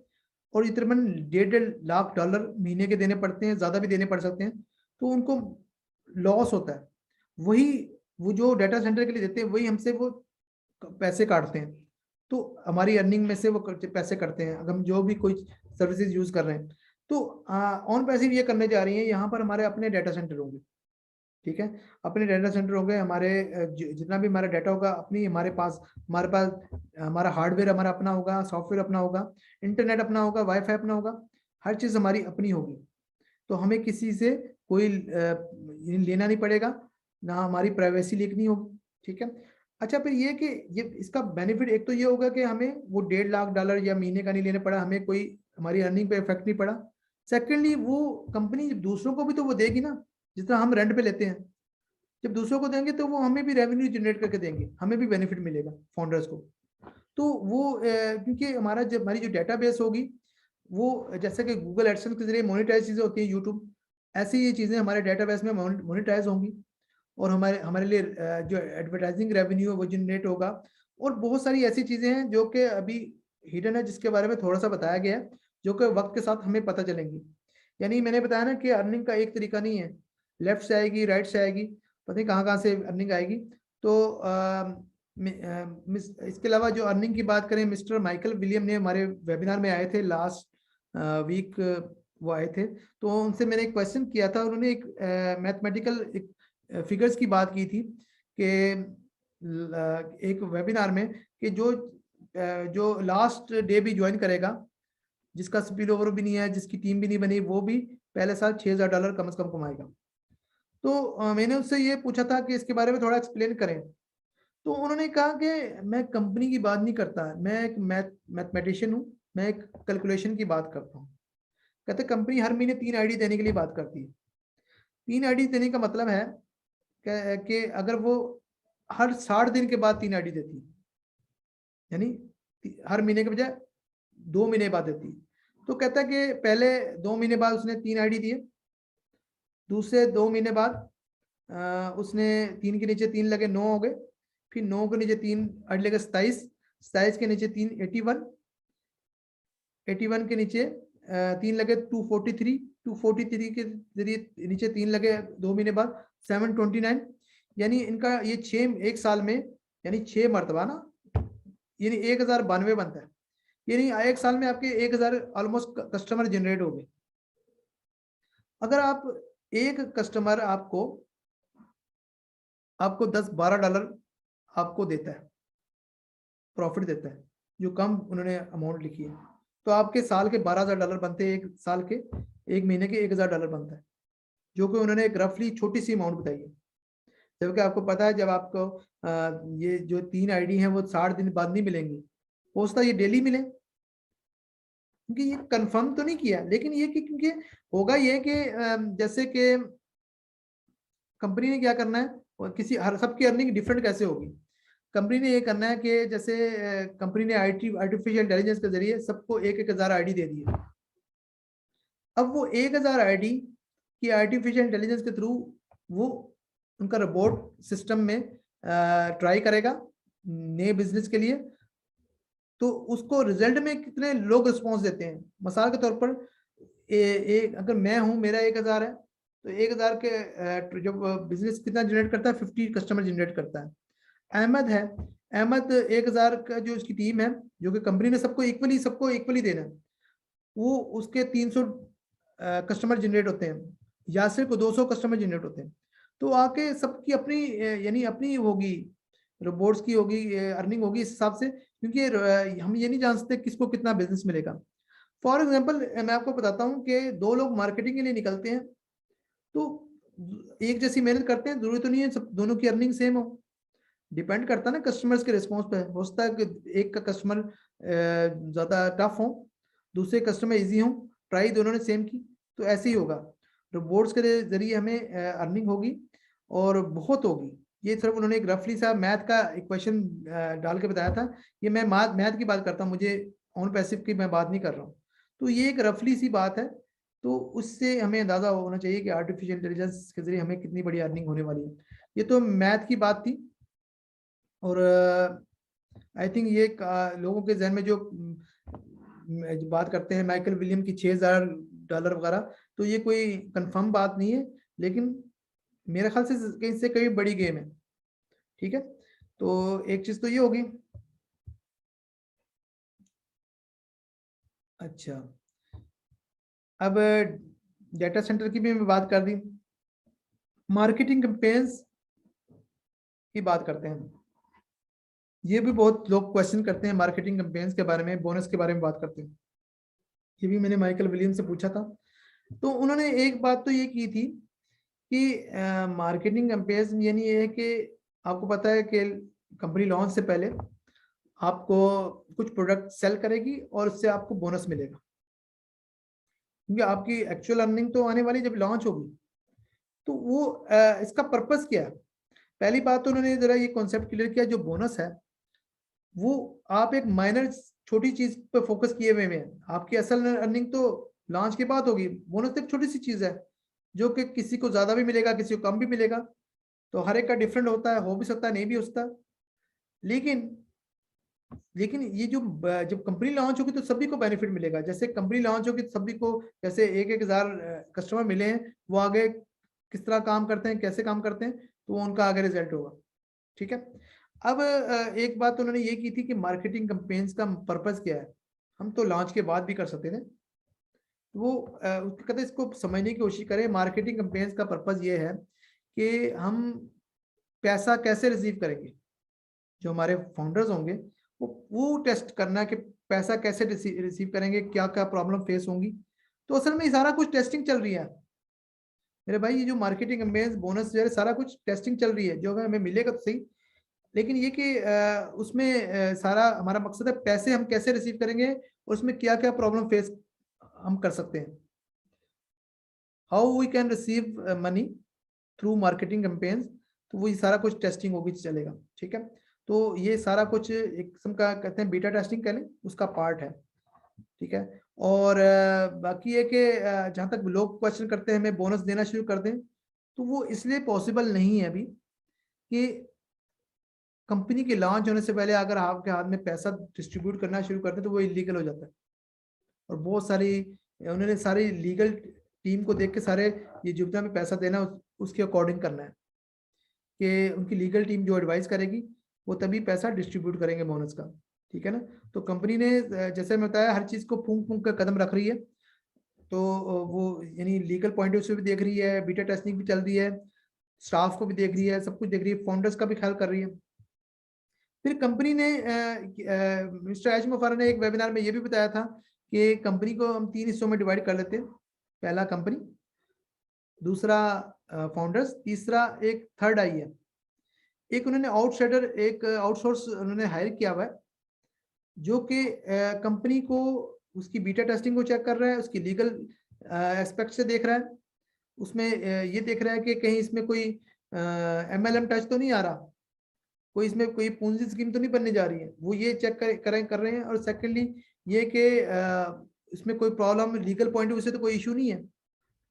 और ये तकरीबन $1.5 लाख महीने के देने पड़ते हैं, ज्यादा भी देने पड़ सकते हैं, तो उनको लॉस होता है। वही वो जो डाटा सेंटर के लिए देते हैं वही हमसे वो पैसे काटते हैं, तो हमारी अर्निंग में से वो पैसे करते हैं अगर हम जो भी कोई सर्विसेज यूज कर रहे हैं। तो ऑन पैसिव ये करने जा रही है, यहाँ पर हमारे अपने डाटा सेंटर होंगे, ठीक है, अपने डाटा सेंटर होंगे। हमारे जितना भी हमारा डाटा होगा अपनी, हमारे पास हमारा हार्डवेयर हमारा अपना होगा, सॉफ्टवेयर अपना होगा, इंटरनेट अपना होगा, वाईफाई अपना होगा, हर चीज हमारी अपनी होगी। तो हमें किसी से कोई लेना नहीं पड़ेगा, ना हमारी प्राइवेसी लीक नहीं होगी, ठीक है। अच्छा, फिर ये कि ये इसका बेनिफिट एक तो ये होगा कि हमें वो $1.5 लाख या महीने का नहीं लेना पड़ा, हमें कोई हमारी अर्निंग पे इफेक्ट नहीं पड़ा। सेकेंडली, वो कंपनी दूसरों को भी तो वो देगी ना, जिस तरह हम रेंट पे लेते हैं, जब दूसरों को देंगे तो वो हमें भी रेवेन्यू जनरेट करके देंगे, हमें भी बेनिफिट मिलेगा फाउंडर्स को। तो वो क्योंकि हमारी जो डेटाबेस होगी वो, जैसे कि गूगल एडसेंस के जरिए मोनेटाइज चीजें होती है, यूट्यूब, ऐसी ये चीजें हमारे डेटाबेस में मोनेटाइज होंगी, और हमारे लिए जो एडवर्टाइजिंग रेवेन्यू है वो जनरेट होगा। और बहुत सारी ऐसी चीजें हैं जो कि अभी हिडन है, जिसके बारे में थोड़ा सा बताया गया है, जो कि वक्त के साथ हमें पता चलेंगी। यानी मैंने बताया ना कि अर्निंग का एक तरीका नहीं है, लेफ्ट से आएगी, राइट से आएगी, पता नहीं कहाँ से अर्निंग आएगी। तो इसके अलावा जो अर्निंग की बात करें, मिस्टर माइकल विलियम ने हमारे वेबिनार में आए थे लास्ट वीक, वो आए थे, तो उनसे मैंने एक क्वेश्चन किया था, उन्होंने एक मैथमेटिकल एक फिगर्स की बात की थी कि एक वेबिनार में, कि जो लास्ट डे भी ज्वाइन करेगा, जिसका स्पिल ओवर भी नहीं है, जिसकी टीम भी नहीं बनी, वो भी पहले साल $6,000 कम से कम कमाएगा। तो मैंने उससे ये पूछा था कि इसके बारे में थोड़ा एक्सप्लेन करें, तो उन्होंने कहा कि मैं कंपनी की बात नहीं करता, मैं एक मैथमेटिशियन हूँ, मैं एक कैलकुलेशन की बात करता हूँ। कहते कंपनी हर महीने 3 आईडी देने के लिए बात करती है। 3 आईडी देने का मतलब है कि अगर वो हर 60 दिन के बाद 3 आईडी देती है, यानी हर महीने के बजाय 2 महीने बाद देती है, तो कहता है कि पहले 2 महीने बाद उसने 3 आईडी दिए, दूसरे 2 महीने बाद उसने 3 के नीचे 3 लगे 9 हो गए, फिर 9 के नीचे 3 आईडी लगे 27, 27 के नीचे 3 81, 81 के नीचे 3 लगे 243, 243 के जरिए नीचे 3 लगे 2 महीने बाद 729, यानी इनका ये 6 एक साल में, यानी 6 मरतबा ना, यानी 1092 बनता है, यानी एक साल में आपके 1000 ऑलमोस्ट कस्टमर जनरेट हो गए। अगर आप एक कस्टमर आपको $10-12 आपको देता है, प्रॉफिट देता है, जो कम उन्होंने अमाउंट लिखी है, तो आपके साल के $12,000 बनते हैं, एक साल के, एक महीने के $1,000 बनता है, जो कि उन्होंने एक रफली छोटी सी अमाउंट बताई है। जबकि आपको पता है जब आपको ये जो 3 आईडी हैं वो 60 दिन बाद नहीं मिलेंगी, हो सकता है ये डेली मिले, क्योंकि ये कंफर्म तो नहीं किया, लेकिन ये कि क्योंकि होगा ये कि जैसे कि कंपनी ने क्या करना है, और किसी हर सबकी अर्निंग डिफरेंट कैसे होगी, कंपनी ने ये करना है कि जैसे कंपनी ने आर्टिफिशियल इंटेलिजेंस के जरिए सबको 1,000 आईडी दे दी है। अब वो 1,000 आईडी की आर्टिफिशियल इंटेलिजेंस के थ्रू वो उनका रोबोट सिस्टम में ट्राई करेगा नए बिजनेस के लिए, तो उसको रिजल्ट में कितने लोग रिस्पॉन्स देते हैं। मिसाल के तौर पर अगर मैं हूं, मेरा 1,000 है, तो 1,000 के जब बिजनेस कितना जनरेट करता है, 50 कस्टमर जनरेट करता है। अहमद है, अहमद 1,000 का जो उसकी टीम है, जो कि कंपनी ने सबको इक्वली देना है, वो उसके 300 कस्टमर जनरेट होते हैं, यासिर को 200 कस्टमर जनरेट होते हैं, तो आके सबकी अपनी यानी अपनी होगी, रोबोट्स की होगी अर्निंग होगी इस हिसाब से, क्योंकि हम ये नहीं जान सकते किसको कितना बिजनेस मिलेगा। फॉर एग्जाम्पल मैं आपको बताता हूँ कि 2 लोग मार्केटिंग के लिए निकलते हैं, तो एक जैसी मेहनत करते हैं, जरूरी तो नहीं है सब दोनों की अर्निंग सेम हो, डिपेंड करता है ना कस्टमर्स के रिस्पॉन्स पे। हो सकता है कि एक का कस्टमर ज्यादा टफ हो, दूसरे कस्टमर इजी हो, ट्राई दोनों ने सेम की, तो ऐसे ही होगा। रोबोट्स के जरिए हमें अर्निंग होगी और बहुत होगी। ये सिर्फ उन्होंने एक रफली सा मैथ का इक्वेशन डाल के बताया था, ये मैं मैथ की बात करता हूँ, मुझे ऑन पैसिव की मैं बात नहीं कर रहा हूँ। तो ये एक रफली सी बात है, तो उससे हमें अंदाजा होना चाहिए कि आर्टिफिशियल इंटेलिजेंस के जरिए हमें कितनी बड़ी अर्निंग होने वाली है। ये तो मैथ की बात थी, और आई थिंक ये लोगों के जहन में जो बात करते हैं माइकल विलियम की $6000 वगैरह, तो ये कोई कंफर्म बात नहीं है, लेकिन मेरे ख्याल से कहीं से कहीं बड़ी गेम है। ठीक है, तो एक चीज तो ये होगी। अच्छा, अब डेटा सेंटर की भी मैं बात कर दी, मार्केटिंग कैंपेन्स की बात करते हैं। ये भी बहुत लोग क्वेश्चन करते हैं मार्केटिंग कैंपेन्स के बारे में, बोनस के बारे में बात करते हैं। ये भी मैंने माइकल विलियम से पूछा था, तो उन्होंने एक बात तो ये की थी कि मार्केटिंग कैंपेन्स यानी ये है कि आपको पता है कि कंपनी लॉन्च से पहले आपको कुछ प्रोडक्ट सेल करेगी और उससे आपको बोनस मिलेगा, क्योंकि आपकी एक्चुअल अर्निंग तो आने वाली जब लॉन्च होगी। तो वो इसका पर्पस क्या है? पहली बात तो उन्होंने जरा ये कॉन्सेप्ट क्लियर किया, जो बोनस है वो आप एक माइनर छोटी चीज पे फोकस किए हुए हैं, आपकी असल अर्निंग तो लॉन्च के बाद होगी। बोनस तो एक छोटी सी चीज है जो कि किसी को ज्यादा भी मिलेगा, किसी को कम भी मिलेगा, तो हर एक का डिफरेंट होता है, हो भी सकता है नहीं भी हो सकता। लेकिन ये जो जब कंपनी लॉन्च होगी तो सभी को बेनिफिट मिलेगा। जैसे कंपनी लॉन्च होगी तो सभी को, जैसे 1,000 कस्टमर मिले हैं, वो आगे किस तरह काम करते हैं, कैसे काम करते हैं, तो वो उनका आगे रिजल्ट होगा। ठीक है, अब एक बात उन्होंने ये की थी कि मार्केटिंग कैंपेन्स का पर्पस क्या है। हम तो लॉन्च के बाद भी कर सकते थे, वो उसके कहते इसको समझने की कोशिश करें। मार्केटिंग कैंपेन्स का पर्पस ये है कि हम पैसा कैसे रिसीव करेंगे, जो हमारे फाउंडर्स होंगे वो टेस्ट करना कि पैसा कैसे रिसीव करेंगे, क्या क्या प्रॉब्लम फेस होंगी। तो असल में ये सारा कुछ टेस्टिंग चल रही है मेरे भाई, ये जो मार्केटिंग कैंपेन्स बोनस जो है सारा कुछ टेस्टिंग चल रही है, जो हमें मिलेगा तो सही, लेकिन ये कि उसमें सारा हमारा मकसद है पैसे हम कैसे रिसीव करेंगे और उसमें क्या क्या प्रॉब्लम फेस हम कर सकते हैं। How we can receive money through marketing campaigns, तो वो ये सारा कुछ टेस्टिंग होगी चलेगा। ठीक है, तो ये सारा कुछ एक किस्म का कहते हैं बीटा टेस्टिंग कह लें, उसका पार्ट है। ठीक है, और बाकी है कि जहाँ तक लोग क्वेश्चन करते हैं हमें बोनस देना शुरू कर दें, तो वो इसलिए पॉसिबल नहीं है अभी कि कंपनी के लॉन्च होने से पहले अगर आपके हाथ में पैसा डिस्ट्रीब्यूट करना शुरू कर दें तो वो इलीगल हो जाता है। और बहुत सारी उन्होंने सारी लीगल टीम को देख के सारे ये जितना भी पैसा देना उसके अकॉर्डिंग करना है, कि उनकी लीगल टीम जो एडवाइस करेगी वो तभी पैसा डिस्ट्रीब्यूट करेंगे बोनस का। ठीक है ना, तो कंपनी ने जैसे मैं बताया हर चीज को फूंक फूंक कर कदम रख रही है, तो वो यानी लीगल पॉइंट ऑफ व्यू से भी देख रही है, बीटा टेस्टिंग भी चल रही है, स्टाफ को भी देख रही है, सब कुछ देख रही है, फाउंडर्स का भी ख्याल कर रही है। फिर कंपनी ने मिस्टर एच मुफारा ने एक वेबिनार में ये भी बताया था कि कंपनी को हम 3 हिस्सों में डिवाइड कर लेते हैं, पहला कंपनी, दूसरा फाउंडर्स, तीसरा एक थर्ड आई है। एक उन्होंने आउटसाइडर, एक आउटसोर्स उन्होंने हायर किया हुआ है, जो कि कंपनी को उसकी बीटा टेस्टिंग को चेक कर रहा है, उसकी लीगल एस्पेक्ट से देख रहा है, उसमें ये देख रहा है कि कहीं इसमें कोई MLM टच तो नहीं आ रहा, कोई इसमें कोई पूंजी स्कीम तो नहीं बनने जा रही है, वो ये चेक कर रहे हैं। और सेकेंडली ये कि इसमें कोई problem legal point of view से तो कोई इशू नहीं है।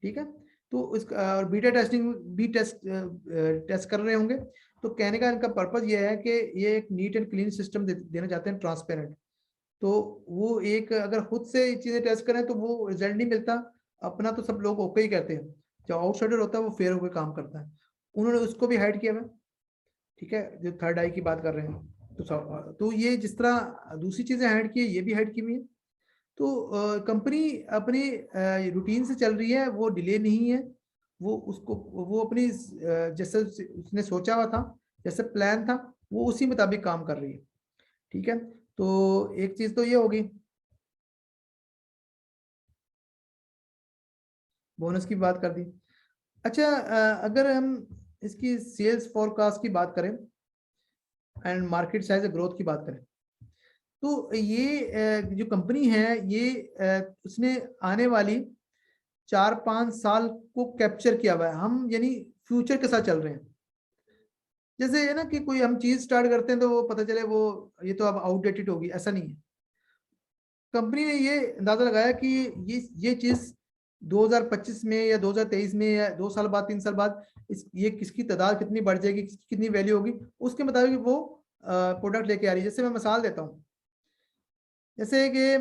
ठीक है, तो और बीटा टेस्टिंग भी टेस्ट कर रहे होंगे। तो कहने का इनका पर्पज ये है कि ये एक नीट एंड क्लीन सिस्टम देना चाहते हैं, ट्रांसपेरेंट। तो वो एक अगर खुद से चीजें टेस्ट करें तो वो रिजल्ट नहीं मिलता, अपना तो सब लोग ओके ही कहते हैं, जो आउटसाइडर होता है वो फेयर होकर काम करता है। उन्होंने उसको भी हाइड किया हुआ। ठीक है, जो थर्ड आई की बात कर रहे हैं, तो ये जिस तरह दूसरी चीजें हाइड की है ये भी हाइड की हुई है। तो कंपनी अपनी रूटीन से चल रही है, वो डिले नहीं है, वो अपनी जैसे उसने सोचा हुआ था, जैसे प्लान था, वो उसी मुताबिक काम कर रही है। ठीक है, तो एक चीज तो ये होगी। बोनस की बात कर दी। अच्छा, अगर हम इसकी सेल्स फोरकास्ट की बात करें एंड मार्केट साइज ग्रोथ की बात करें, तो ये जो कंपनी है ये उसने आने वाली 4-5 साल को कैप्चर किया हुआ है। हम यानी फ्यूचर के साथ चल रहे हैं। जैसे है ना कि कोई हम चीज स्टार्ट करते हैं तो वो पता चले वो ये तो अब आउटडेटेड होगी, ऐसा नहीं है। कंपनी ने ये अंदाजा लगाया कि ये चीज 2025 में या 2023 में या 2 साल बाद 3 साल बाद ये किसकी तादाद कितनी बढ़ जाएगी, कितनी वैल्यू होगी, उसके मुताबिक वो प्रोडक्ट लेके आ रही है। जैसे मैं मिसाल देता हूँ, जैसे कि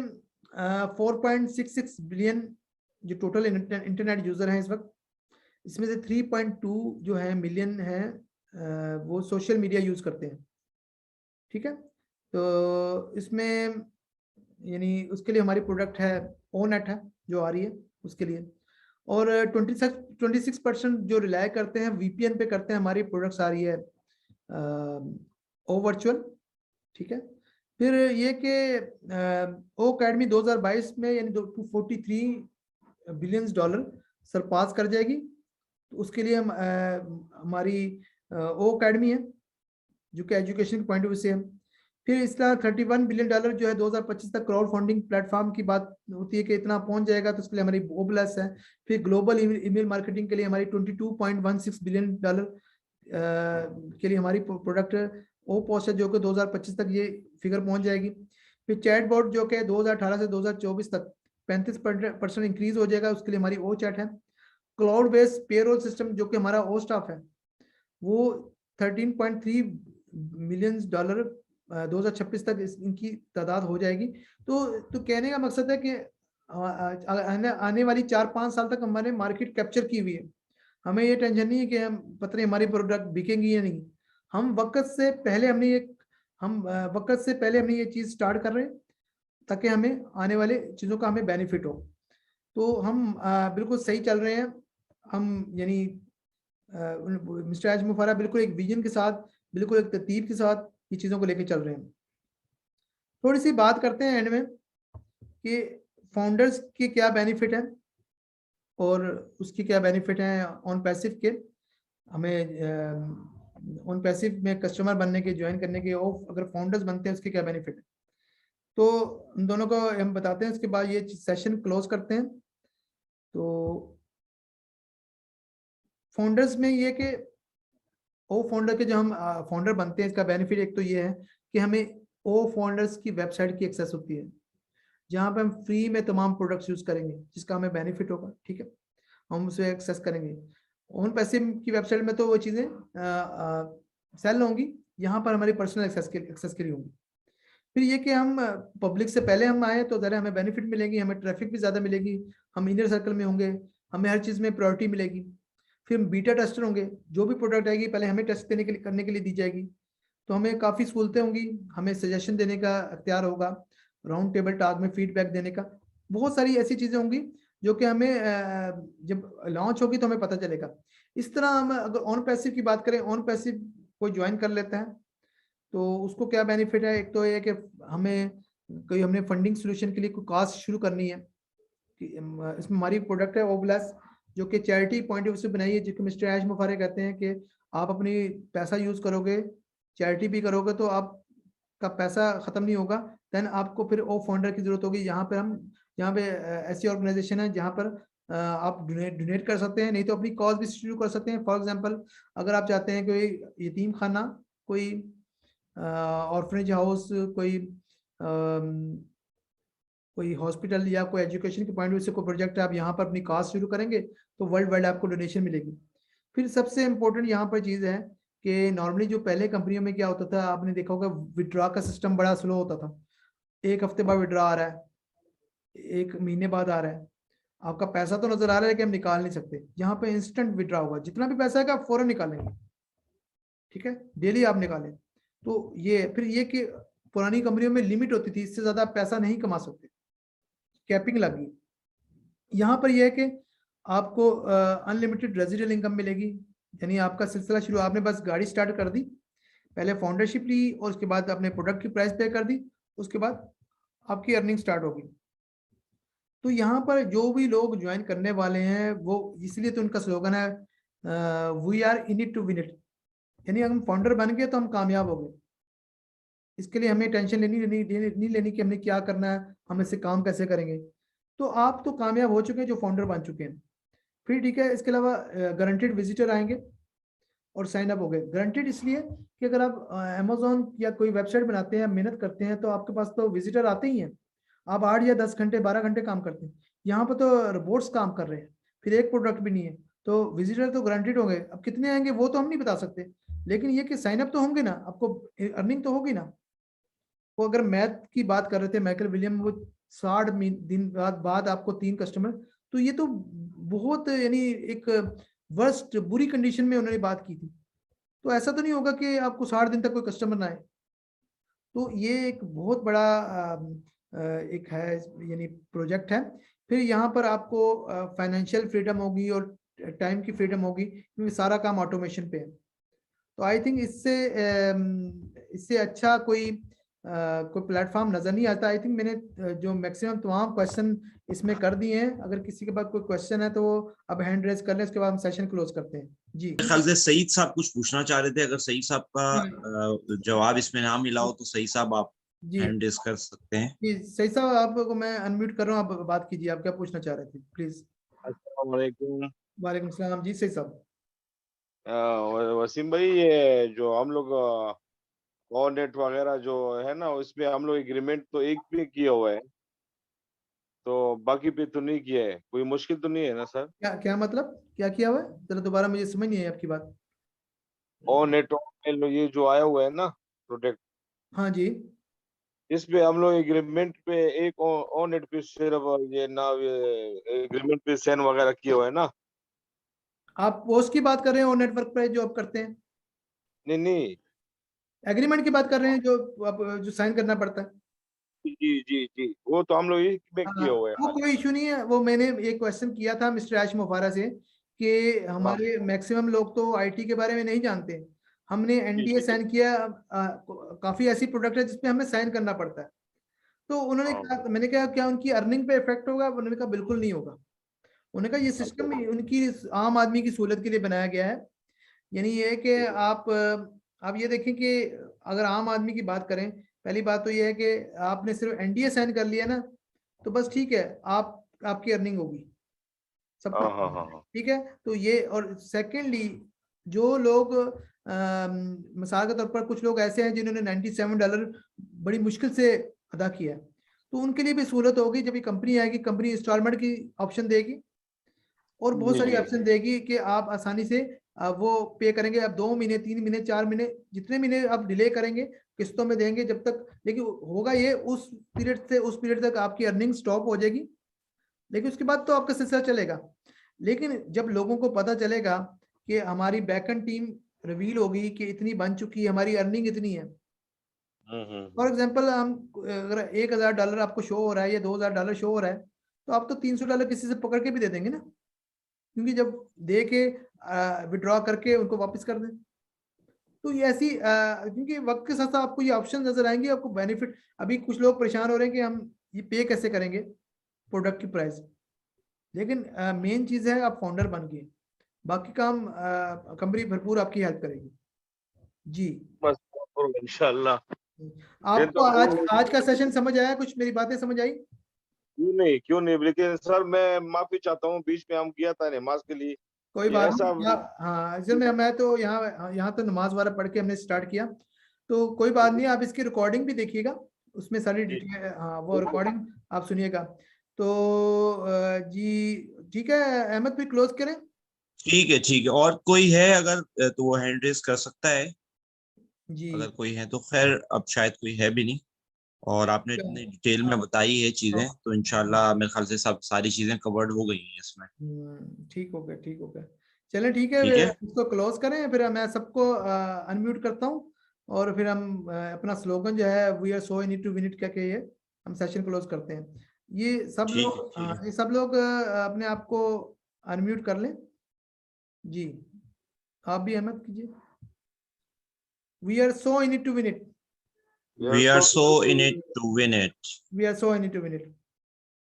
4.66 बिलियन जो टोटल इंटरनेट यूजर हैं इस वक्त, इसमें से 3.2 जो है मिलियन है वो सोशल मीडिया यूज करते हैं। ठीक है, तो इसमें यानी उसके लिए हमारी प्रोडक्ट है ओनेट है जो आ रही है उसके लिए। और 26% जो रिलाय करते हैं वीपीएन पे करते हैं, हमारी प्रोडक्ट्स आ रही है ओ वर्चुअल। ठीक है, फिर ये कि ओ अकेडमी 2022 में यानी 243 बिलियन डॉलर सरपास कर जाएगी। तो उसके लिए हम हमारी ओ अकेडमी है जो कि एजुकेशन के पॉइंट ऑफ व्यू से है। फिर इसका 31 बिलियन डॉलर जो है 2025 तक क्राउड फंडिंग प्लेटफॉर्म की बात होती है कि इतना पहुंच जाएगा, तो उसके लिए हमारी ओब्लस है। फिर ग्लोबल ईमेल मार्केटिंग के लिए हमारी 22.16 बिलियन डॉलर के लिए हमारी प्रोडक्ट ओ पोस्ट है जो कि 2025 तक ये फिगर पहुंच जाएगी। फिर चैटबॉट जो कि 2018 से 2024 तक 35% इंक्रीज हो जाएगा, उसके लिए हमारी ओ चैट है। क्लाउड बेस्ड पेरोल सिस्टम जो कि हमारा ओ स्टाफ है वो 13.3 मिलियन डॉलर 2026 तक इनकी तादाद हो जाएगी। तो कहने का मकसद है कि आने वाली 4-5 साल तक हमारे मार्केट कैप्चर की हुई है। हमें ये टेंशन नहीं है कि हम पता नहीं हमारी प्रोडक्ट बिकेंगी या नहीं। हम वक्त से पहले हमने ये चीज स्टार्ट कर रहे हैं ताकि हमें आने वाले चीजों का हमें बेनिफिट हो। तो हम बिल्कुल सही चल रहे हैं। हम यानी मिस्टर एज मुफारा बिल्कुल एक विजन के साथ, बिल्कुल एक तरतीब के साथ ये चीज़ों को लेकर चल रहे हैं। थोड़ी सी बात करते हैं एंड में कि फाउंडर्स के क्या बेनिफिट है और उसकी क्या बेनिफिट है ऑन पैसिव के। हमें ऑन पैसिव में कस्टमर बनने के, ज्वाइन करने के, और अगर फाउंडर्स बनते हैं उसके क्या बेनिफिट है, तो उन दोनों को हम बताते हैं। उसके बाद ये सेशन क्लोज करते हैं। तो फाउंडर्स में ये कि ओ फाउंडर के जो हम फाउंडर बनते हैं इसका बेनिफिट एक तो ये है कि हमें ओ फाउंडर्स की वेबसाइट की एक्सेस होती है जहाँ पे हम फ्री में तमाम प्रोडक्ट्स यूज करेंगे जिसका हमें बेनिफिट होगा। ठीक है, हम उसे एक्सेस करेंगे। ऑन पैसिव की वेबसाइट में तो वो चीज़ें सेल होंगी, यहाँ पर हमारी पर्सनल एक्सेस के लिए होंगी। फिर ये कि हम पब्लिक से पहले हम आए तो ज़रा हमें बेनिफिट मिलेगी, हमें ट्रैफिक भी ज़्यादा मिलेगी, हम इनर सर्कल में होंगे, हमें हर चीज़ में प्रायोरिटी मिलेगी। फिर हम बीटा टेस्टर होंगे, जो भी प्रोडक्ट आएगी पहले हमें टेस्ट करने के लिए दी जाएगी, तो हमें काफ़ी सहूलतें होंगी, हमें सजेशन देने का अख्तियार होगा, राउंड टेबल टॉक में फीडबैक देने का, बहुत सारी ऐसी चीज़ें होंगी जो कि हमें जब लॉन्च होगी तो हमें पता चलेगा। इस तरह हम अगर ऑन पैसिव की बात करें, ऑन पैसिव कोई ज्वाइन कर लेता है तो उसको क्या बेनिफिट है। एक तो ये कि हमने फंडिंग सोल्यूशन के लिए कोई कास्ट शुरू करनी है, इसमें हमारी प्रोडक्ट है ओब्लस जो कि चैरिटी पॉइंट ऑफ व्यू से बनाई है, जो कि मिस्टर एज मुफारे कहते हैं कि आप अपनी पैसा यूज करोगे, चैरिटी भी करोगे तो आपका पैसा खत्म नहीं होगा। देन आपको फिर ओ फाउंडर की जरूरत होगी। यहाँ पे ऐसी ऑर्गेनाइजेशन है जहाँ पर आप डोनेट कर सकते हैं, नहीं तो अपनी कॉज भी शुरू कर सकते हैं। फॉर एग्जांपल अगर आप चाहते हैं कोई यतीम खाना, कोई ऑर्फनेज हाउस, कोई हॉस्पिटल या कोई एजुकेशन के पॉइंट ऑफ व्यू से कोई प्रोजेक्ट आप यहाँ पर अपनी कास्ट शुरू करेंगे तो वर्ल्ड वाइड आपको डोनेशन मिलेगी। फिर सबसे इम्पोर्टेंट यहाँ पर चीज़ है कि नॉर्मली जो पहले कंपनियों में क्या होता था, आपने देखा होगा विड्रॉ का सिस्टम बड़ा स्लो होता था। 1 हफ्ते बाद विड्रॉ आ रहा है, 1 महीने बाद आ रहा है, आपका पैसा तो नजर आ रहा है कि हम निकाल नहीं सकते। यहाँ पे इंस्टेंट विड्रॉ होगा, जितना भी पैसा है आप फौरन निकालेंगे। ठीक है, डेली आप निकालें। तो ये फिर ये कि पुरानी कंपनियों में लिमिट होती थी, इससे ज्यादा पैसा नहीं कमा सकते, कैपिंग लगी। यहाँ पर यह है कि आपको अनलिमिटेड रेजिडुअल इनकम मिलेगी। यानी आपका सिलसिला शुरू, आपने बस गाड़ी स्टार्ट कर दी, पहले फाउंडरशिप ली और उसके बाद अपने प्रोडक्ट की प्राइस पे कर दी, उसके बाद आपकी अर्निंग स्टार्ट होगी। तो यहाँ पर जो भी लोग ज्वाइन करने वाले हैं वो, इसलिए तो उनका स्लोगन है we are in it to win it, यानी अगर हम फाउंडर बन गए तो हम कामयाब हो गए। इसके लिए हमें टेंशन नहीं लेनी कि हमने क्या करना है, हम इससे काम कैसे करेंगे। तो आप तो कामयाब हो चुके हैं जो फाउंडर बन चुके हैं। फिर ठीक है, इसके अलावा गारंटेड विजिटर आएंगे और साइन अप हो गए। गारंटेड इसलिए कि अगर आप अमेजोन या कोई वेबसाइट बनाते हैं, मेहनत करते हैं, तो आपके पास तो विजिटर आते ही हैं। आप 8 या 10 घंटे 12 घंटे काम करते हैं, यहाँ पर तो रोबोट्स काम कर रहे हैं, फिर एक प्रोडक्ट भी नहीं है, तो विजिटर तो गारंटेड होंगे। अब कितने आएंगे वो तो हम नहीं बता सकते, लेकिन ये कि साइन अप तो होंगे ना, आपको अर्निंग तो होगी ना। वो अगर मैथ की बात कर रहे थे माइकल विलियम, वो 60 दिन बाद आपको 3 कस्टमर, तो ये तो बहुत यानी एक वर्स्ट बुरी कंडीशन में उन्होंने बात की थी। तो ऐसा तो नहीं होगा कि आपको 60 दिन तक कोई कस्टमर ना आए। तो ये एक बहुत बड़ा एक है, यानी प्रोजेक्ट है। फिर यहाँ पर आपको फाइनेंशियल फ्रीडम होगी और टाइम की फ्रीडम होगी, क्योंकि सारा काम ऑटोमेशन पे है। तो आई थिंक इससे अच्छा कोई प्लेटफॉर्म नजर नहीं आता। आई थिंक मैंने जो मैक्सिमम तमाम क्वेश्चन इसमें कर दिए हैं। अगर किसी के पास कोई क्वेश्चन है तो वो अब हैंड रेज कर लें, उसके बाद हम सेशन क्लोज करते हैं। जी मेरे ख्याल से सईद साहब कुछ पूछना चाह रहे थे, अगर सईद साहब का जवाब इसमें ना मिला हो तो सईद साहब आप जी हैंड रेज कर सकते हैं। जी सही साहब, आपको मैं अनम्यूट कर रहा हूँ, आप बात कीजिए, आप क्या पूछना चाह रहे थे प्लीज। अस्सलाम वालेकुम। वालेकुम सलाम जी सही साहब। वसीम भाई, ये जो हम लोग नेट वगैरह जो है ना, उसमें हम लोग एग्रीमेंट तो एक पे किया हुआ है, तो बाकी पे तो नहीं किया है। कोई मुश्किल तो नहीं है ना सर? क्या क्या मतलब, क्या किया हुआ है, जरा दोबारा, मुझे समझ नहीं आई आपकी बात। नेट में ये जो आया हुआ है ना प्रोडक्ट, हाँ जी, इस पे हम लोग एग्रीमेंट पे एक नेट पे सिर्फ ये ना एग्रीमेंट पे साइन वगैरह किया हुआ है ना? आप पोस्ट की बात कर रहे हैं और नेटवर्क पे जो आप करते हैं, नहीं नहीं, एग्रीमेंट की बात कर रहे हैं जो आप जो साइन करना पड़ता है। जी जी जी, वो तो हम लोग एक में हाँ, किया हुआ है वो खाली। कोई इशू नहीं है। वो मैंने एक क्वेश्चन किया था मिस्टर आश मुफारा से कि हाँ हमारे मैक्सिमम लोग तो आईटी के बारे में नहीं जानते। हमने जी एनडीए जी जी। साइन किया, काफी ऐसी प्रोडक्ट है जिसमें हमें साइन करना पड़ता है। तो उन्होंने हाँ, कहा, मैंने कहा क्या उनकी अर्निंग पे इफेक्ट होगा, उन्होंने कहा बिल्कुल नहीं होगा। उन्होंने कहा ये अच्छा। सिस्टम उनकी आम आदमी की सहूलत के लिए बनाया गया है। यानी ये है कि आप ये देखें कि अगर आम आदमी की बात करें, पहली बात तो ये है कि आपने सिर्फ एनडीए साइन कर लिया ना, तो बस ठीक है, आपकी अर्निंग होगी, सब हाँ कुछ हाँ हाँ हाँ। ठीक है। तो ये, और सेकेंडली जो लोग मिसाल के तौर पर कुछ लोग ऐसे हैं जिन्होंने $97 बड़ी मुश्किल से अदा किया है, तो उनके लिए भी सहूलत होगी। जब ये कंपनी आएगी, कंपनी इंस्टॉलमेंट की ऑप्शन देगी और बहुत जी सारी जी ऑप्शन देगी कि आप आसानी से वो पे करेंगे। आप 2 महीने 3 महीने 4 महीने जितने महीने आप डिले करेंगे किस्तों में देंगे जब तक, लेकिन होगा ये उस पीरियड से उस पीरियड तक आपकी अर्निंग स्टॉप हो जाएगी, लेकिन उसके बाद तो आपका सिलसिला चलेगा। लेकिन जब लोगों को पता चलेगा कि हमारी बैकएंड टीम रिवील होगी कि इतनी बन चुकी है, हमारी अर्निंग इतनी है। फॉर एग्जाम्पल, हम अगर $1,000 आपको शो हो रहा है या $2,000 शो हो रहा है, तो आप तो $300 किसी से पकड़ के भी दे देंगे ना, क्योंकि जब दे के विड्रॉ करके उनको वापस कर दें। तो ये ऐसी क्योंकि वक्त के साथ साथ आपको ये ऑप्शन नजर आएंगे, आपको बेनिफिट। अभी कुछ लोग परेशान हो रहे हैं कि हम ये पे कैसे करेंगे प्रोडक्ट की प्राइस, लेकिन मेन चीज है आप फाउंडर बन गए, बाकी काम कंपनी भरपूर आपकी हेल्प करेगी। जी, बस इंशाल्लाह। ये आपको तो आज आज का सेशन समझ आया, कुछ मेरी बातें समझ आई? क्यों नहीं, लेकिन सर मैं माफी चाहता हूँ, बीच में हम किया था नमाज के लिए। कोई ये बात ऐसा नहीं। हाँ, असल में मैं तो यहाँ यहाँ तो नमाज वगैरह पढ़ के हमने स्टार्ट किया, तो कोई बात नहीं। आप इसकी रिकॉर्डिंग भी देखिएगा, उसमें सारी जी डिटेल, हाँ वो रिकॉर्डिंग आप सुनिएगा। तो जी ठीक है, अहमद भी क्लोज करें। ठीक है, और कोई है अगर तो वो हैंड रेज कर सकता है, जी, अगर कोई है तो। खैर अब शायद कोई है भी नहीं, और आपने इतनी डिटेल में बताई है चीजें, तो इंशाल्लाह मेरे ख्याल से सब सारी चीजें कवर्ड हो गई हैं इसमें। ठीक हो गया, ठीक हो गया। चलें ठीक है, ठीक फिर है, इसको क्लोज करें, फिर मैं सबको अनम्यूट करता हूँ, और फिर हम अपना स्लोगन जो है we are so in it to win it कह के ये हम सेशन क्लोज करते हैं। ये सब ठीक है, लोग ठीक है। ये सब लोग अपने आप को अनम्यूट कर लें जी, आप भी अहमद कीजिए। We are so in it to win it, We are so in it to win it. We are so in it to win it.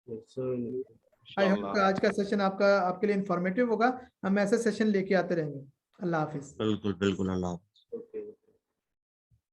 I hope इंशाल्लाह। आज का सेशन आपके लिए इंफॉर्मेटिव होगा। हम ऐसे सेशन लेके आते रहेंगे। अल्लाह हाफिज। बिल्कुल बिल्कुल अल्लाह।